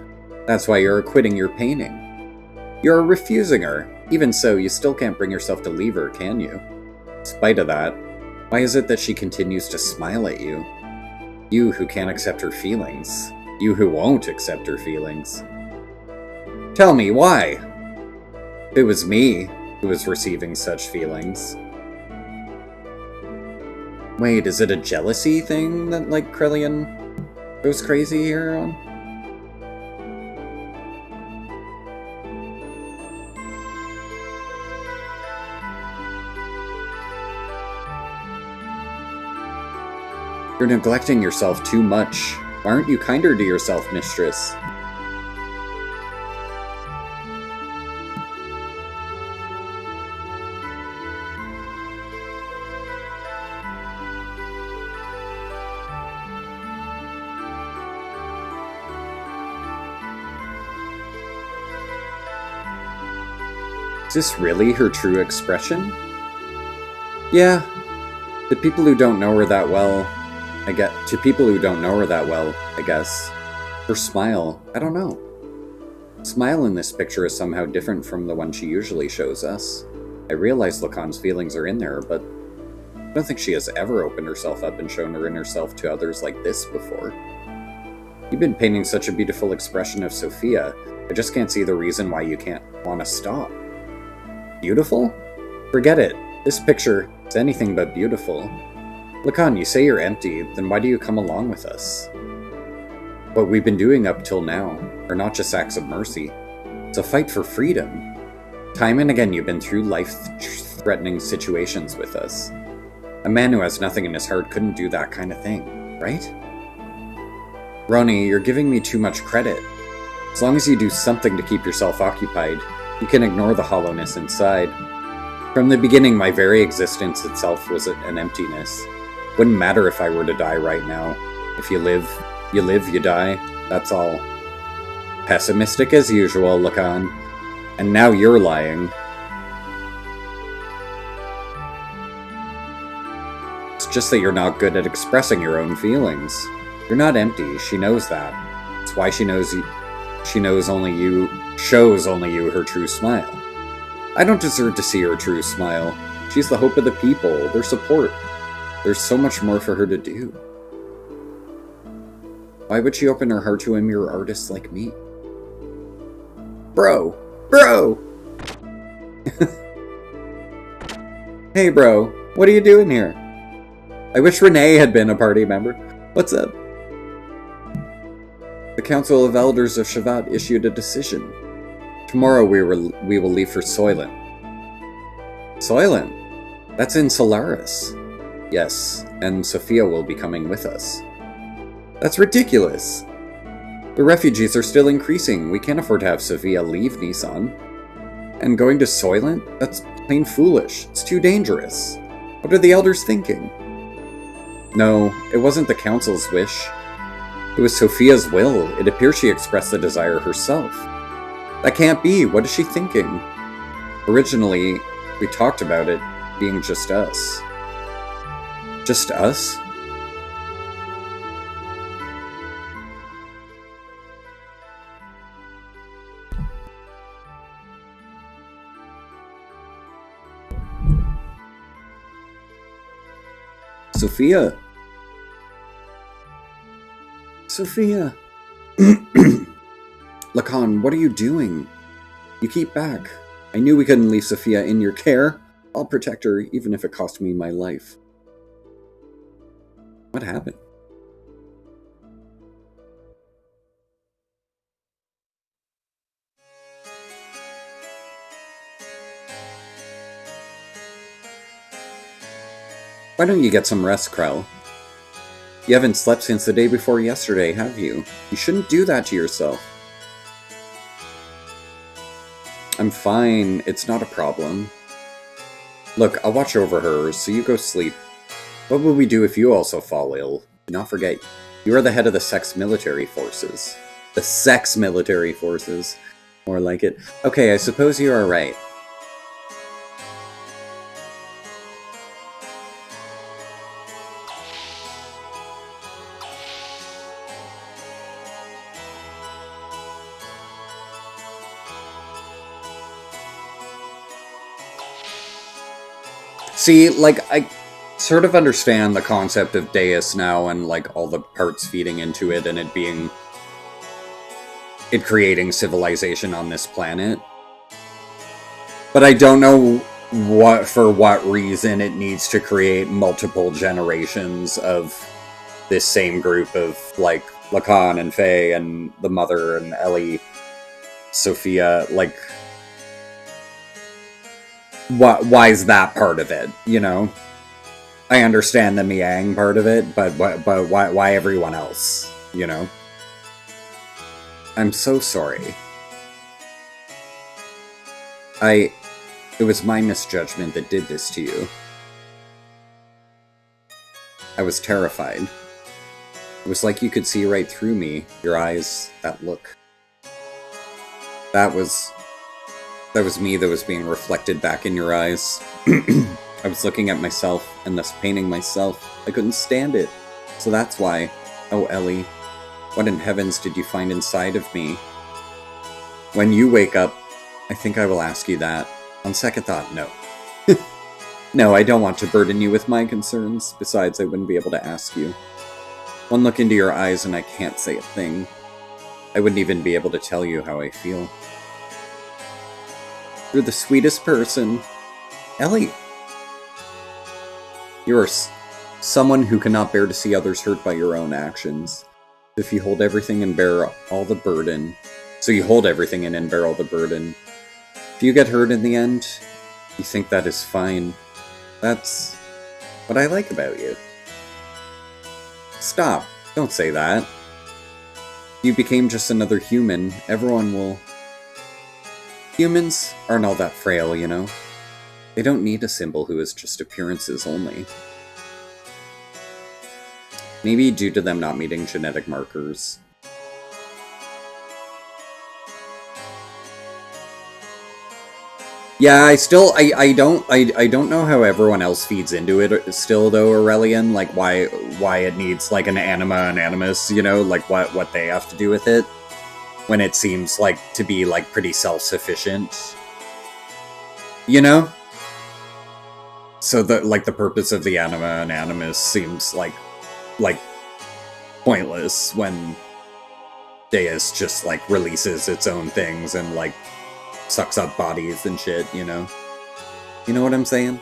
That's why you're quitting your painting. You're refusing her. Even so, you still can't bring yourself to leave her, can you? In spite of that, why is it that she continues to smile at you? You who can't accept her feelings. You who won't accept her feelings. Tell me, why? It was me who was receiving such feelings. Wait, is it a jealousy thing that, like, Krelian goes crazy here on? You're neglecting yourself too much. Why aren't you kinder to yourself, mistress? Is this really her true expression? Yeah. To people who don't know her that well, I guess. Her smile, I don't know. Smile in this picture is somehow different from the one she usually shows us. I realize Lacan's feelings are in there, but I don't think she has ever opened herself up and shown her inner self to others like this before. You've been painting such a beautiful expression of Sophia, I just can't see the reason why you can't want to stop. Beautiful? Forget it. This picture is anything but beautiful. Lacan, you say you're empty, then why do you come along with us? What we've been doing up till now are not just acts of mercy. It's a fight for freedom. Time and again you've been through life-threatening situations with us. A man who has nothing in his heart couldn't do that kind of thing, right? Roni, you're giving me too much credit. As long as you do something to keep yourself occupied, you can ignore the hollowness inside. From the beginning, my very existence itself was an emptiness. Wouldn't matter if I were to die right now. If you live, you die. That's all. Pessimistic as usual, Lacan. And now you're lying. It's just that you're not good at expressing your own feelings. You're not empty, she knows that. It's why she knows only you, shows only you her true smile. I don't deserve to see her true smile. She's the hope of the people, their support. There's so much more for her to do. Why would she open her heart to a mere artist like me? Bro! Hey bro, what are you doing here? I wish Renee had been a party member. What's up? The Council of Elders of Shavat issued a decision. Tomorrow we will leave for Soylent. Soylent? That's in Solaris. Yes, and Sophia will be coming with us. That's ridiculous! The refugees are still increasing. We can't afford to have Sophia leave Nissan. And going to Soylent? That's plain foolish. It's too dangerous. What are the elders thinking? No, it wasn't the council's wish. It was Sophia's will. It appears she expressed the desire herself. That can't be. What is she thinking? Originally, we talked about it being just us. Just us? Sophia. Sophia. Lacan, what are you doing? You keep back. I knew we couldn't leave Sophia in your care. I'll protect her, even if it cost me my life. What happened? Why don't you get some rest, Krell? You haven't slept since the day before yesterday, have you? You shouldn't do that to yourself. I'm fine. It's not a problem. Look, I'll watch over her, so you go sleep. What will we do if you also fall ill? Do not forget, you are the head of the sex military forces. The sex military forces. More like it. Okay, I suppose you are right. See, like, I sort of understand the concept of Deus now and, like, all the parts feeding into it and it being... it creating civilization on this planet. But I don't know for what reason it needs to create multiple generations of this same group of, like, Lacan and Faye and the mother and Ellie, Sophia, like... why is that part of it, you know? I understand the Miang part of it, but why everyone else, you know? I'm so sorry. It was my misjudgment that did this to you. I was terrified. It was like you could see right through me, your eyes, that look. That was me that was being reflected back in your eyes. I was looking at myself, and thus painting myself. I couldn't stand it. So that's why. Oh, Ellie, what in heavens did you find inside of me? When you wake up, I think I will ask you that. On second thought, no. No, I don't want to burden you with my concerns. Besides, I wouldn't be able to ask you. One look into your eyes and I can't say a thing. I wouldn't even be able to tell you how I feel. You're the sweetest person. Ellie! You are someone who cannot bear to see others hurt by your own actions. If you hold everything and bear all the burden. So you hold everything in and bear all the burden. If you get hurt in the end, you think that is fine. That's what I like about you. Stop. Don't say that. If you became just another human, everyone will... Humans aren't all that frail, you know? They don't need a symbol who is just appearances only. Maybe due to them not meeting genetic markers. Yeah, I don't know how everyone else feeds into it still, though, Aurelian. Like, why it needs, like, an anima and animus, you know? Like, what they have to do with it. When it seems, like, to be, like, pretty self-sufficient. You know? So, the purpose of the anima and animus seems, like, pointless when Deus just, like, releases its own things and, like, sucks up bodies and shit, you know? You know what I'm saying?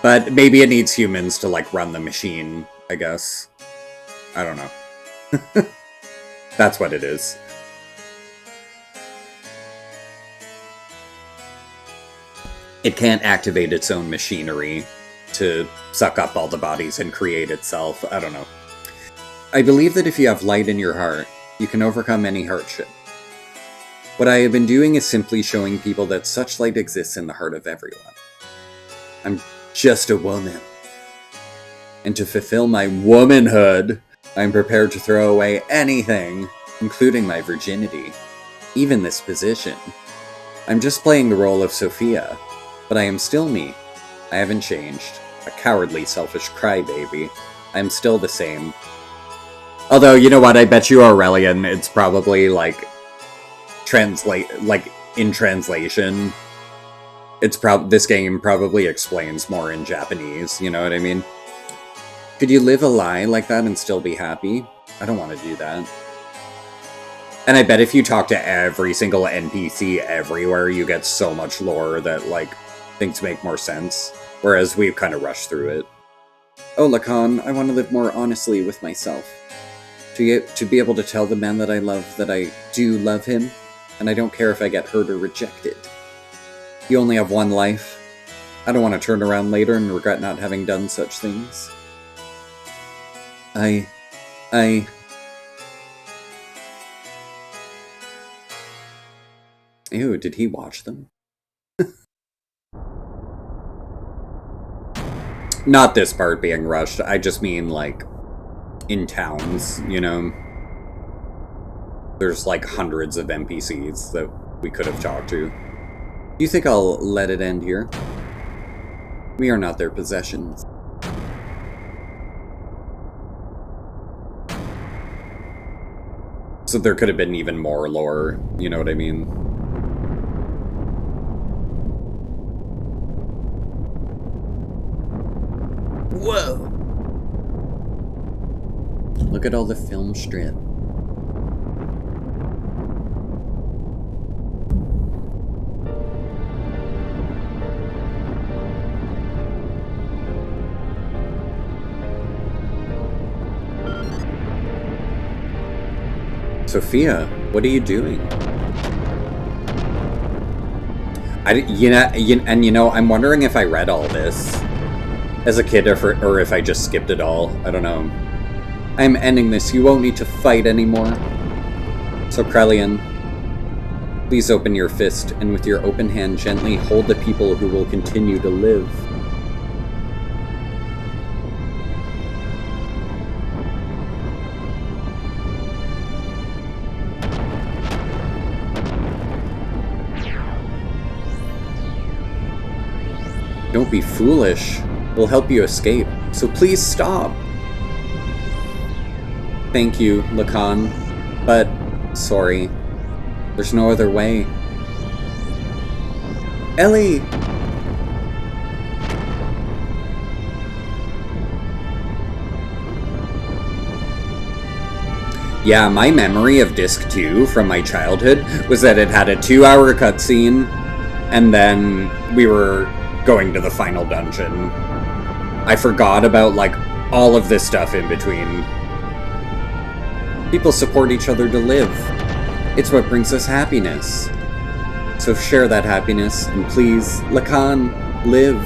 But maybe it needs humans to, like, run the machine, I guess. I don't know. That's what it is. It can't activate its own machinery to suck up all the bodies and create itself. I don't know. I believe that if you have light in your heart, you can overcome any hardship. What I have been doing is simply showing people that such light exists in the heart of everyone. I'm just a woman. And to fulfill my womanhood, I'm prepared to throw away anything, including my virginity. Even this position. I'm just playing the role of Sophia, but I am still me. I haven't changed. A cowardly, selfish crybaby. I'm still the same. Although, you know what, I bet you Aurelian, it's probably, like, in translation, this game probably explains more in Japanese, you know what I mean? Could you live a lie like that and still be happy? I don't want to do that. And I bet if you talk to every single NPC everywhere, you get so much lore that, like, things make more sense. Whereas we've kind of rushed through it. Oh, Lacan, I want to live more honestly with myself. To be able to tell the man that I love that I do love him, and I don't care if I get hurt or rejected. You only have one life. I don't want to turn around later and regret not having done such things. Ew, did he watch them? Not this part being rushed, I just mean, like, in towns, you know? There's, like, hundreds of NPCs that we could have talked to. Do you think I'll let it end here? We are not their possessions. So there could have been even more lore, you know what I mean? Whoa! Look at all the film strip. Sophia, what are you doing? I'm wondering if I read all this as a kid or if I just skipped it all. I don't know. I'm ending this. You won't need to fight anymore. So, Krelian, please open your fist and with your open hand gently hold the people who will continue to live. Don't be foolish. We'll help you escape, so please stop. Thank you, Lacan, but sorry. There's no other way. Ellie! Yeah, my memory of Disc 2 from my childhood was that it had a 2-hour cutscene, and then we were going to the final dungeon. I forgot about, like, all of this stuff in between. People support each other to live. It's what brings us happiness. So share that happiness, and please, Lacan, live.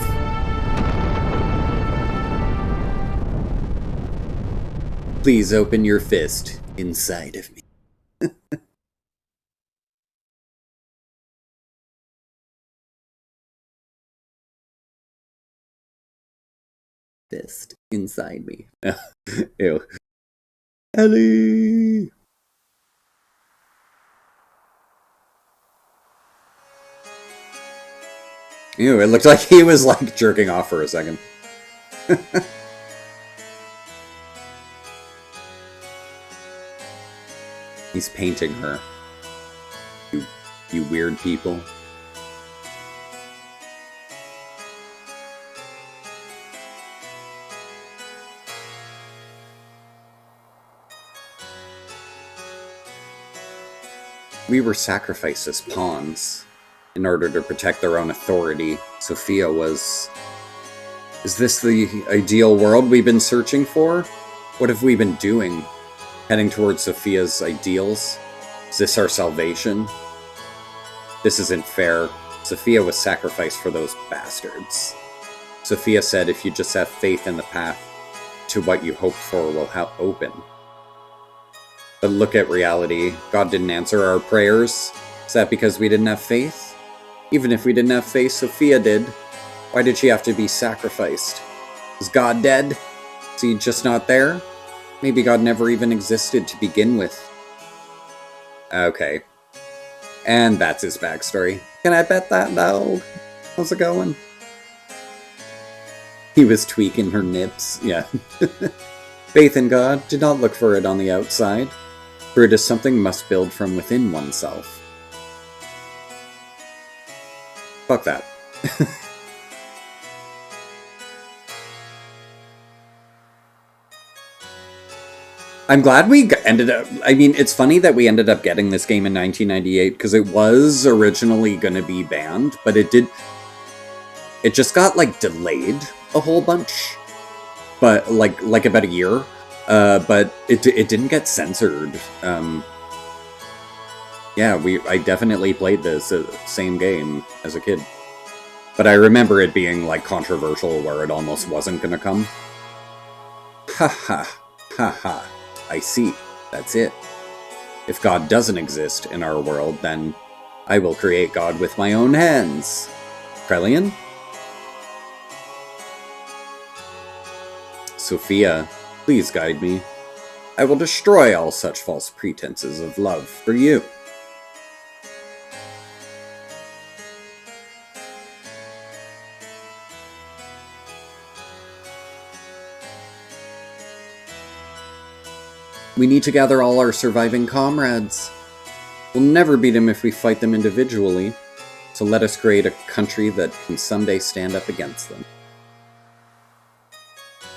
Please open your fist inside of me. Fist inside me. Ew. Ellie! Ew, it looked like he was, like, jerking off for a second. He's painting her. You weird people. We were sacrificed as pawns in order to protect their own authority. Sophia was... Is this the ideal world we've been searching for? What have we been doing? Heading towards Sophia's ideals? Is this our salvation? This isn't fair. Sophia was sacrificed for those bastards. Sophia said if you just have faith in the path to what you hoped for will open. But look at reality. God didn't answer our prayers. Is that because we didn't have faith? Even if we didn't have faith, Sophia did. Why did she have to be sacrificed? Is God dead? Is he just not there? Maybe God never even existed to begin with. Okay. And that's his backstory. Can I bet that, dog? How's it going? He was tweaking her nips. Yeah. Faith in God, do not look for it on the outside, for it is something must build from within oneself. Fuck that. I'm glad we ended up... I mean, it's funny that we ended up getting this game in 1998, because it was originally going to be banned, but it did... It just got, like, delayed a whole bunch. But, like about a year. But it didn't get censored. Yeah, I definitely played this same game as a kid. But I remember it being, like, controversial where it almost wasn't gonna come. Ha ha. Ha ha. I see. That's it. If God doesn't exist in our world, then I will create God with my own hands. Krelian? Sophia, please guide me. I will destroy all such false pretenses of love for you. We need to gather all our surviving comrades. We'll never beat them if we fight them individually, so let us create a country that can someday stand up against them.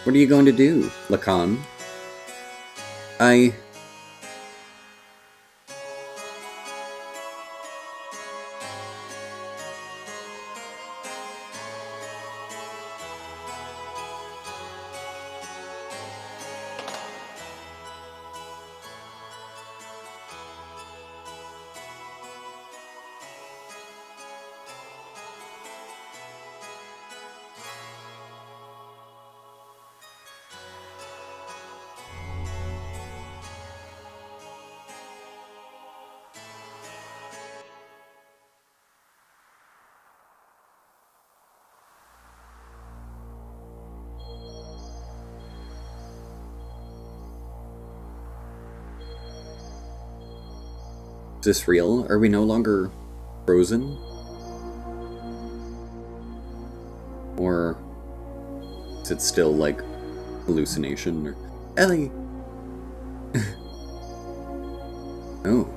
What are you going to do, Lacan? Is this real? Are we no longer frozen? Or is it still, like, hallucination? Or Ellie! Oh.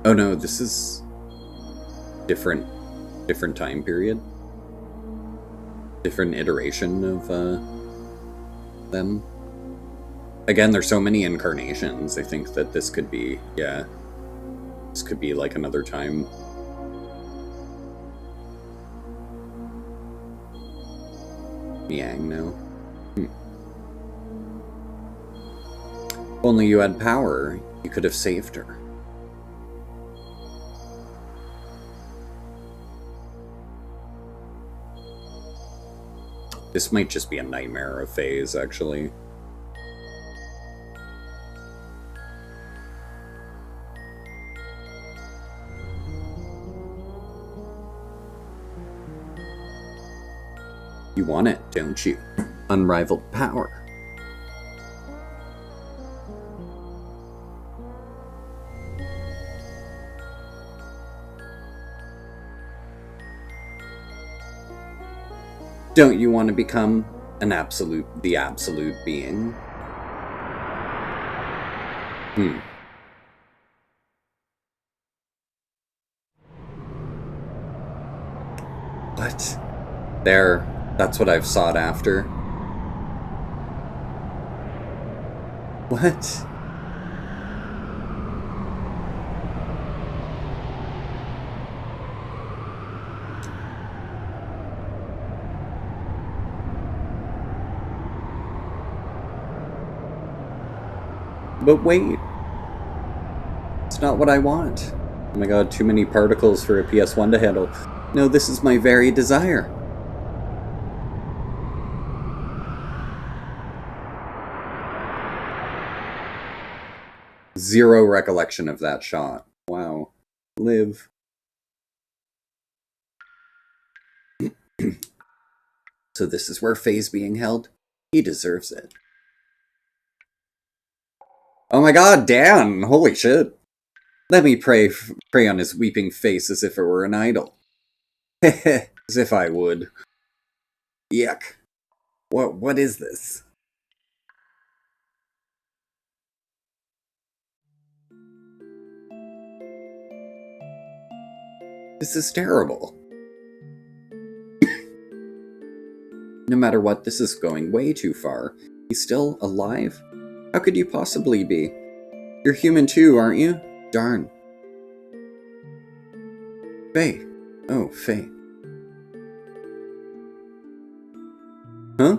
Oh no, this is different time period. Different iteration of, them. Again, there's so many incarnations. I think that this could be, yeah. This could be like another time. Yang now. If only you had power, you could have saved her. This might just be a nightmare of Faye's, actually. You want it, don't you? Unrivaled power. Don't you want to become the absolute being? What? There. That's what I've sought after. What? But wait. It's not what I want. Oh my god, too many particles for a PS1 to handle. No, this is my very desire. Zero recollection of that shot. Wow. Live. So this is where Faye's being held? He deserves it. Oh my god, Dan! Holy shit. Let me pray on his weeping face as if it were an idol. Heh as if I would. Yuck. What is this? This is terrible. No matter what, this is going way too far. He's still alive? How could you possibly be? You're human too, aren't you? Darn. Faye. Oh, Faye. Huh?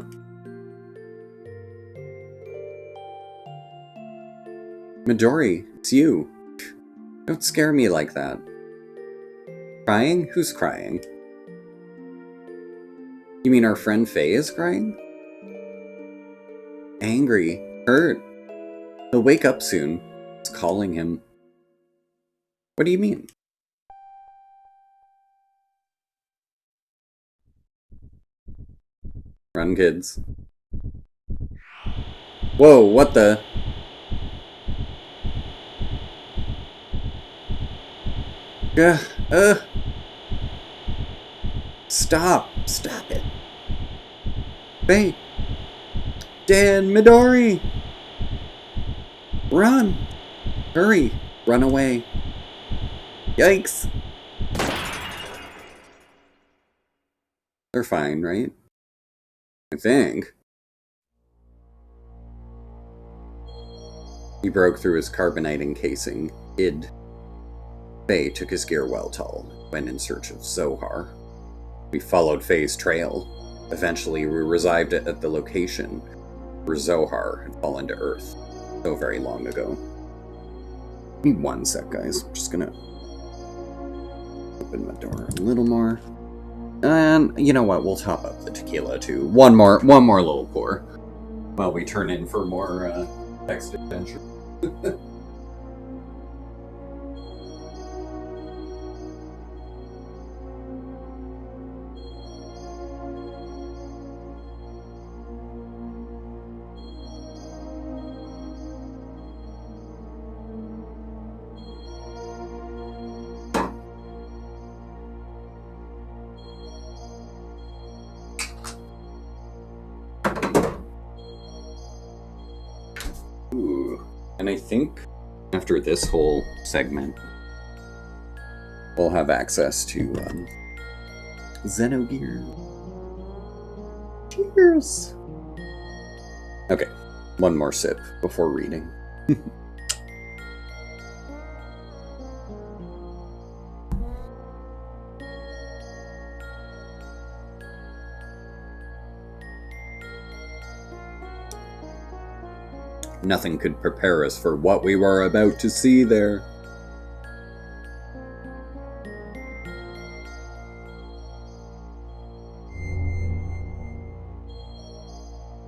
Midori, it's you. Don't scare me like that. Crying? Who's crying? You mean our friend Faye is crying? Angry. Hurt. He'll wake up soon. It's calling him. What do you mean? Run, kids. Whoa, what the? Stop. Stop it. Faye. Dan, Midori. Run. Hurry. Run away. Yikes. They're fine, right? I think. He broke through his carbonite casing, hid. Faye took his gear well tall, went in search of Zohar. We followed Faye's trail. Eventually, we resided at the location where Zohar had fallen to Earth so very long ago. Give me 1 sec, guys. I'm just gonna open my door a little more. And you know what? We'll top up the tequila too. One more little pour while we turn in for more text adventure. And I think after this whole segment, we'll have access to Xenogears. Cheers! Okay, one more sip before reading. Nothing could prepare us for what we were about to see there.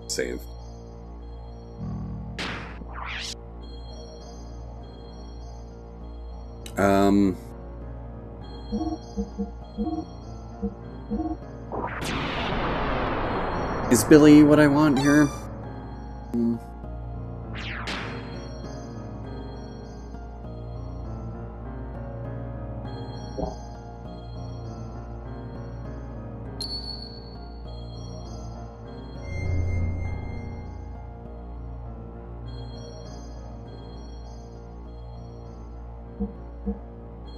Save. Is Billy what I want here?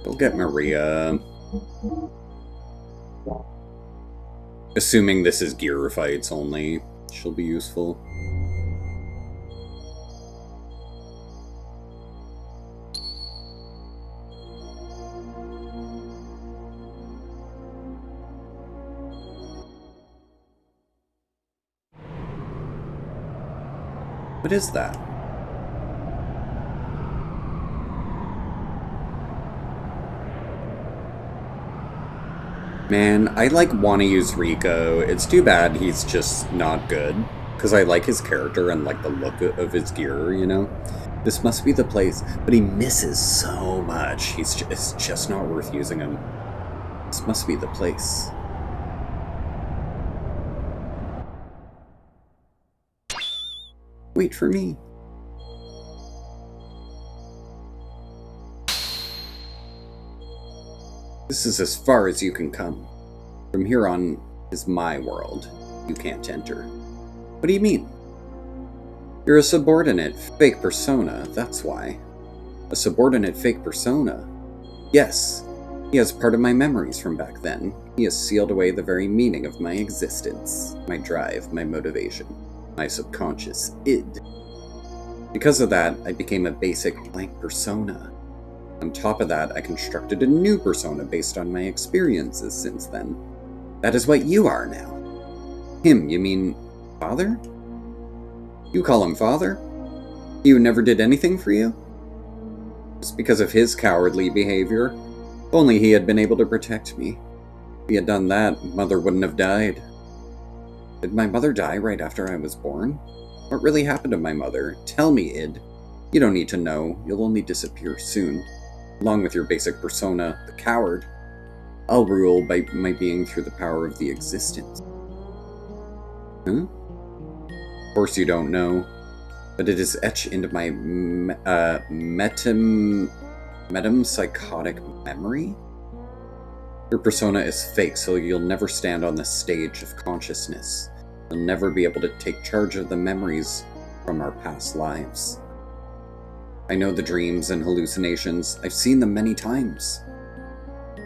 We'll get Maria. Assuming this is gear fights only, she'll be useful. What is that? Man, I want to use Rico. It's too bad he's just not good. Because I like his character and the look of his gear, you know? This must be the place. But he misses so much. It's just not worth using him. This must be the place. Wait for me. This is as far as you can come. From here on is my world. You can't enter. What do you mean? You're a subordinate fake persona, that's why. A subordinate fake persona? Yes. He has part of my memories from back then. He has sealed away the very meaning of my existence, my drive, my motivation, my subconscious id. Because of that, I became a basic blank persona. On top of that, I constructed a new persona based on my experiences since then. That is what you are now. Him, you mean father? You call him father? He never did anything for you? Just because of his cowardly behavior? If only he had been able to protect me. If he had done that, Mother wouldn't have died. Did my mother die right after I was born? What really happened to my mother? Tell me, id. You don't need to know. You'll only disappear soon. Along with your basic persona, the coward. I'll rule by my being through the power of the existence. Huh? Of course you don't know, but it is etched into my metempsychotic memory? Your persona is fake, so you'll never stand on the stage of consciousness. You'll never be able to take charge of the memories from our past lives. I know the dreams and hallucinations. I've seen them many times.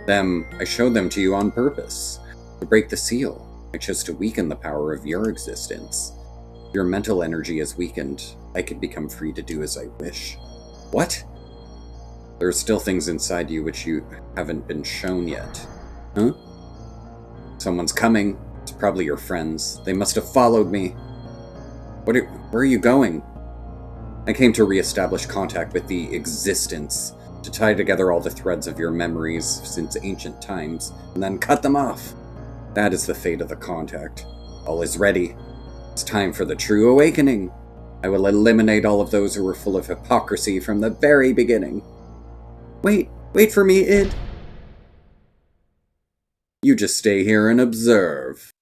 I showed them to you on purpose. To break the seal, I chose to weaken the power of your existence. Your mental energy is weakened. I could become free to do as I wish. What? There are still things inside you which you haven't been shown yet. Huh? Someone's coming. It's probably your friends. They must have followed me. Where are you going? I came to re-establish contact with the existence, to tie together all the threads of your memories since ancient times, and then cut them off. That is the fate of the contact. All is ready. It's time for the true awakening. I will eliminate all of those who were full of hypocrisy from the very beginning. Wait for me, id. You just stay here and observe.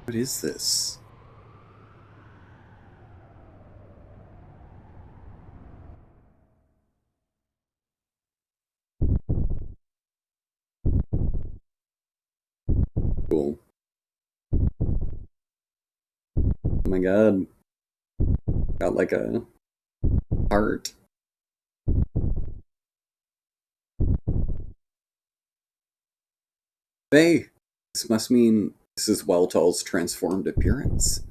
What is this? Cool. Oh my god. Got like a heart. Hey, this must mean this is Weltall's transformed appearance.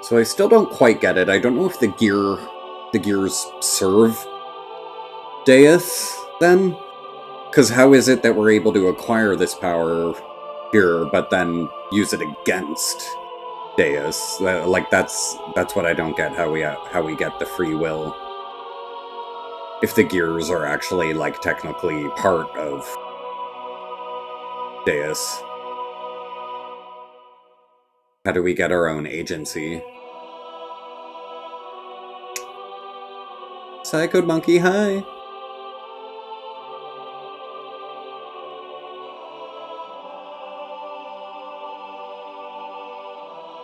So I still don't quite get it. I don't know if the gears serve Deus then? Because how is it that we're able to acquire this power here, but then use it against Deus? Like that's what I don't get. How we get the free will? If the gears are actually like technically part of Deus, how do we get our own agency? Psycho Monkey, hi!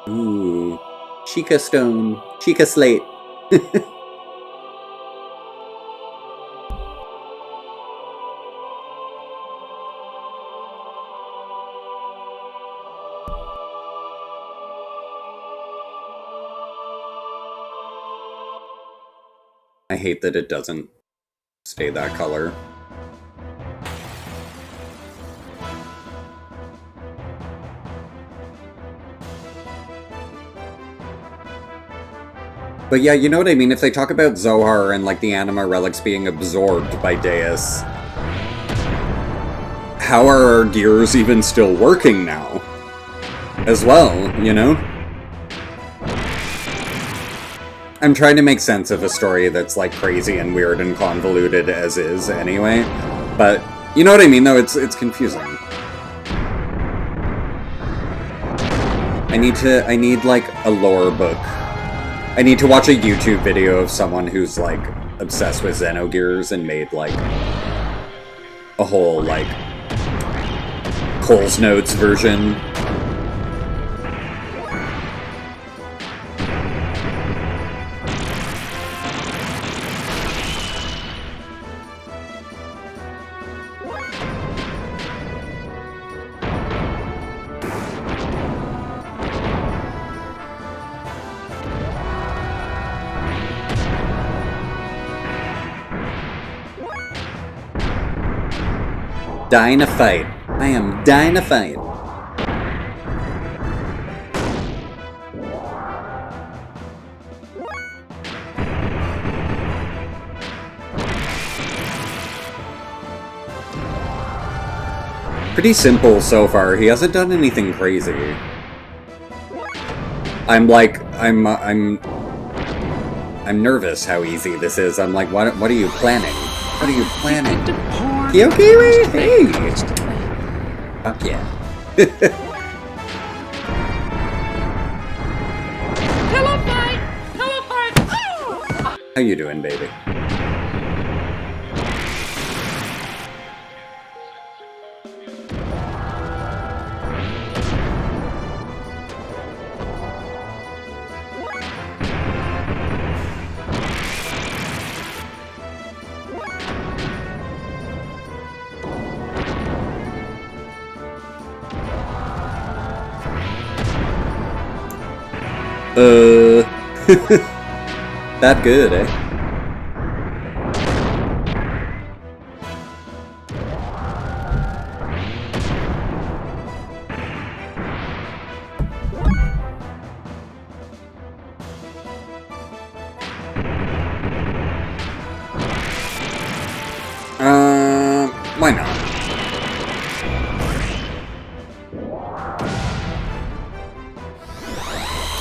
Ooh. Chica Stone. Chica Slate. I hate that it doesn't stay that color. But yeah, you know what I mean? If they talk about Zohar and, like, the anima relics being absorbed by Deus, how are our gears even still working now? As well, you know? I'm trying to make sense of a story that's, like, crazy and weird and convoluted as is, anyway. But, you know what I mean, though? It's confusing. I need, like, a lore book. I need to watch a YouTube video of someone who's, like, obsessed with Xenogears and made, like, a whole, like, Cole's Notes version. Dying to fight. I am dying to fight. Pretty simple so far. He hasn't done anything crazy. I'm nervous how easy this is. I'm like, what are you planning? What are you planning? Kyokiri? Hey! Fuck yeah. Pillow fight! Pillow fight! Oh! How you doing, baby? That good, eh? Why not?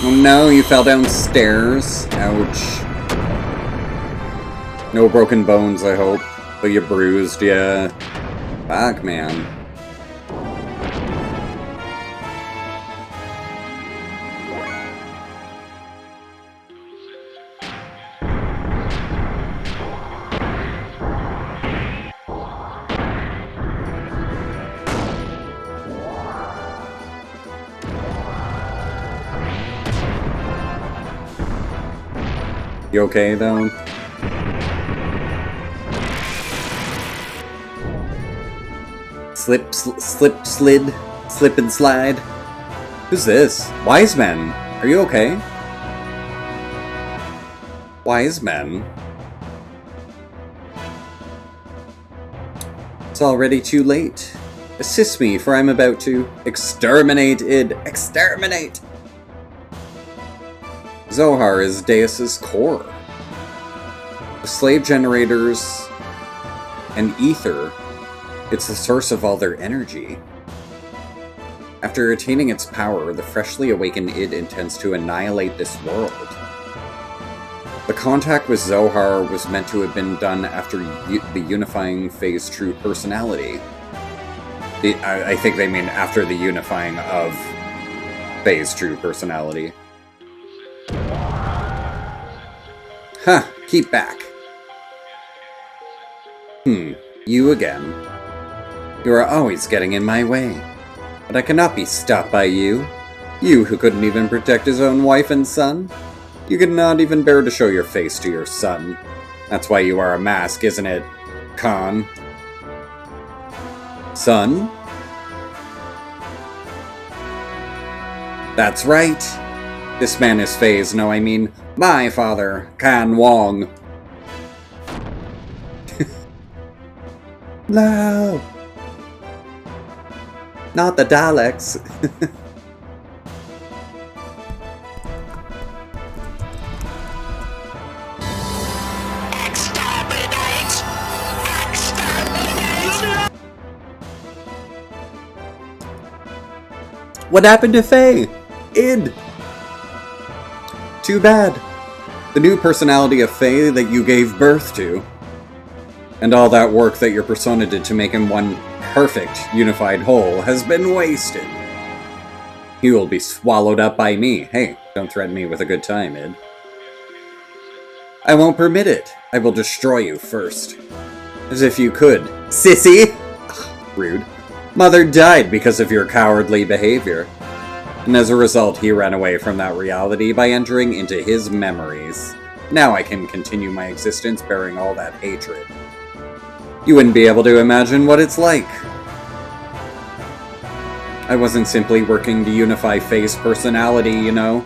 Oh no, you fell downstairs. Ouch. No broken bones, I hope. But you bruised, yeah. Fuck, man. You okay, though? Slip, slid, slip and slide. Who's this? Wise Men. Are you okay? Wise Men. It's already too late. Assist me, for I'm about to exterminate id. Exterminate! Zohar is Deus's core. The slave generators and ether, it's the source of all their energy. After attaining its power, the freshly awakened id intends to annihilate this world. The contact with Zohar was meant to have been done after the unifying phase true personality. I think they mean after the unifying of phase true personality. Huh, keep back. You again. You are always getting in my way. But I cannot be stopped by you. You who couldn't even protect his own wife and son. You could not even bear to show your face to your son. That's why you are a mask, isn't it, Khan? Son? That's right. This man is Faye's, no, I mean, my father, Kan Wong. No! Not the Daleks. What happened to Faye? Id! Too bad. The new personality of Faye that you gave birth to, and all that work that your persona did to make him one perfect, unified whole, has been wasted. He will be swallowed up by me. Hey, don't threaten me with a good time, Id. I won't permit it. I will destroy you first. As if you could. Sissy! Rude. Mother died because of your cowardly behavior. And as a result, he ran away from that reality by entering into his memories. Now I can continue my existence bearing all that hatred. You wouldn't be able to imagine what it's like. I wasn't simply working to unify Faye's personality, you know?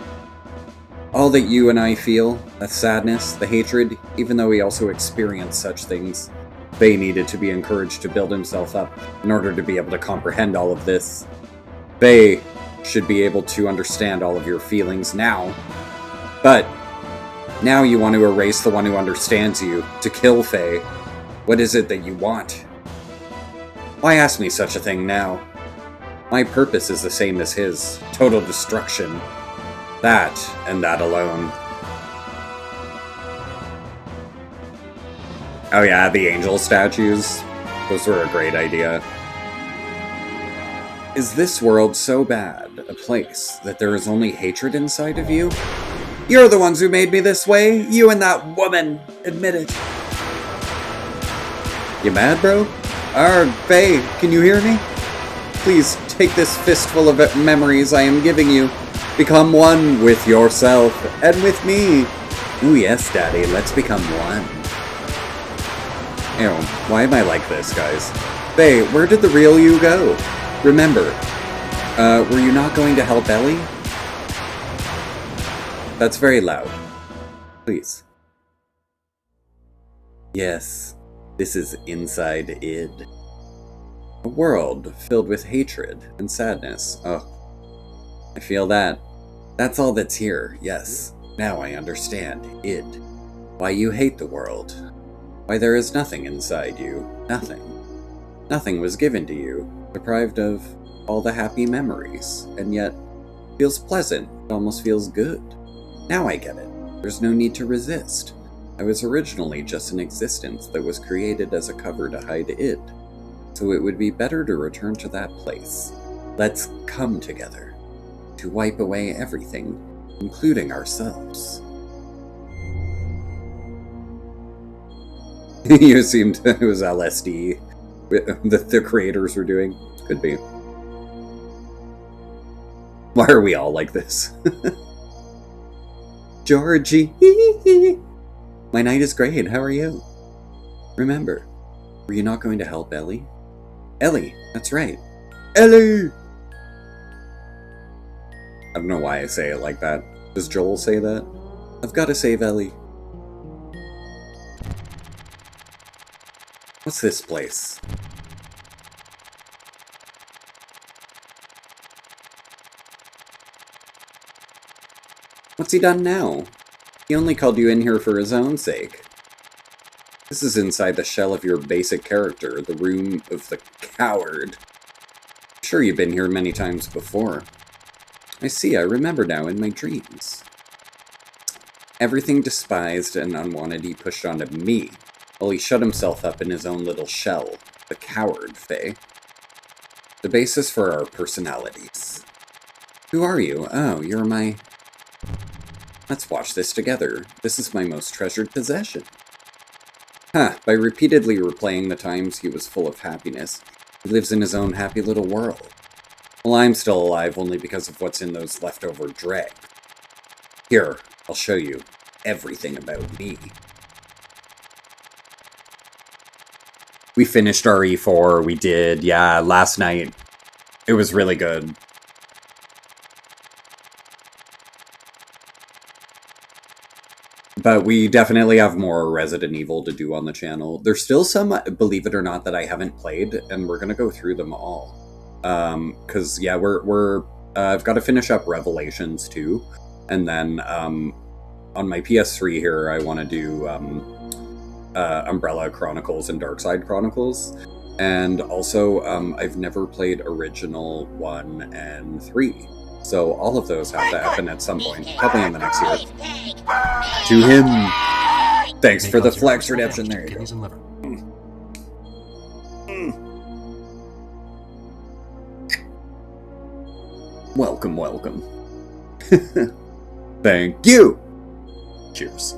All that you and I feel, the sadness, the hatred, even though he also experienced such things, Faye needed to be encouraged to build himself up in order to be able to comprehend all of this. Faye should be able to understand all of your feelings now. But now you want to erase the one who understands you, to kill Faye. What is it that you want? Why ask me such a thing now? My purpose is the same as his. Total destruction. That, and that alone. Oh yeah, the angel statues. Those were a great idea. Is this world so bad a place that there is only hatred inside of you? You're the ones who made me this way. You and that woman. Admit it. You mad, bro? Faye, can you hear me? Please take this fistful of memories I am giving you. Become one with yourself and with me. Ooh, yes, Daddy, let's become one. Ew, why am I like this, guys? Faye, where did the real you go? Remember, were you not going to help Ellie? That's very loud. Please. Yes, this is inside id. A world filled with hatred and sadness. Oh, I feel that. That's all that's here, yes. Now I understand. Id. Why you hate the world. Why there is nothing inside you. Nothing. Nothing was given to you, deprived of all the happy memories, and yet feels pleasant. It almost feels good. Now I get it. There's no need to resist. I was originally just an existence that was created as a cover to hide id. So it would be better to return to that place. Let's come together to wipe away everything, including ourselves. You assumed it was LSD that the creators were doing? Could be. Why are we all like this? Georgie! My night is great, how are you? Remember, were you not going to help Ellie? Ellie, that's right. Ellie! I don't know why I say it like that. Does Joel say that? I've got to save Ellie. What's this place? What's he done now? He only called you in here for his own sake. This is inside the shell of your basic character, the room of the coward. I'm sure you've been here many times before. I see, I remember now in my dreams. Everything despised and unwanted he pushed onto me, while he shut himself up in his own little shell. The coward, Faye. The basis for our personalities. Who are you? Oh, you're my... Let's watch this together. This is my most treasured possession. Huh, by repeatedly replaying the times he was full of happiness, he lives in his own happy little world. Well, I'm still alive only because of what's in those leftover dregs. Here, I'll show you everything about me. We finished our E4, we did, yeah, last night. It was really good. But we definitely have more Resident Evil to do on the channel. There's still some, believe it or not, that I haven't played, and we're gonna go through them all. Cause yeah, I've got to finish up Revelations too, and then on my PS3 here, I want to do Umbrella Chronicles and Darkside Chronicles. And also, I've never played original 1 and 3. So all of those have to happen at some point, probably in the next year. To him! Thanks for the flex redemption, there you go. Kidneys and liver. Welcome, welcome. Thank you! Cheers.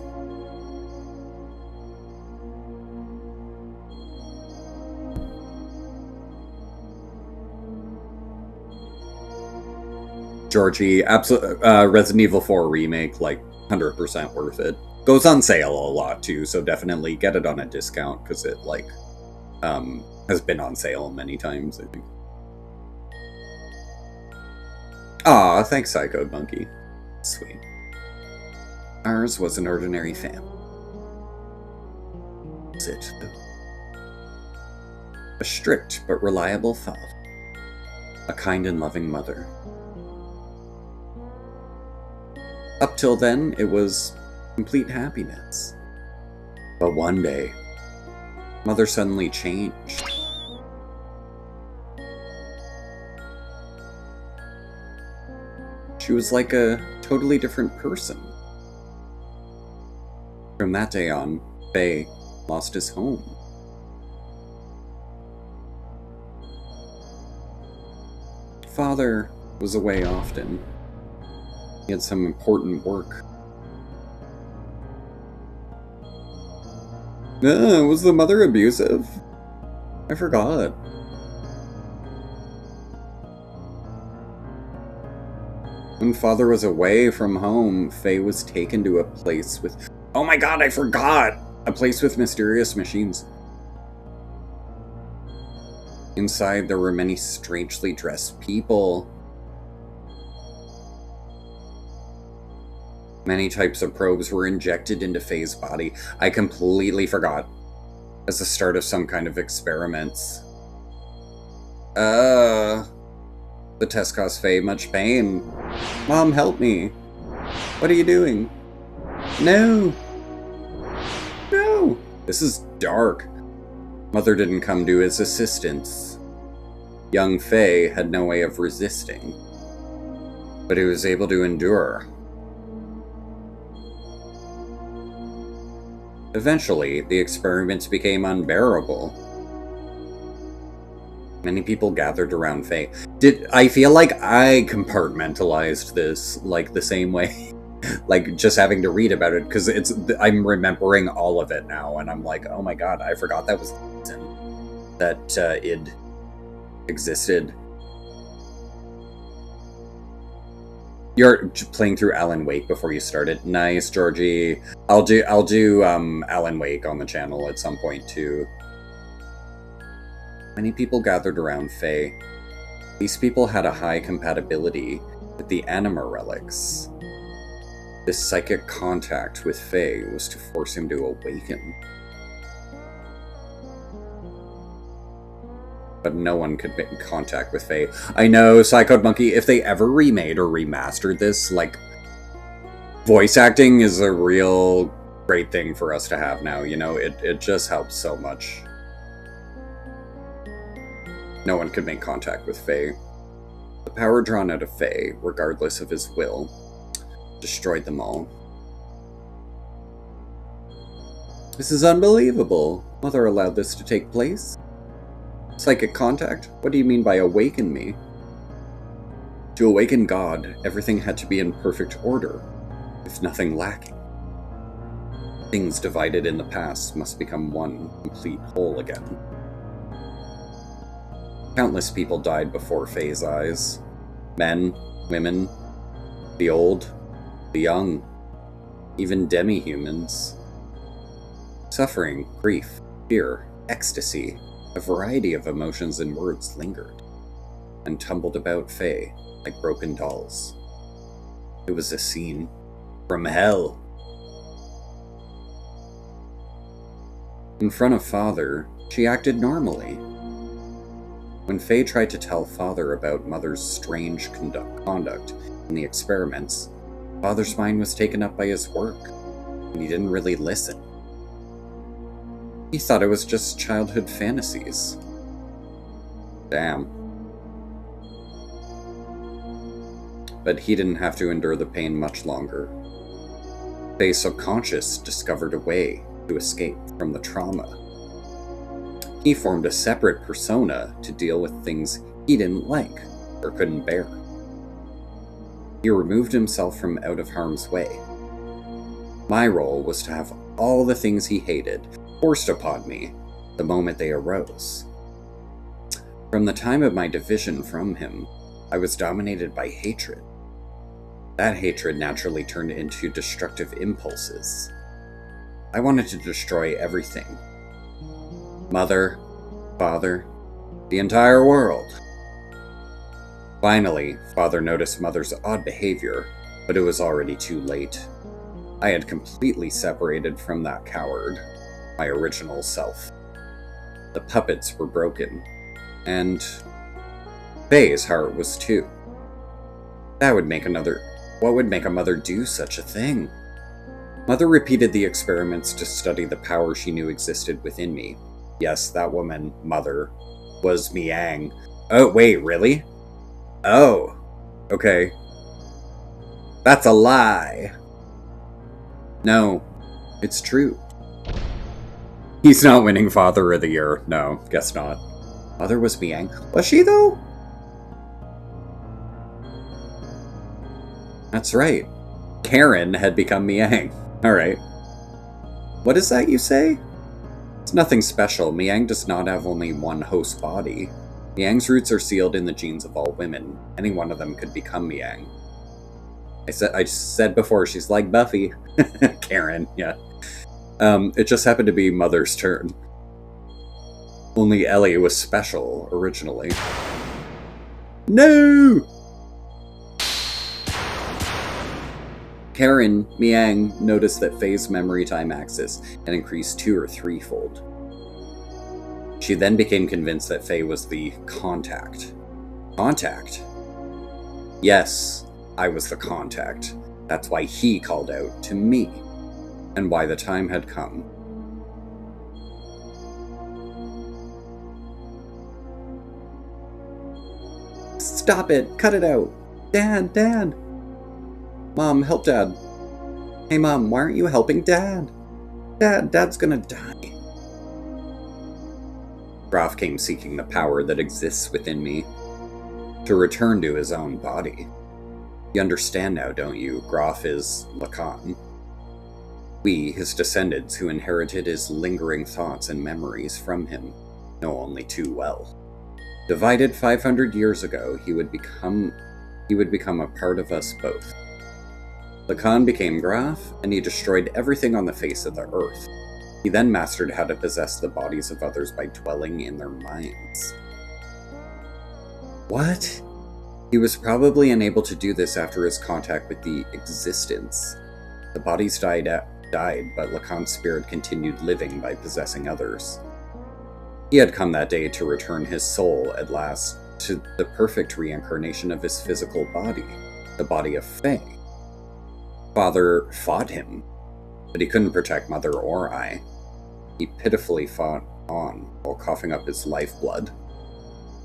Georgie, Resident Evil 4 Remake, like, 100% worth it. Goes on sale a lot, too, so definitely get it on a discount, because it, like, has been on sale many times, I think. Aw, thanks, Psycho Monkey. Sweet. Ours was an ordinary family. Was it, though? A strict but reliable father. A kind and loving mother. Up till then, it was complete happiness. But one day, Mother suddenly changed. She was like a totally different person. From that day on, Faye lost his home. Father was away often. He had some important work. Was the mother abusive? I forgot. When Father was away from home, Faye was taken to a place with... Oh my god, I forgot! A place with mysterious machines. Inside, there were many strangely dressed people. Many types of probes were injected into Faye's body. I completely forgot. As the start of some kind of experiments. The test caused Faye much pain. Mom, help me. What are you doing? No. No. This is dark. Mother didn't come to his assistance. Young Faye had no way of resisting. But he was able to endure. Eventually, the experiments became unbearable. Many people gathered around Faye. I feel like I compartmentalized this, like, the same way. Like, just having to read about it, because I'm remembering all of it now, and I'm like, oh my god, I forgot that was the reason that it existed. You're playing through Alan Wake before you started. Nice, Georgie. I'll do Alan Wake on the channel at some point too. Many people gathered around Faye. These people had a high compatibility with the anima relics. This psychic contact with Faye was to force him to awaken. But no one could make contact with Faye. I know, Psycho Monkey, if they ever remade or remastered this, like, voice acting is a real great thing for us to have now, you know? It just helps so much. No one could make contact with Faye. The power drawn out of Faye, regardless of his will, destroyed them all. This is unbelievable. Mother allowed this to take place? Psychic contact? What do you mean by awaken me? To awaken God, everything had to be in perfect order, with nothing lacking. Things divided in the past must become one complete whole again. Countless people died before Faye's eyes. Men, women, the old, the young, even demi-humans. Suffering, grief, fear, ecstasy, a variety of emotions and words lingered, and tumbled about Faye like broken dolls. It was a scene from hell. In front of Father, she acted normally. When Faye tried to tell Father about Mother's strange conduct in the experiments, Father's mind was taken up by his work, and he didn't really listen. He thought it was just childhood fantasies. Damn. But he didn't have to endure the pain much longer. Faye's subconscious discovered a way to escape from the trauma. He formed a separate persona to deal with things he didn't like or couldn't bear. He removed himself from out of harm's way. My role was to have all the things he hated forced upon me the moment they arose. From the time of my division from him, I was dominated by hatred. That hatred naturally turned into destructive impulses. I wanted to destroy everything. Mother, father, the entire world. Finally, father noticed mother's odd behavior, but it was already too late. I had completely separated from that coward, my original self. The puppets were broken, and Faye's heart was too. What would make a mother do such a thing? Mother repeated the experiments to study the power she knew existed within me. Yes, that woman, Mother, was Miang. Oh, wait, really? Oh, okay. That's a lie. No, it's true. He's not winning Father of the Year. No, guess not. Mother was Miang. Was she, though? That's right. Karen had become Miang. Alright. What is that you say? It's nothing special. Miang does not have only one host body. Miang's roots are sealed in the genes of all women. Any one of them could become Miang. I said before, she's like Buffy. Karen, yeah. It just happened to be Mother's turn. Only Ellie was special, originally. No! Karen, Miang, noticed that Faye's memory time axis had increased 2- or 3-fold. She then became convinced that Faye was the contact. Contact? Yes, I was the contact. That's why he called out to me, and why the time had come. Stop it! Cut it out! Dad! Dad! Mom, help Dad. Hey Mom, why aren't you helping Dad? Dad's gonna die. Graf came seeking the power that exists within me, to return to his own body. You understand now, don't you? Graf is Lacan. We, his descendants who inherited his lingering thoughts and memories from him, know only too well. Divided 500 years ago, he would become a part of us both. Lacan became Graf, and he destroyed everything on the face of the earth. He then mastered how to possess the bodies of others by dwelling in their minds. What? He was probably unable to do this after his contact with the existence. The bodies died, but Lacan's spirit continued living by possessing others. He had come that day to return his soul, at last, to the perfect reincarnation of his physical body, the body of Faye. Father fought him, but he couldn't protect Mother or I. He pitifully fought on while coughing up his lifeblood.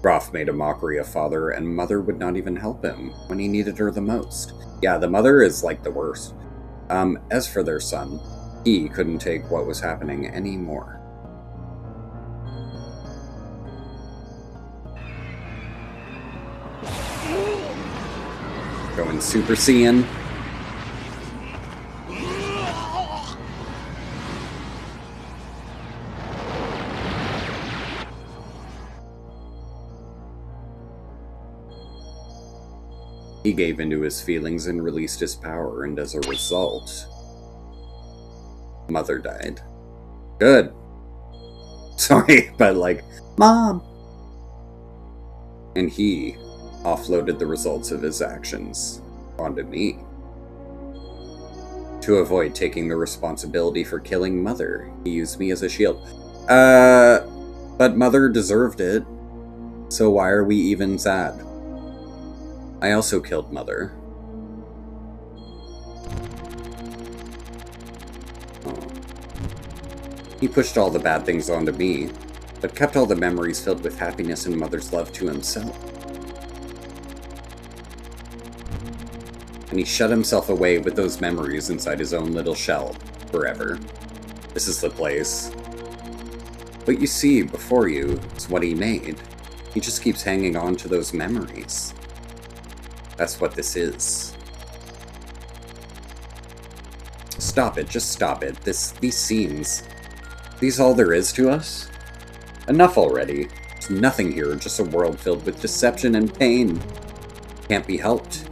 Graf made a mockery of Father, and Mother would not even help him when he needed her the most. Yeah, the mother is like the worst. As for their son, he couldn't take what was happening anymore. Going Super Saiyan. He gave into his feelings and released his power, and as a result, Mother died. Good. Sorry, but like, Mom! And he offloaded the results of his actions onto me. To avoid taking the responsibility for killing Mother, he used me as a shield. But Mother deserved it, so why are we even sad? I also killed Mother. Oh. He pushed all the bad things onto me. but kept all the memories filled with happiness and Mother's love to himself. And he shut himself away with those memories inside his own little shell, forever. This is the place. What you see before you is what he made. He just keeps hanging on to those memories. That's what this is. Stop it, just stop it. These scenes. These all there is to us? Enough already. There's nothing here, just a world filled with deception and pain. Can't be helped.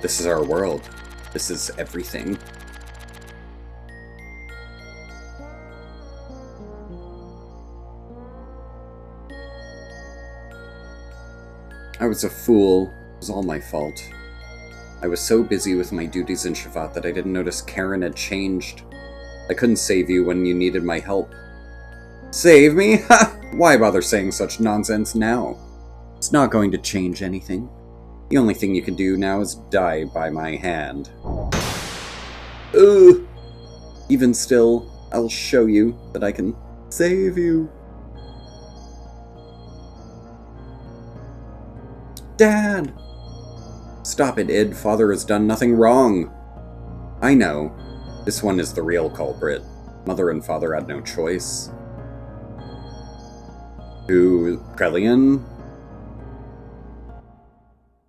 This is our world. This is everything. I was a fool. It was all my fault. I was so busy with my duties in Shavat that I didn't notice Karen had changed. I couldn't save you when you needed my help. Save me? Ha! Why bother saying such nonsense now? It's not going to change anything. The only thing you can do now is die by my hand. Ugh! Even still, I'll show you that I can save you. Dad! Stop it, Id. Father has done nothing wrong. I know. This one is the real culprit. Mother and father had no choice. Who? Krelian?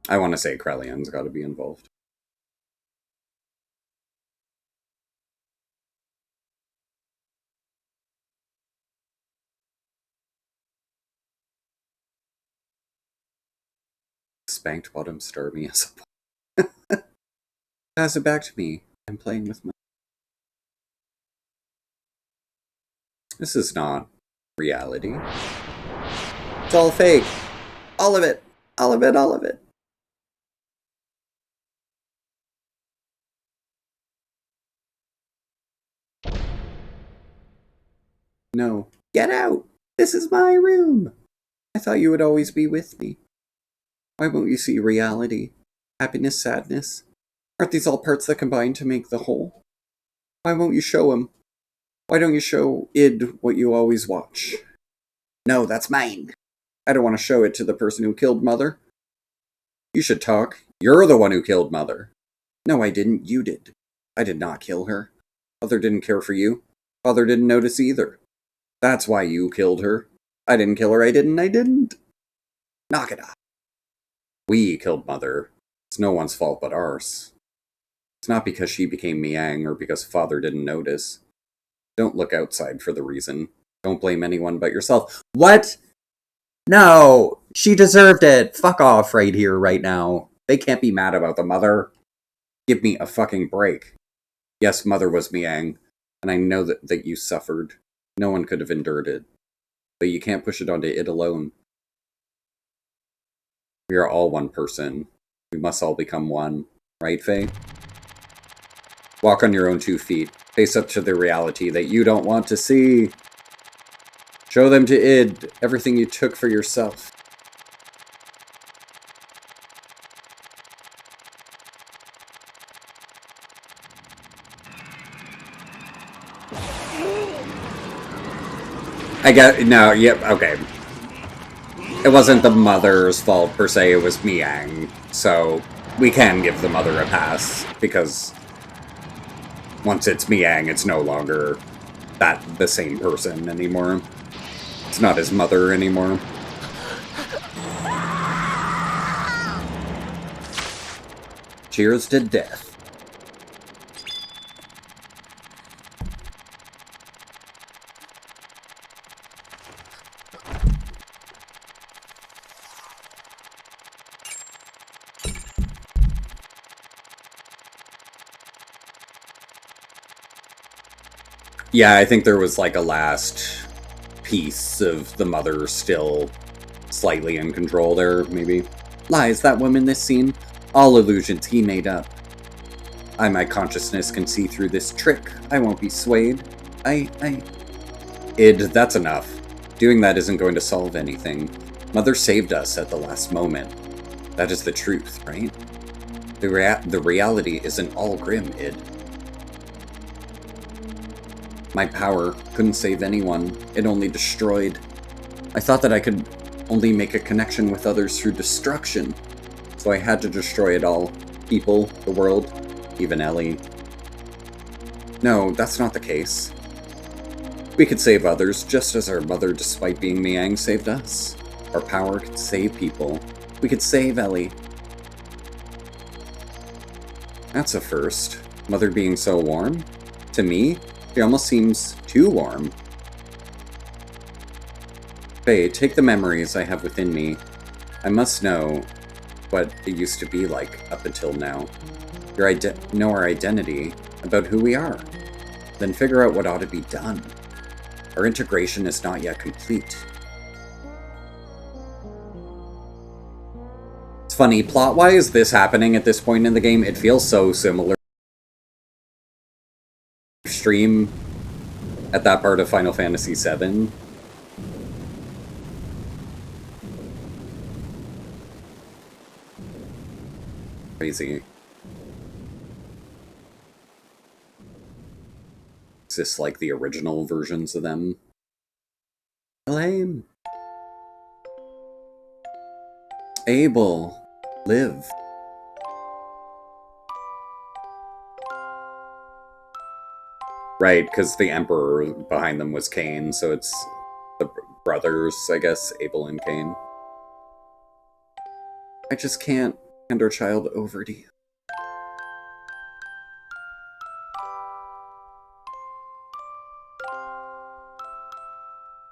I want to say Krelian's got to be involved. Spanked bottom star me as a boy. Pass it back to me. I'm playing with my... This is not reality. It's all fake. All of it. All of it. All of it. No. Get out! This is my room! I thought you would always be with me. Why won't you see reality? Happiness, sadness? Aren't these all parts that combine to make the whole? Why won't you show him? Why don't you show Id what you always watch? No, that's mine. I don't want to show it to the person who killed Mother. You should talk. You're the one who killed Mother. No, I didn't. You did. I did not kill her. Mother didn't care for you. Father didn't notice either. That's why you killed her. I didn't kill her. I didn't. Knock it off. We killed Mother. It's no one's fault but ours. It's not because she became Miang or because Father didn't notice. Don't look outside for the reason. Don't blame anyone but yourself. What? No! She deserved it! Fuck off right here, right now. They can't be mad about the Mother. Give me a fucking break. Yes, Mother was Miang, and I know that you suffered. No one could have endured it. But you can't push it onto it alone. We are all one person. We must all become one. Right, Faye? Walk on your own 2 feet. Face up to the reality that you don't want to see. Show them to Id everything you took for yourself. No, yep, okay. It wasn't the Mother's fault, per se, it was Miang. So, we can give the Mother a pass, because once it's Miang, it's no longer the same person anymore. It's not his mother anymore. Cheers to death. Yeah, I think there was like a last piece of the Mother still slightly in control there, maybe. Lies, that woman this scene? All illusions he made up. My consciousness can see through this trick. I won't be swayed. Id, that's enough. Doing that isn't going to solve anything. Mother saved us at the last moment. That is the truth, right? The reality isn't all grim, Id. My power couldn't save anyone. It only destroyed. I thought that I could only make a connection with others through destruction, so I had to destroy it all. People, the world, even Ellie. No, that's not the case. We could save others, just as our mother, despite being Miang, saved us. Our power could save people. We could save Ellie. That's a first. Mother being so warm? To me, she almost seems too warm. Faye, take the memories I have within me. I must know what it used to be like up until now. Know our identity, about who we are. Then figure out what ought to be done. Our integration is not yet complete. It's funny, plot-wise, this happening at this point in the game, it feels so similar. Stream at that part of Final Fantasy VII. Crazy. Is this like the original versions of them? Lame. Abel. Live. Right, because the Emperor behind them was Cain, so it's the brothers, I guess, Abel and Cain. I just can't hand our child over to you.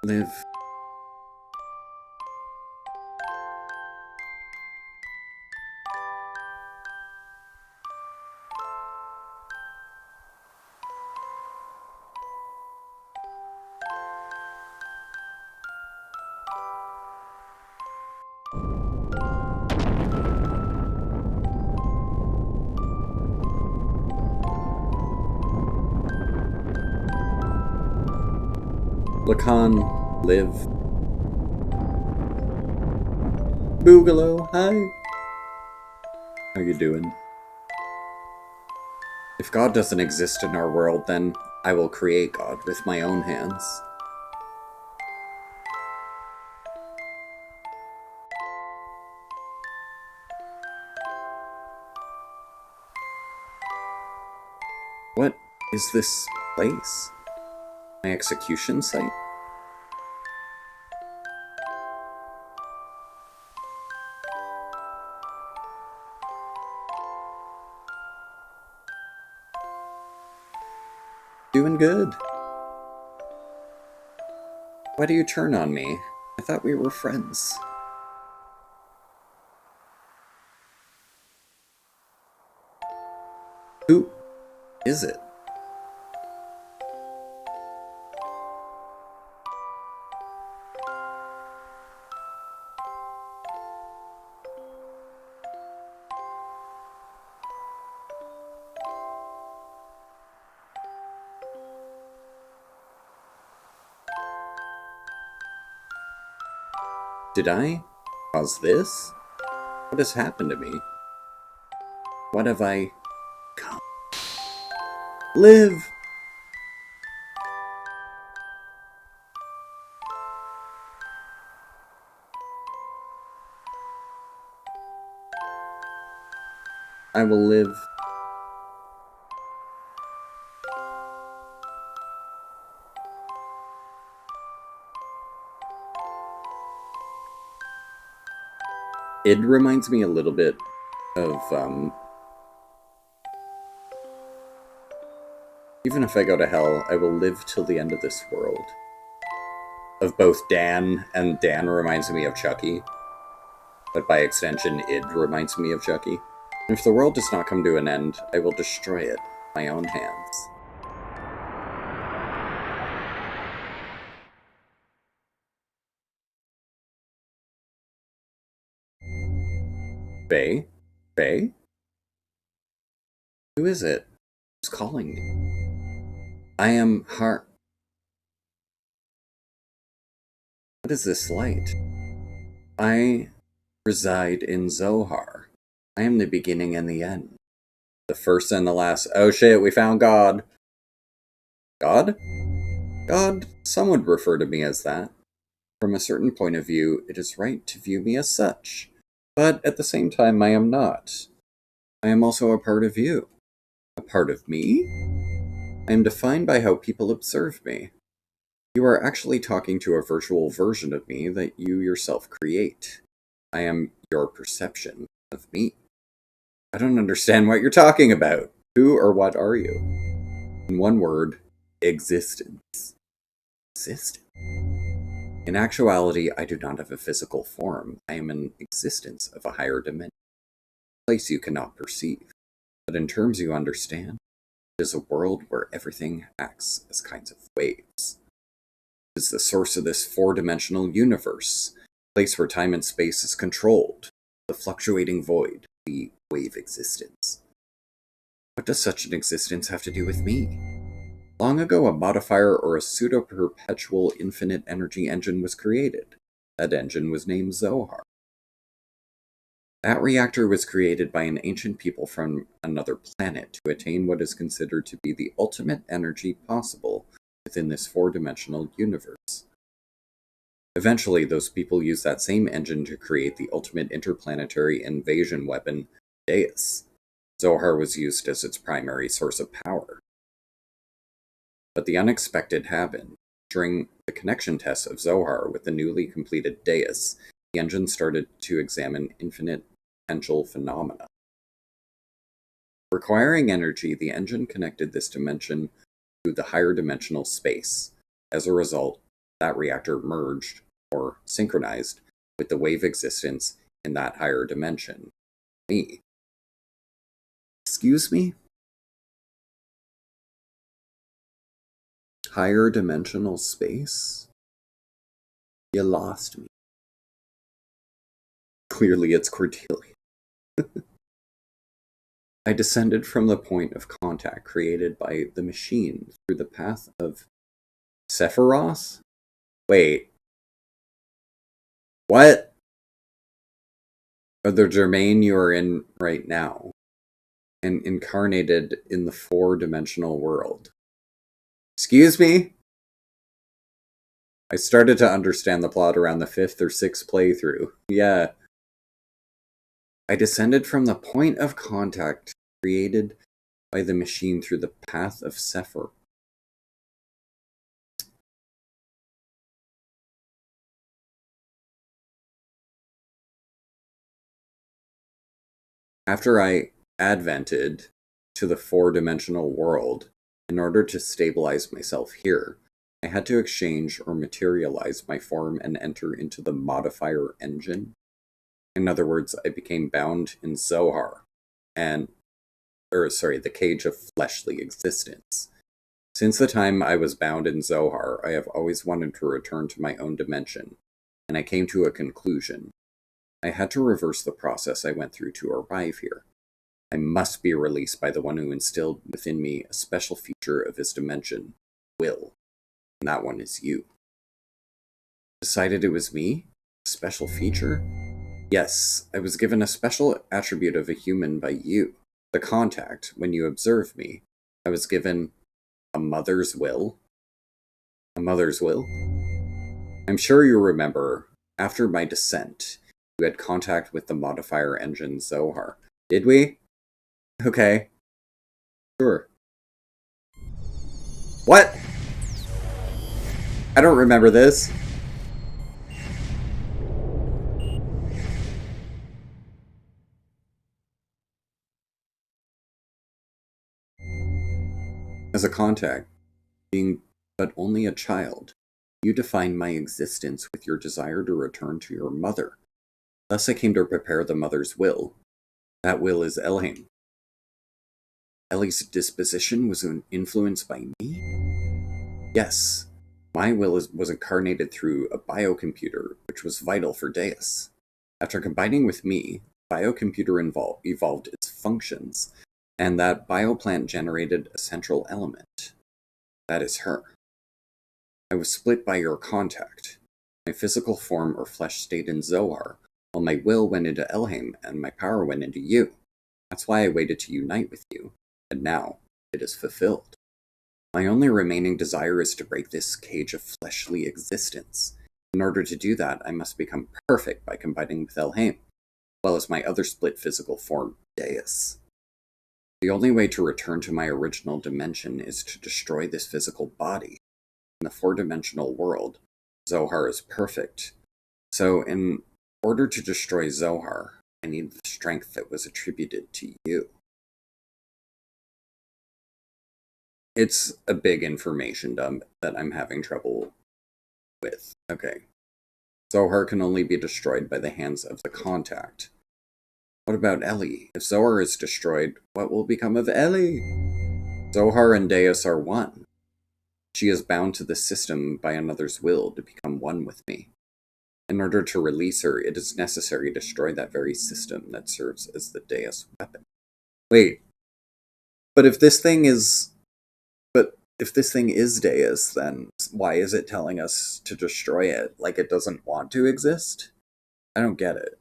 Live. Lacan, live. Boogaloo, hi. How you doing? If God doesn't exist in our world, then I will create God with my own hands. What is this place? My execution site? Doing good. Why do you turn on me? I thought we were friends. Who is it? Did I cause this? What has happened to me? What have I come? Live! I will live. It reminds me a little bit of, even if I go to hell, I will live till the end of this world. Of both Dan, and Dan reminds me of Chucky. But by extension, id reminds me of Chucky. And if the world does not come to an end, I will destroy it with my own hands. Faye? Faye? Who is it? Who's calling me? I am Har... What is this light? I reside in Zohar. I am the beginning and the end. The first and the last. Oh shit, we found God. God? God? Some would refer to me as that. From a certain point of view, it is right to view me as such. But at the same time, I am not. I am also a part of you. A part of me? I am defined by how people observe me. You are actually talking to a virtual version of me that you yourself create. I am your perception of me. I don't understand what you're talking about. Who or what are you? In one word, existence. Exist? In actuality, I do not have a physical form. I am an existence of a higher dimension, a place you cannot perceive. But in terms you understand, it is a world where everything acts as kinds of waves. It is the source of this four-dimensional universe, a place where time and space is controlled, the fluctuating void, the wave existence. What does such an existence have to do with me? Long ago, a modifier or a pseudo-perpetual infinite energy engine was created. That engine was named Zohar. That reactor was created by an ancient people from another planet to attain what is considered to be the ultimate energy possible within this four-dimensional universe. Eventually, those people used that same engine to create the ultimate interplanetary invasion weapon, Deus. Zohar was used as its primary source of power. But the unexpected happened. During the connection tests of Zohar with the newly completed Deus, the engine started to examine infinite potential phenomena. Requiring energy, the engine connected this dimension to the higher dimensional space. As a result, that reactor merged, or synchronized, with the wave existence in that higher dimension. Me. Excuse me? Higher dimensional space? You lost me. Clearly it's Cordelia. I descended from the point of contact created by the machine through the path of Sephiroth? Wait. What? Or the domain you are in right now, and incarnated in the four-dimensional world. Excuse me? I started to understand the plot around the 5th or 6th playthrough. Yeah. I descended from the point of contact created by the machine through the path of Sephiroth. After I advented to the four-dimensional world, in order to stabilize myself here, I had to exchange or materialize my form and enter into the modifier engine. In other words, I became bound in Zohar, the cage of fleshly existence. Since the time I was bound in Zohar, I have always wanted to return to my own dimension, and I came to a conclusion. I had to reverse the process I went through to arrive here. I must be released by the one who instilled within me a special feature of his dimension, will. And that one is you. Decided it was me? A special feature? Yes, I was given a special attribute of a human by you. The contact, when you observe me. I was given a mother's will. A mother's will? I'm sure you remember, after my descent, you had contact with the modifier engine Zohar. Did we? Okay. Sure. What? I don't remember this. As a contact, being but only a child, you defined my existence with your desire to return to your mother. Thus I came to prepare the mother's will. That will is Elhain. Ellie's disposition was influenced by me? Yes. My will was incarnated through a biocomputer, which was vital for Deus. After combining with me, the biocomputer evolved its functions, and that bioplant generated a central element. That is her. I was split by your contact. My physical form or flesh stayed in Zohar, while my will went into Elhain and my power went into you. That's why I waited to unite with you, and now it is fulfilled. My only remaining desire is to break this cage of fleshly existence. In order to do that, I must become perfect by combining with Elhaim, as well as my other split physical form, Deus. The only way to return to my original dimension is to destroy this physical body. In the four-dimensional world, Zohar is perfect. So, in order to destroy Zohar, I need the strength that was attributed to you. It's a big information dump that I'm having trouble with. Okay. Zohar can only be destroyed by the hands of the contact. What about Ellie? If Zohar is destroyed, what will become of Ellie? Zohar and Deus are one. She is bound to the system by another's will to become one with me. In order to release her, it is necessary to destroy that very system that serves as the Deus weapon. Wait. But if this thing is Deus, then why is it telling us to destroy it? Like it doesn't want to exist? I don't get it.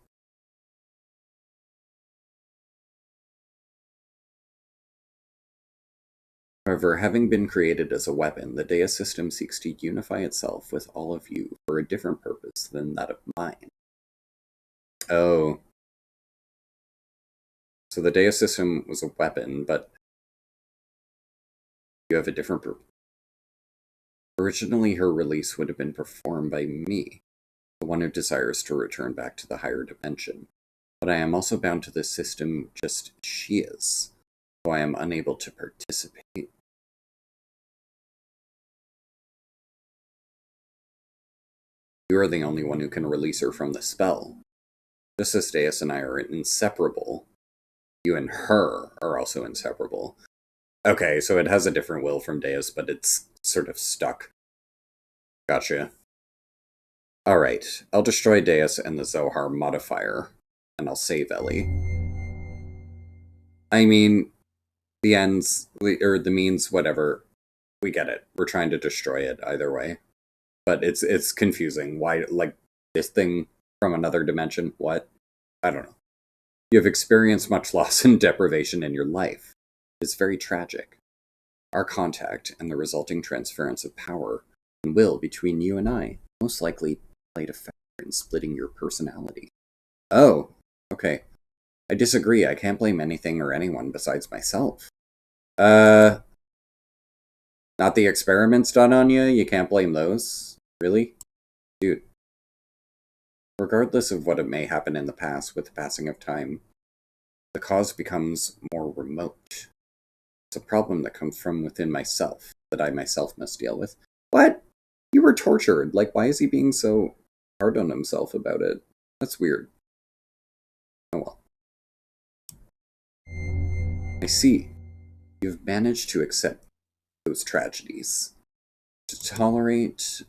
However, having been created as a weapon, the Deus system seeks to unify itself with all of you for a different purpose than that of mine. Oh. So the Deus system was a weapon, but you have a different purpose. Originally, her release would have been performed by me, the one who desires to return back to the higher dimension. But I am also bound to this system just as she is, so I am unable to participate. You are the only one who can release her from the spell. Just as Deus and I are inseparable, you and her are also inseparable. Okay, so it has a different will from Deus, but it's sort of stuck. Gotcha. Alright, I'll destroy Deus and the Zohar modifier, and I'll save Ellie. I mean, the ends, or the means, whatever, we get it. We're trying to destroy it either way. But it's confusing. Why, like, this thing from another dimension? What? I don't know. You have experienced much loss and deprivation in your life. It's very tragic. Our contact and the resulting transference of power and will between you and I most likely played a factor in splitting your personality. Oh, okay. I disagree. I can't blame anything or anyone besides myself. Not the experiments done on you? You can't blame those? Really? Dude. Regardless of what it may happen in the past with the passing of time, the cause becomes more remote. It's a problem that comes from within myself, that I myself must deal with. What? You were tortured. Like, why is he being so hard on himself about it? That's weird. Oh well. I see. You've managed to accept those tragedies. To tolerate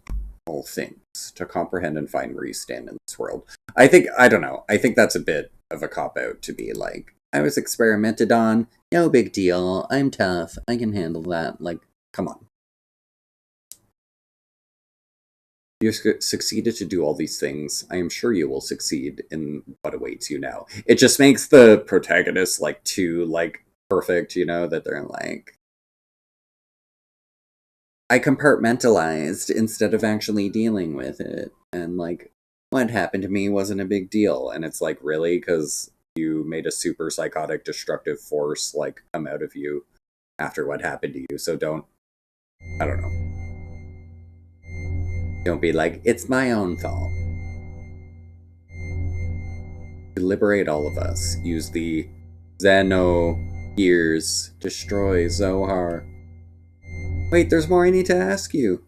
all things. To comprehend and find where you stand in this world. I don't know. I think that's a bit of a cop-out to be like, I was experimented on. No big deal. I'm tough. I can handle that. Like, come on. You succeeded to do all these things. I am sure you will succeed in what awaits you now. It just makes the protagonist, like, too, like, perfect, you know, that they're like, I compartmentalized instead of actually dealing with it. And, like, what happened to me wasn't a big deal. And it's like, really? Because you made a super psychotic, destructive force, like, come out of you after what happened to you. So don't, I don't know. Don't be like, it's my own fault. To liberate all of us, use the Xenogears, destroy Zohar. Wait, there's more I need to ask you.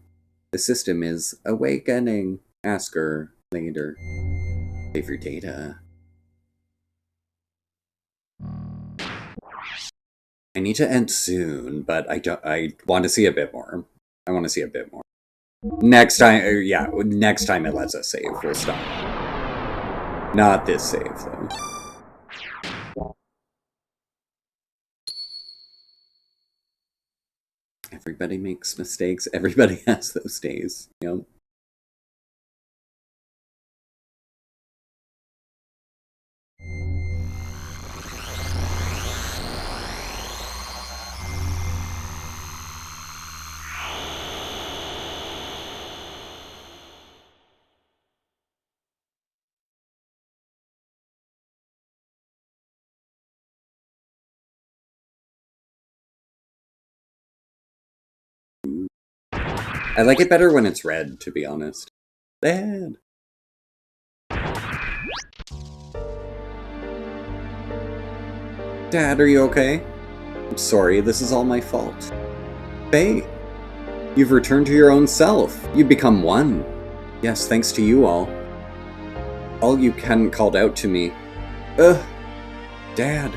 The system is awakening. Ask her later. Save your data. I need to end soon, but I want to see a bit more. I want to see a bit more. Next time, yeah, next time it lets us save, we'll stop. Not this save, though. Everybody makes mistakes. Everybody has those days. Yep. I like it better when it's red, to be honest. Dad. Dad, are you okay? I'm sorry, this is all my fault. Faye, you've returned to your own self. You've become one. Yes, thanks to you all. All you hadn't called out to me. Dad.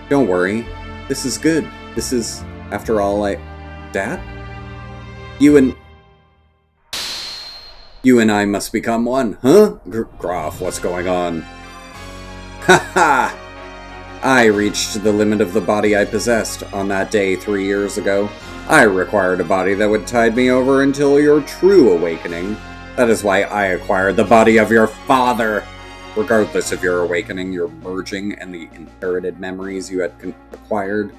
Don't worry. This is good. This is, after all, Dad? You and I must become one, huh? Graf, what's going on? Ha! I reached the limit of the body I possessed on that day 3 years ago. I required a body that would tide me over until your true awakening. That is why I acquired the body of your father. Regardless of your awakening, your merging, and the inherited memories you had acquired,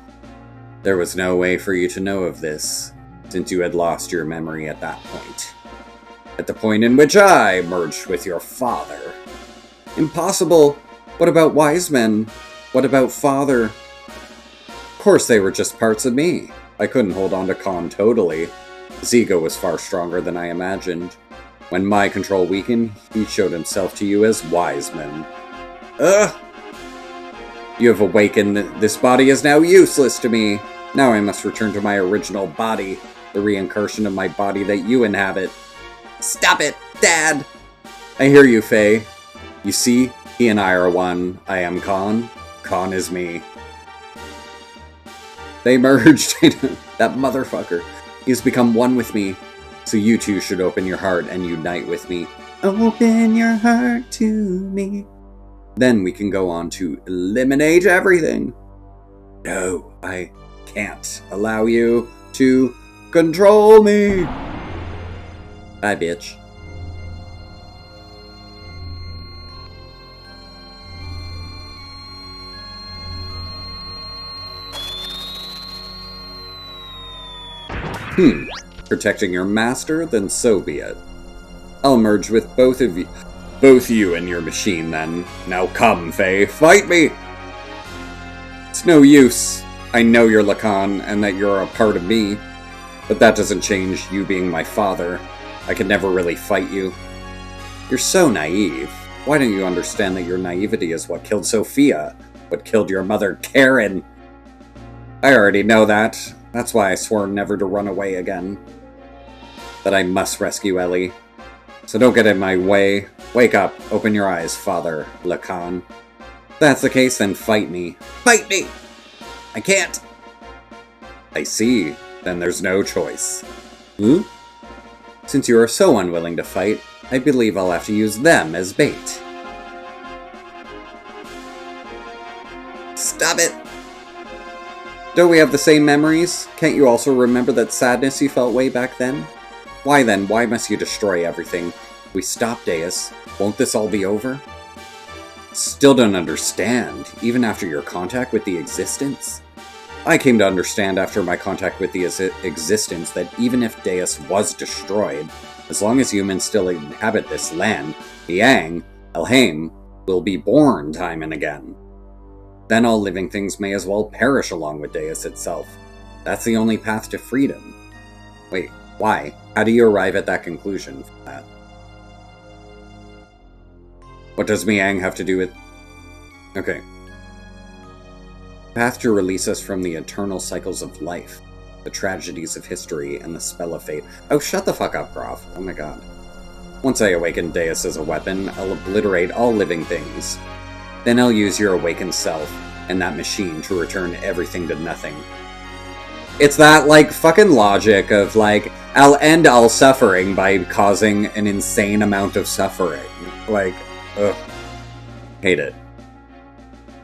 there was no way for you to know of this, since you had lost your memory at that point. At the point in which I merged with your father. Impossible! What about wise men? What about father? Of course they were just parts of me. I couldn't hold on to Khan totally. His ego was far stronger than I imagined. When my control weakened, he showed himself to you as Wiseman. You have awakened. This body is now useless to me. Now I must return to my original body, the reincarnation of my body that you inhabit. Stop it, Dad! I hear you, Faye. You see, he and I are one. I am Khan. Khan is me. They merged. That motherfucker. He has become one with me. So you two should open your heart and unite with me. Open your heart to me. Then we can go on to eliminate everything. No, I can't allow you to control me. Bye, bitch. Protecting your master? Then so be it. I'll merge with both you and your machine then. Now come, Faye, fight me! It's no use. I know you're Lacan and that you're a part of me, but that doesn't change you being my father. I could never really fight you. You're so naive. Why don't you understand that your naivety is what killed Sophia? What killed your mother, Karen? I already know that. That's why I swore never to run away again. That I must rescue Ellie. So don't get in my way. Wake up. Open your eyes, Father Lacan. If that's the case, then fight me. Fight me! I can't. I see. Then there's no choice. Since you are so unwilling to fight, I believe I'll have to use them as bait. Stop it! Don't we have the same memories? Can't you also remember that sadness you felt way back then? Why then, why must you destroy everything? We stop Deus. Won't this all be over? Still don't understand, even after your contact with the Existence? I came to understand after my contact with the Existence that even if Deus was destroyed, as long as humans still inhabit this land, Yang, Elhaim, will be born time and again. Then all living things may as well perish along with Deus itself. That's the only path to freedom. Wait, why? How do you arrive at that conclusion from that? What does Miang have to do with... Okay. Path to release us from the eternal cycles of life, the tragedies of history, and the spell of fate. Oh, shut the fuck up, Graf. Oh my god. Once I awaken Deus as a weapon, I'll obliterate all living things. Then I'll use your awakened self and that machine to return everything to nothing. It's that, like, fucking logic of, like, I'll end all suffering by causing an insane amount of suffering. Like, ugh. Hate it.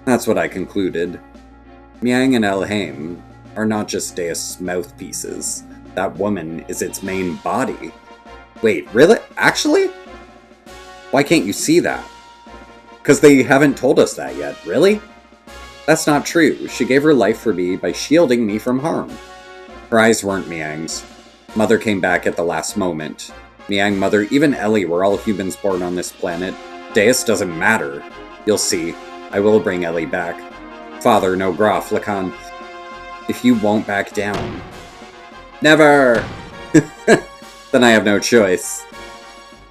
That's what I concluded. Miang and Elhaim are not just Deus' mouthpieces. That woman is its main body. Wait, really? Actually? Why can't you see that? Because they haven't told us that yet, really? That's not true. She gave her life for me by shielding me from harm. Her eyes weren't Miang's. Mother came back at the last moment. Miang, Mother, even Ellie were all humans born on this planet. Deus doesn't matter. You'll see. I will bring Ellie back. Father, no Graf, Lacan. If you won't back down. Never! Then I have no choice.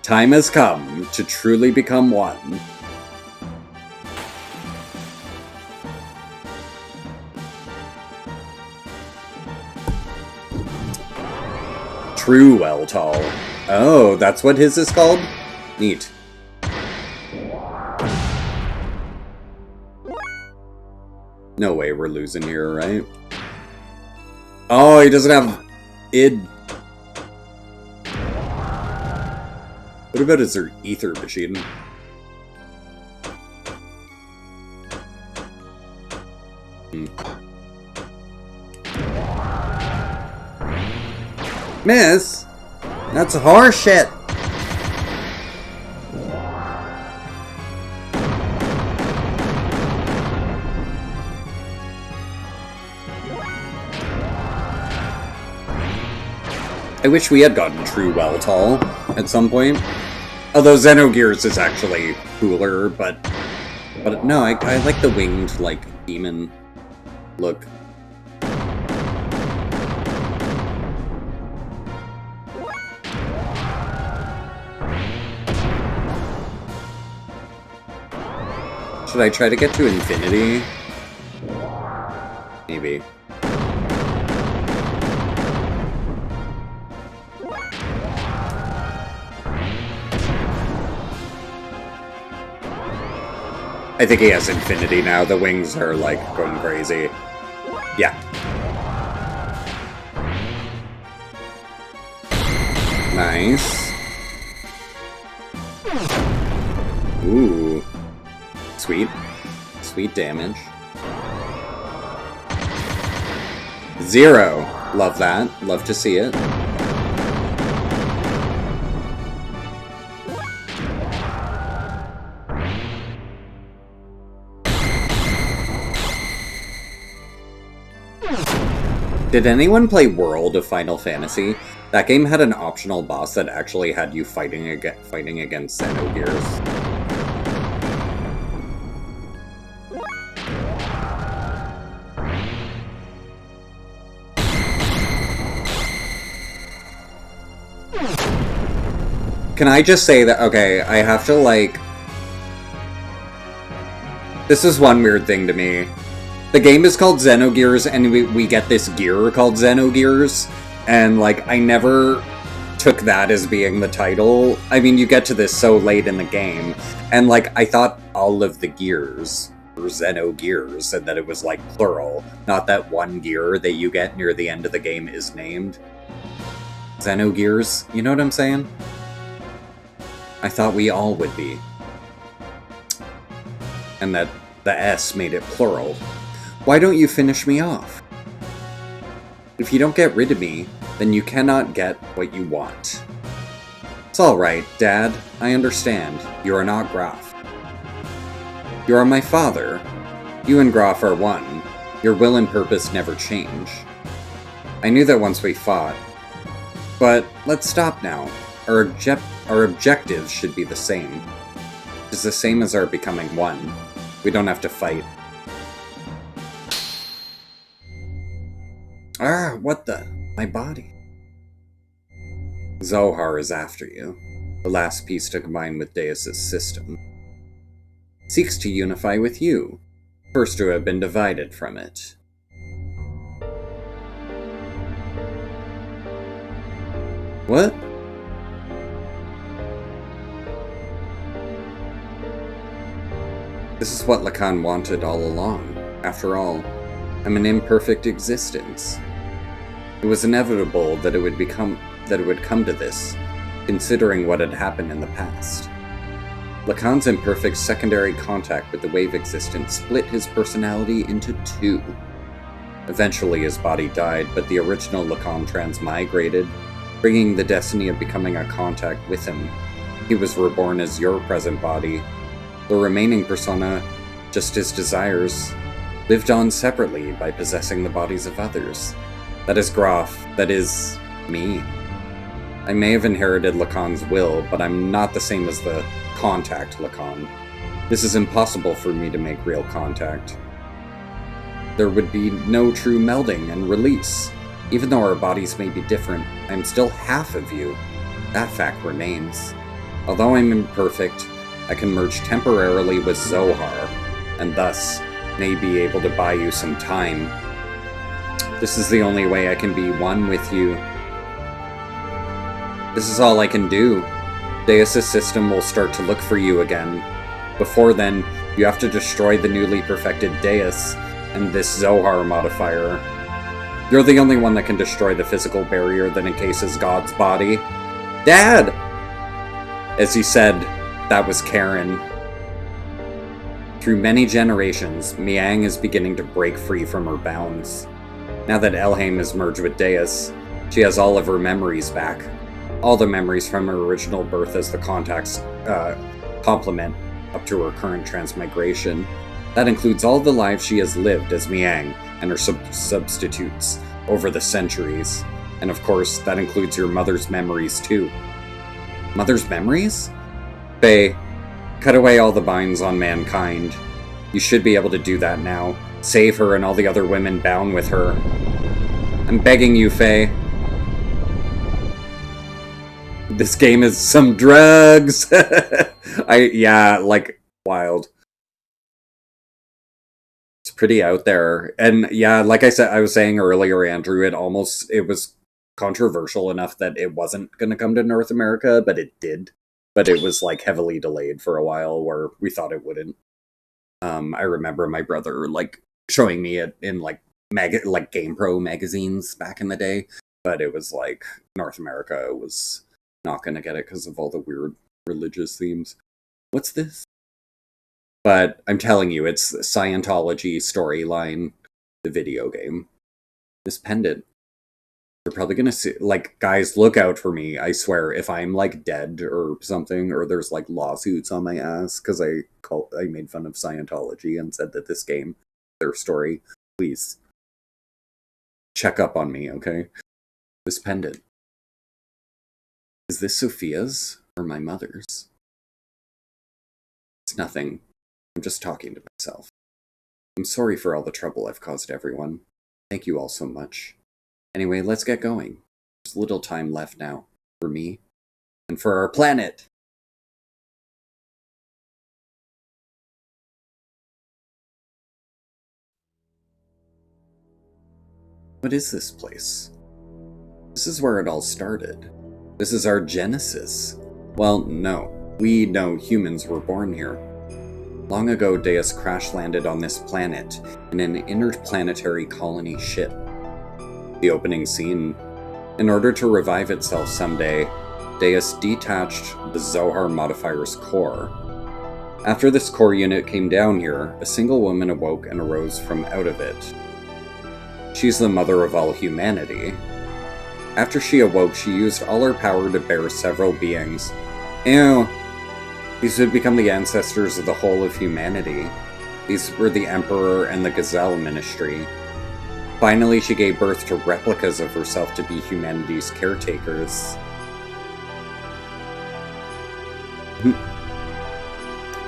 Time has come to truly become one. True Weltall. Oh, that's what his is called? Neat. No way we're losing here, right? Oh, he doesn't have id. What about his ether machine? Miss? That's horseshit! I wish we had gotten True Weltall at some point. Although Xenogears is actually cooler, but no, I like the winged, like, demon look. Should I try to get to infinity? Maybe. I think he has infinity now. The wings are, like, going crazy. Yeah. Nice. Ooh. Sweet. Sweet damage. 0. Love that. Love to see it. Did anyone play World of Final Fantasy? That game had an optional boss that actually had you fighting against Xenogears. Can I just say that, okay, I have to, like... This is one weird thing to me. The game is called Xenogears, and we get this gear called Xenogears, and, like, I never took that as being the title. I mean, you get to this so late in the game, and, like, I thought all of the gears were Xenogears, and that it was, like, plural, not that one gear that you get near the end of the game is named Xenogears. You know what I'm saying? I thought we all would be. And that the S made it plural. Why don't you finish me off? If you don't get rid of me, then you cannot get what you want. It's alright, Dad. I understand. You are not Graf. You are my father. You and Graf are one. Your will and purpose never change. I knew that once we fought. But let's stop now. Our objectives should be the same. It's the same as our becoming one. We don't have to fight. Ah, what the? My body. Zohar is after you. The last piece to combine with Deus' system. Seeks to unify with you. First to have been divided from it. What? This is what Lacan wanted all along. After all, I'm an imperfect existence. It was inevitable that it would come to this, considering what had happened in the past. Lacan's imperfect secondary contact with the wave existence split his personality into two. Eventually his body died, but the original Lacan transmigrated, bringing the destiny of becoming a contact with him. He was reborn as your present body. The remaining persona, just his desires, lived on separately by possessing the bodies of others. That is Graf. That is me. I may have inherited Lacan's will, but I'm not the same as the contact Lacan. This is impossible for me to make real contact. There would be no true melding and release. Even though our bodies may be different, I am still half of you. That fact remains. Although I'm imperfect, I can merge temporarily with Zohar, and thus may be able to buy you some time. This is the only way I can be one with you. This is all I can do. Deus' system will start to look for you again. Before then, you have to destroy the newly perfected Deus and this Zohar modifier. You're the only one that can destroy the physical barrier that encases God's body. Dad! As he said, that was Karen. Through many generations, Miang is beginning to break free from her bounds. Now that Elheim is merged with Deus, she has all of her memories back. All the memories from her original birth as the contact's complement up to her current transmigration. That includes all the lives she has lived as Miang and her substitutes over the centuries. And of course, that includes your mother's memories too. Mother's memories? Faye, cut away all the binds on mankind. You should be able to do that now. Save her and all the other women bound with her. I'm begging you, Faye. This game is some drugs! Yeah, like, wild. It's pretty out there. And yeah, like I was saying earlier, Andrew, it was controversial enough that it wasn't going to come to North America, but it did. But it was like heavily delayed for a while where we thought it wouldn't. I remember my brother like showing me it in like GamePro magazines back in the day, but it was like North America was not going to get it because of all the weird religious themes. What's this? But I'm telling you, it's the Scientology storyline, the video game. This pendant. You're probably gonna see, like, guys, look out for me, I swear, if I'm, like, dead or something, or there's, like, lawsuits on my ass, because I made fun of Scientology and said that this game, their story, please, check up on me, okay? This pendant. Is this Sophia's or my mother's? It's nothing. I'm just talking to myself. I'm sorry for all the trouble I've caused everyone. Thank you all so much. Anyway, let's get going. There's little time left now. For me. And for our planet! What is this place? This is where it all started. This is our genesis. Well, no. We know humans were born here. Long ago, Deus crash-landed on this planet in an interplanetary colony ship. The opening scene. In order to revive itself someday, Deus detached the Zohar modifier's core. After this core unit came down here, a single woman awoke and arose from out of it. She's the mother of all humanity. After she awoke, she used all her power to bear several beings. Ew! These would become the ancestors of the whole of humanity. These were the Emperor and the Gazelle Ministry. Finally, she gave birth to replicas of herself to be humanity's caretakers.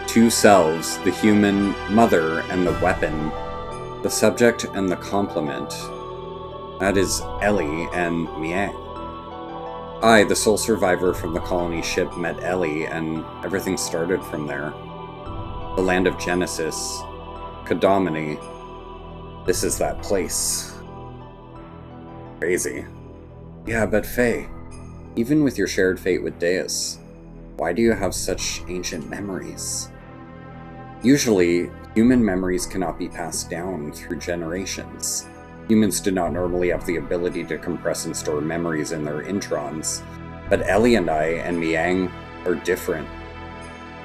Two selves, the human mother and the weapon, the subject and the complement. That is Ellie and Miang. I, the sole survivor from the colony ship, met Ellie, and everything started from there. The land of Genesis. Kadomini. This is that place. Crazy. Yeah, but Faye, even with your shared fate with Deus, why do you have such ancient memories? Usually, human memories cannot be passed down through generations. Humans do not normally have the ability to compress and store memories in their introns, but Ellie and I and Miang are different.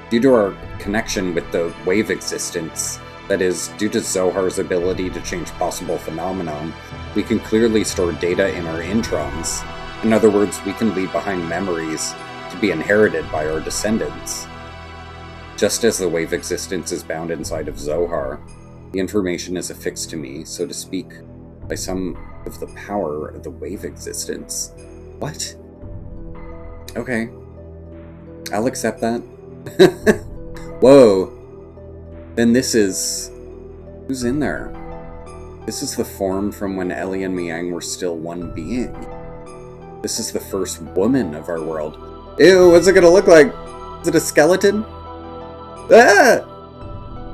Due to our connection with the wave existence, that is, due to Zohar's ability to change possible phenomenon, we can clearly store data in our introns. In other words, we can leave behind memories to be inherited by our descendants. Just as the wave existence is bound inside of Zohar, the information is affixed to me, so to speak, by some of the power of the wave existence. What? Okay. I'll accept that. Whoa. Then this is... Who's in there? This is the form from when Ellie and Miang were still one being. This is the first woman of our world. Ew, what's it gonna look like? Is it a skeleton? Ah!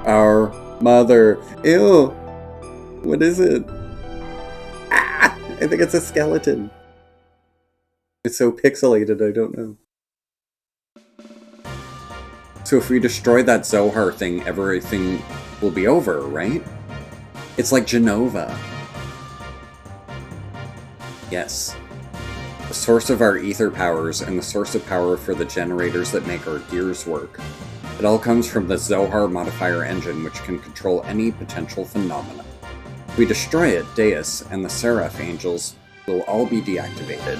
Our mother. Ew. What is it? Ah! I think it's a skeleton. It's so pixelated, I don't know. So if we destroy that Zohar thing, everything will be over, right? It's like Genova. Yes. The source of our ether powers and the source of power for the generators that make our gears work. It all comes from the Zohar modifier engine, which can control any potential phenomena. If we destroy it, Deus and the Seraph Angels will all be deactivated.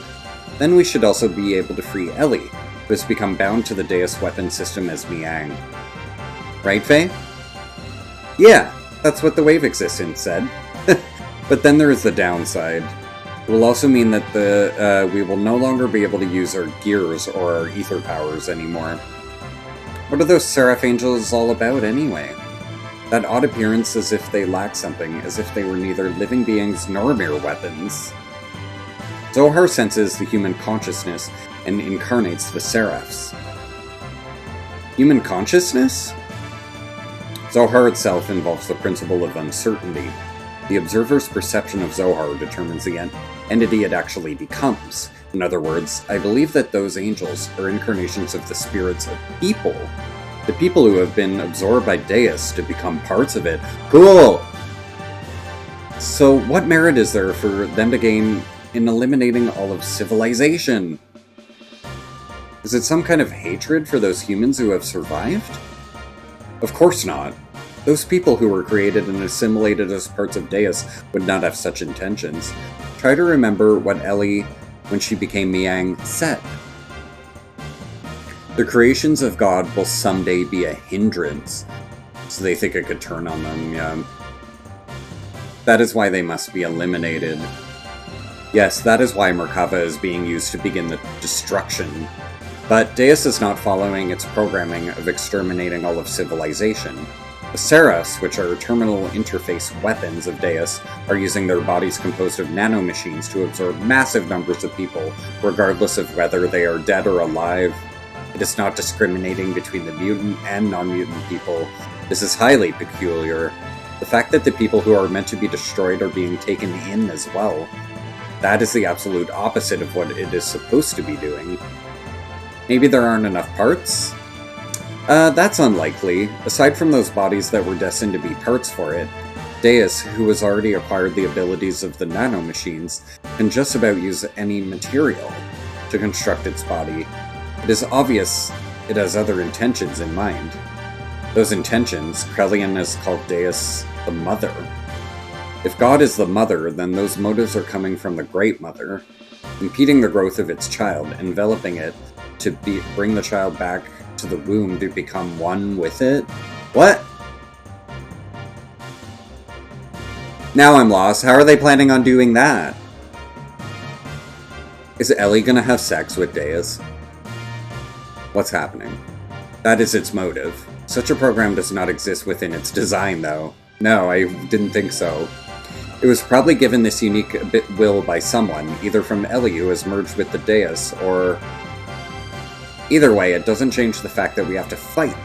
Then we should also be able to free Ellie, who has become bound to the Deus weapon system as Miang. Right, Faye? Yeah, that's what the Wave Existence said. But then there is the downside. It will also mean that we will no longer be able to use our gears or our ether powers anymore. What are those Seraph Angels all about anyway? That odd appearance as if they lack something, as if they were neither living beings nor mere weapons. Zohar senses the human consciousness and incarnates the Seraphs. Human consciousness? Zohar itself involves the principle of uncertainty. The observer's perception of Zohar determines the entity it actually becomes. In other words, I believe that those angels are incarnations of the spirits of people. The people who have been absorbed by Deus to become parts of it. Cool! So what merit is there for them to gain in eliminating all of civilization? Is it some kind of hatred for those humans who have survived? Of course not. Those people who were created and assimilated as parts of Deus would not have such intentions. Try to remember what Ellie, when she became Miang, said. The creations of God will someday be a hindrance. So they think it could turn on them, yeah. That is why they must be eliminated. Yes, that is why Merkava is being used to begin the destruction. But Deus is not following its programming of exterminating all of civilization. The Seraphs, which are terminal interface weapons of Deus, are using their bodies composed of nanomachines to absorb massive numbers of people, regardless of whether they are dead or alive. It is not discriminating between the mutant and non-mutant people. This is highly peculiar. The fact that the people who are meant to be destroyed are being taken in as well. That is the absolute opposite of what it is supposed to be doing. Maybe there aren't enough parts? That's unlikely. Aside from those bodies that were destined to be parts for it, Deus, who has already acquired the abilities of the nanomachines, can just about use any material to construct its body. It is obvious it has other intentions in mind. Those intentions, Krelian has called Deus the Mother. If God is the Mother, then those motives are coming from the Great Mother, impeding the growth of its child, enveloping it to bring the child back to the womb to become one with it? What? Now I'm lost. How are they planning on doing that? Is Ellie gonna have sex with Deus? What's happening? That is its motive. Such a program does not exist within its design, though. No, I didn't think so. It was probably given this unique will by someone, either from Ellie, who has merged with the Deus, or... Either way, it doesn't change the fact that we have to fight.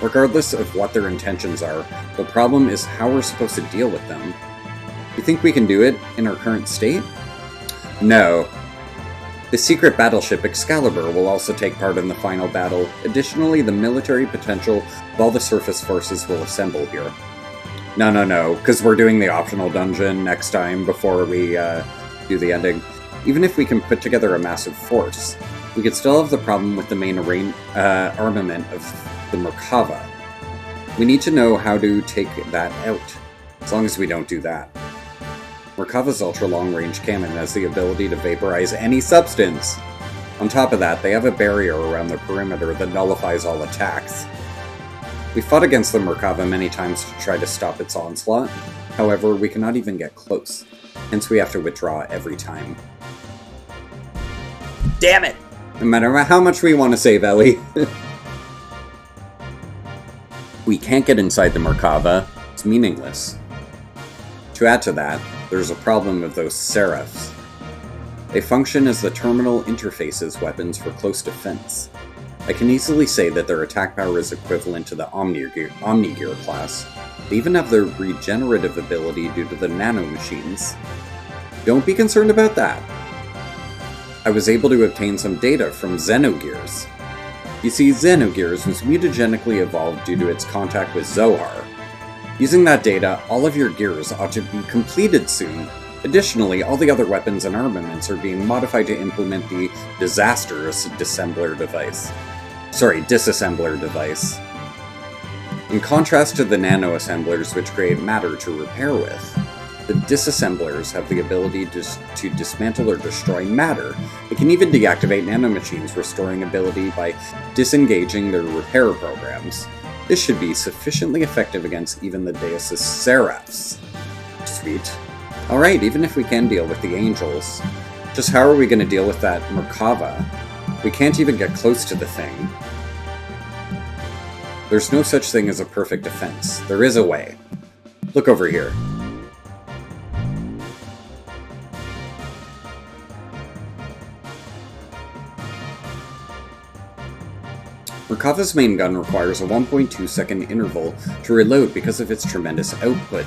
Regardless of what their intentions are, the problem is how we're supposed to deal with them. You think we can do it in our current state? No. The secret battleship Excalibur will also take part in the final battle. Additionally, the military potential of all the surface forces will assemble here. No, because we're doing the optional dungeon next time before we do the ending. Even if we can put together a massive force, we could still have the problem with the main armament of the Merkava. We need to know how to take that out, as long as we don't do that. Merkava's ultra-long-range cannon has the ability to vaporize any substance. On top of that, they have a barrier around their perimeter that nullifies all attacks. We fought against the Merkava many times to try to stop its onslaught. However, we cannot even get close. Hence we have to withdraw every time. Damn it! No matter how much we want to save Ellie. We can't get inside the Merkava. It's meaningless. To add to that, there's a problem with those Seraphs. They function as the terminal interfaces weapons for close defense. I can easily say that their attack power is equivalent to the Omnigear class. They even have their regenerative ability due to the nanomachines. Don't be concerned about that. I was able to obtain some data from Xenogears. You see, Xenogears was mutagenically evolved due to its contact with Zohar. Using that data, all of your gears ought to be completed soon. Additionally, all the other weapons and armaments are being modified to implement the disastrous disassembler device. In contrast to the nano-assemblers, which create matter to repair with, the disassemblers have the ability to dismantle or destroy matter. They can even deactivate nanomachines, restoring ability by disengaging their repair programs. This should be sufficiently effective against even the Deus' Seraphs. Sweet. Alright, even if we can deal with the angels, just how are we going to deal with that Merkava? We can't even get close to the thing. There's no such thing as a perfect defense. There is a way. Look over here. Merkava's main gun requires a 1.2 second interval to reload because of its tremendous output.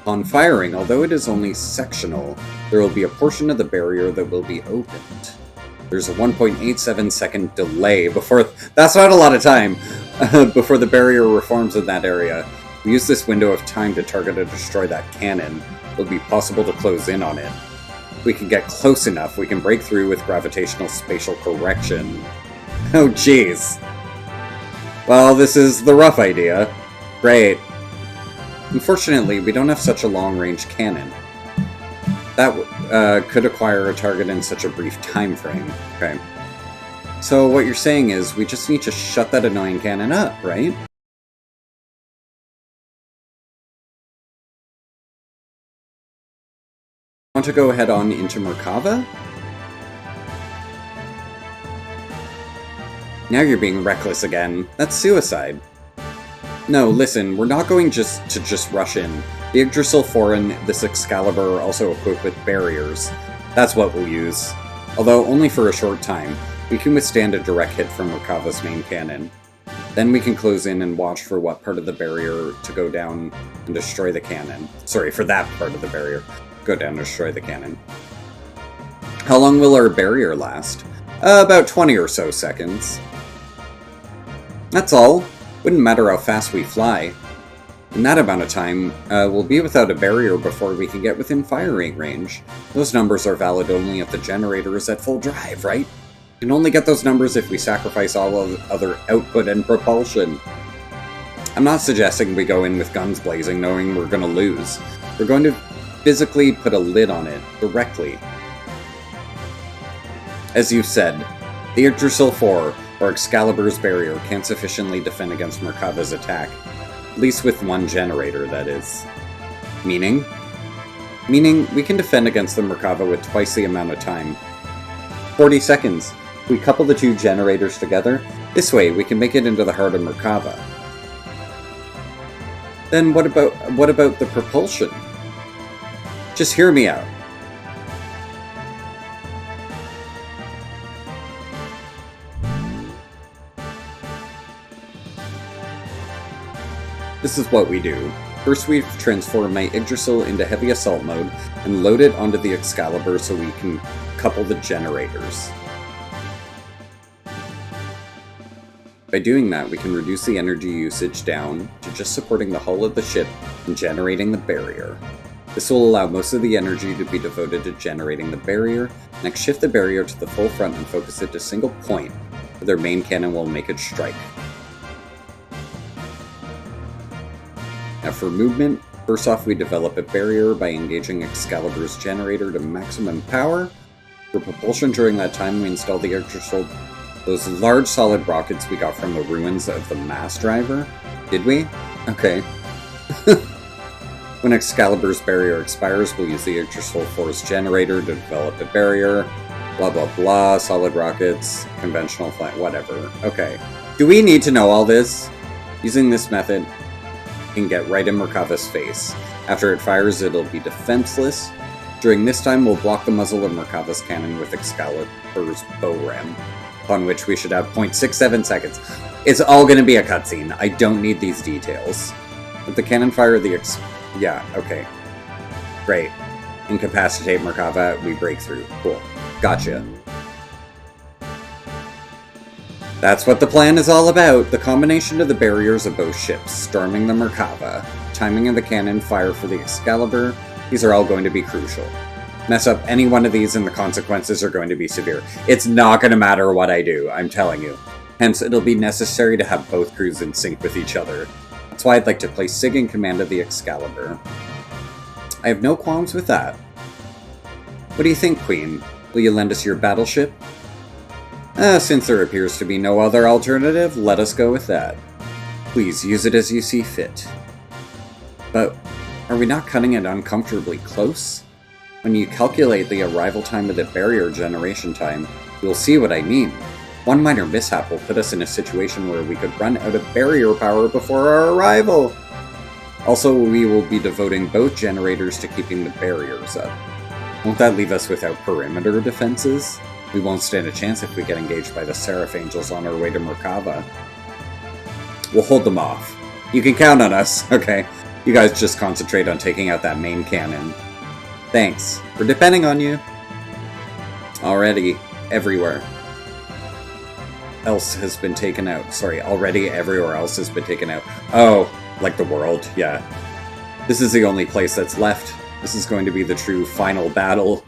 On firing, although it is only sectional, there will be a portion of the barrier that will be opened. There's a 1.87 second delay before... That's not a lot of time! Before the barrier reforms in that area. We use this window of time to target and destroy that cannon. It'll be possible to close in on it. If we can get close enough, we can break through with gravitational spatial correction. Oh jeez. Well, this is the rough idea. Great. Unfortunately, we don't have such a long-range cannon. That could acquire a target in such a brief time frame. Okay. So what you're saying is we just need to shut that annoying cannon up, right? Want to go head on into Merkava? Now you're being reckless again. That's suicide. No, listen, we're not going to just rush in. The Yggdrasil 4 and this Excalibur are also equipped with barriers. That's what we'll use. Although only for a short time, we can withstand a direct hit from Merkava's main cannon. Then we can close in and watch for what part of the barrier to go down and destroy the cannon. Sorry, for that part of the barrier. Go down and destroy the cannon. How long will our barrier last? About 20 or so seconds. That's all. Wouldn't matter how fast we fly. In that amount of time, we'll be without a barrier before we can get within firing range. Those numbers are valid only if the generator is at full drive, right? We can only get those numbers if we sacrifice all of other output and propulsion. I'm not suggesting we go in with guns blazing knowing we're going to lose. We're going to physically put a lid on it, directly. As you said, the Yggdrasil 4, or Excalibur's barrier, can't sufficiently defend against Merkava's attack. At least with one generator, that is. Meaning? Meaning, we can defend against the Merkava with twice the amount of time. 40 seconds. If we couple the two generators together, this way we can make it into the heart of Merkava. Then what about the propulsion? Just hear me out. This is what we do. First we transform my Yggdrasil into heavy assault mode and load it onto the Excalibur so we can couple the generators. By doing that, we can reduce the energy usage down to just supporting the hull of the ship and generating the barrier. This will allow most of the energy to be devoted to generating the barrier. Next, shift the barrier to the full front and focus it to a single point, where their main cannon will make its strike. Now for movement, first off we develop a barrier by engaging Excalibur's generator to maximum power. For propulsion during that time we install the Yggdrasil, those large solid rockets we got from the ruins of the mass driver. Did we? Okay. When Excalibur's barrier expires, we'll use the Yggdrasil 4's generator to develop a barrier. Blah blah blah, solid rockets, conventional flight, whatever. Okay. Do we need to know all this? Using this method, can get right in Merkava's face. After it fires, it'll be defenseless. During this time, we'll block the muzzle of Merkava's cannon with Excalibur's bow ram, upon which we should have 0.67 seconds. It's all gonna be a cutscene. I don't need these details. With the cannon fire, yeah, okay. Great. Incapacitate Merkava, we break through. Cool. Gotcha. That's what the plan is all about. The combination of the barriers of both ships, storming the Merkava, timing of the cannon, fire for the Excalibur, these are all going to be crucial. Mess up any one of these and the consequences are going to be severe. It's not going to matter what I do, I'm telling you. Hence, it'll be necessary to have both crews in sync with each other. That's why I'd like to place Sig in command of the Excalibur. I have no qualms with that. What do you think, Queen? Will you lend us your battleship? Since there appears to be no other alternative, let us go with that. Please use it as you see fit. But are we not cutting it uncomfortably close? When you calculate the arrival time of the barrier generation time, you'll see what I mean. One minor mishap will put us in a situation where we could run out of barrier power before our arrival. Also, we will be devoting both generators to keeping the barriers up. Won't that leave us without perimeter defenses? We won't stand a chance if we get engaged by the Seraph Angels on our way to Merkava. We'll hold them off. You can count on us, okay? You guys just concentrate on taking out that main cannon. Thanks. We're depending on you. Already, everywhere else has been taken out. Sorry, already everywhere else has been taken out. Oh, like the world, yeah. This is the only place that's left. This is going to be the true final battle.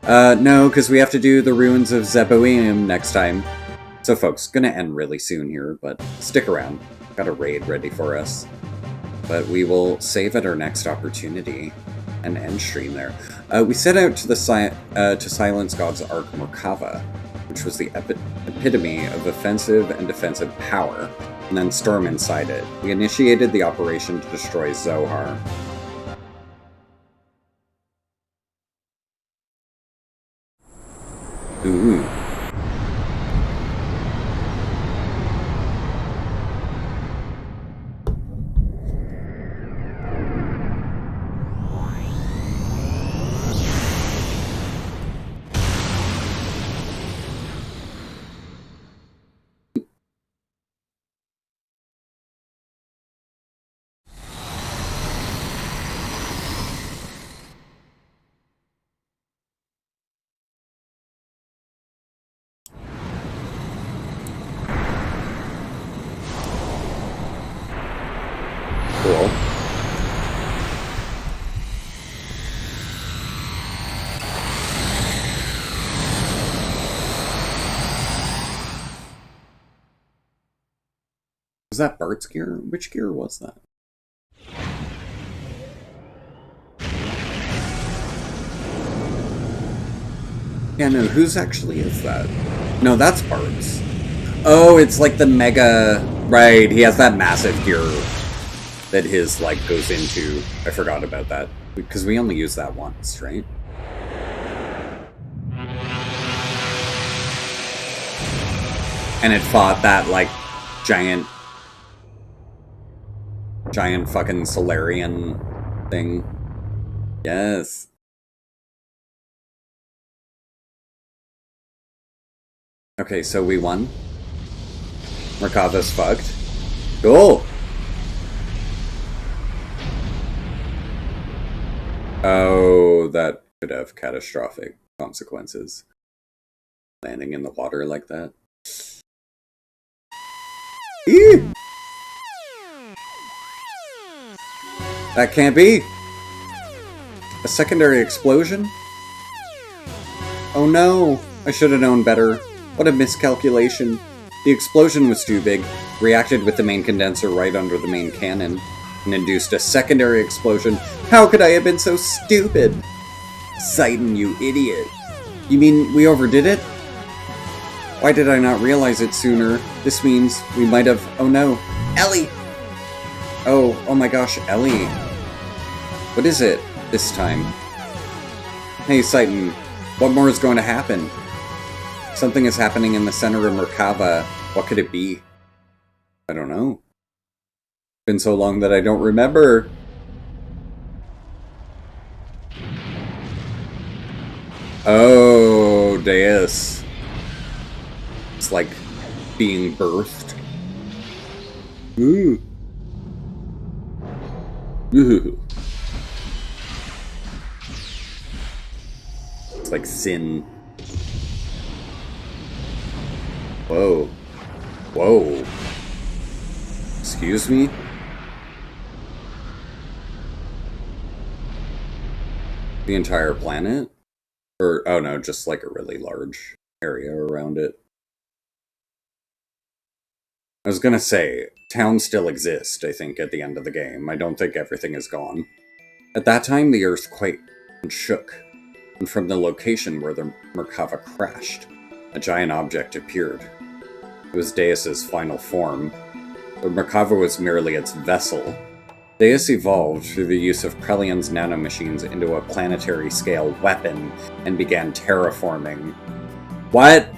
No, because we have to do the ruins of Zeboium next time. So folks, gonna end really soon here, but stick around. Got a raid ready for us. But we will save at our next opportunity and end stream there. We set out to to silence God's Ark Merkava, which was the epitome of offensive and defensive power, and then storm inside it. We initiated the operation to destroy Zohar. Ooh. Cool. Was that Bart's gear? Which gear was that? Yeah, no, whose actually is that? No, that's Bart's. Oh, it's like the mega... Right, he has that massive gear that his, like, goes into. I forgot about that. Because we only use that once, right? And it fought that, like, giant fucking Solarian thing. Yes. Okay, so we won. Merkava's fucked. Cool! Oh, that could have catastrophic consequences. Landing in the water like that. Eee! That can't be! A secondary explosion? Oh no! I should have known better. What a miscalculation. The explosion was too big, reacted with the main condenser right under the main cannon, and induced a secondary explosion. How could I have been so stupid? Sidon, you idiot. You mean we overdid it? Why did I not realize it sooner? This means we might have... Oh no. Ellie! Oh my gosh, Ellie. What is it this time? Hey, Sidon, what more is going to happen? Something is happening in the center of Merkava. What could it be? I don't know. Been so long that I don't remember. Oh, Deus. It's like being birthed. Ooh. Ooh. It's like sin. Whoa. Whoa. Excuse me? The entire planet? Or, oh no, just like a really large area around it. I was gonna say, towns still exist, I think, at the end of the game. I don't think everything is gone. At that time, the Earth quaked and shook, and from the location where the Merkava crashed, a giant object appeared. It was Deus's final form, but Merkava was merely its vessel. Deus evolved through the use of Krellion's nanomachines into a planetary-scale weapon and began terraforming. What?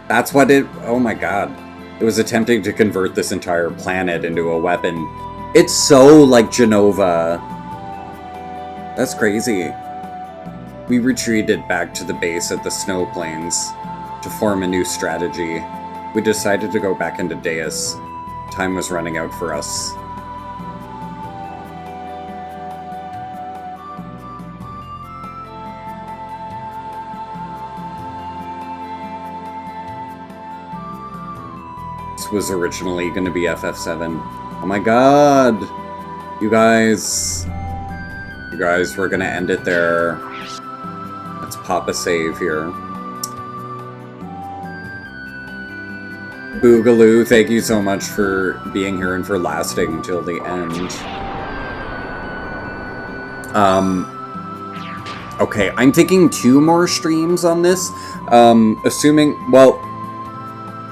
That's what it... Oh my god. It was attempting to convert this entire planet into a weapon. It's so like Genova. That's crazy. We retreated back to the base at the snow plains to form a new strategy. We decided to go back into Deus. Time was running out for us. This was originally going to be FF7. Oh my god! You guys, we're going to end it there. Let's pop a save here. Boogaloo, thank you so much for being here and for lasting till the end. Okay, I'm thinking 2 more streams on this. Assuming, well,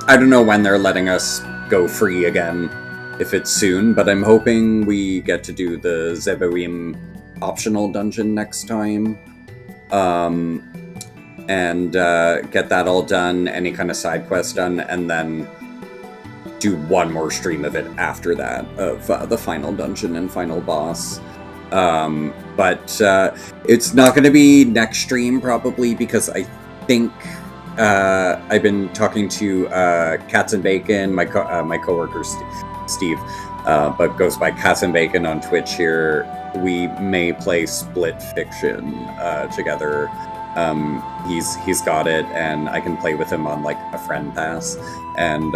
I don't know when they're letting us go free again, if it's soon, but I'm hoping we get to do the Zebawim optional dungeon next time. And get that all done, any kind of side quest done, and then do 1 more stream of it after that, of the final dungeon and final boss. But it's not going to be next stream, probably, because I think I've been talking to Cats and Bacon, my coworker Steve, but goes by Cats and Bacon on Twitch here. We may play Split Fiction together. He's got it, and I can play with him on like a friend pass. And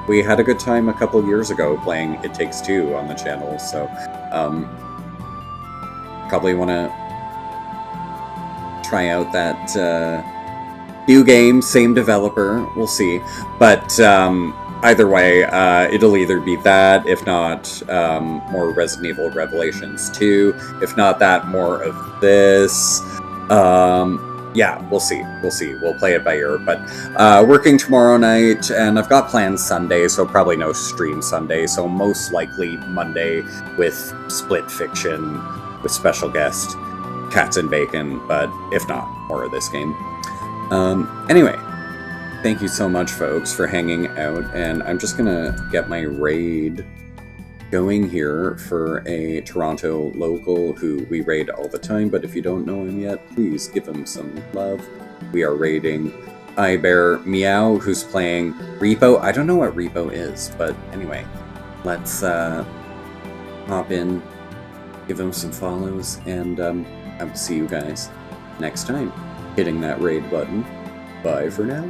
we had a good time a couple years ago playing It Takes Two on the channel, so probably want to try out that new game, same developer, we'll see. But either way, it'll either be that, if not more Resident Evil Revelations 2, if not that, more of this. Yeah, we'll see. We'll play it by ear. But working tomorrow night, and I've got plans Sunday, so probably no stream Sunday. So most likely Monday with Split Fiction with special guest Cats and Bacon. But if not, more of this game. Anyway, thank you so much, folks, for hanging out. And I'm just gonna get my raid going here for a Toronto local who we raid all the time, but if you don't know him yet, please give him some love. We are raiding iBear Meow, who's playing Repo. I don't know what Repo is, but anyway, let's hop in, give him some follows, and I will see you guys next time. Hitting that raid button. Bye for now.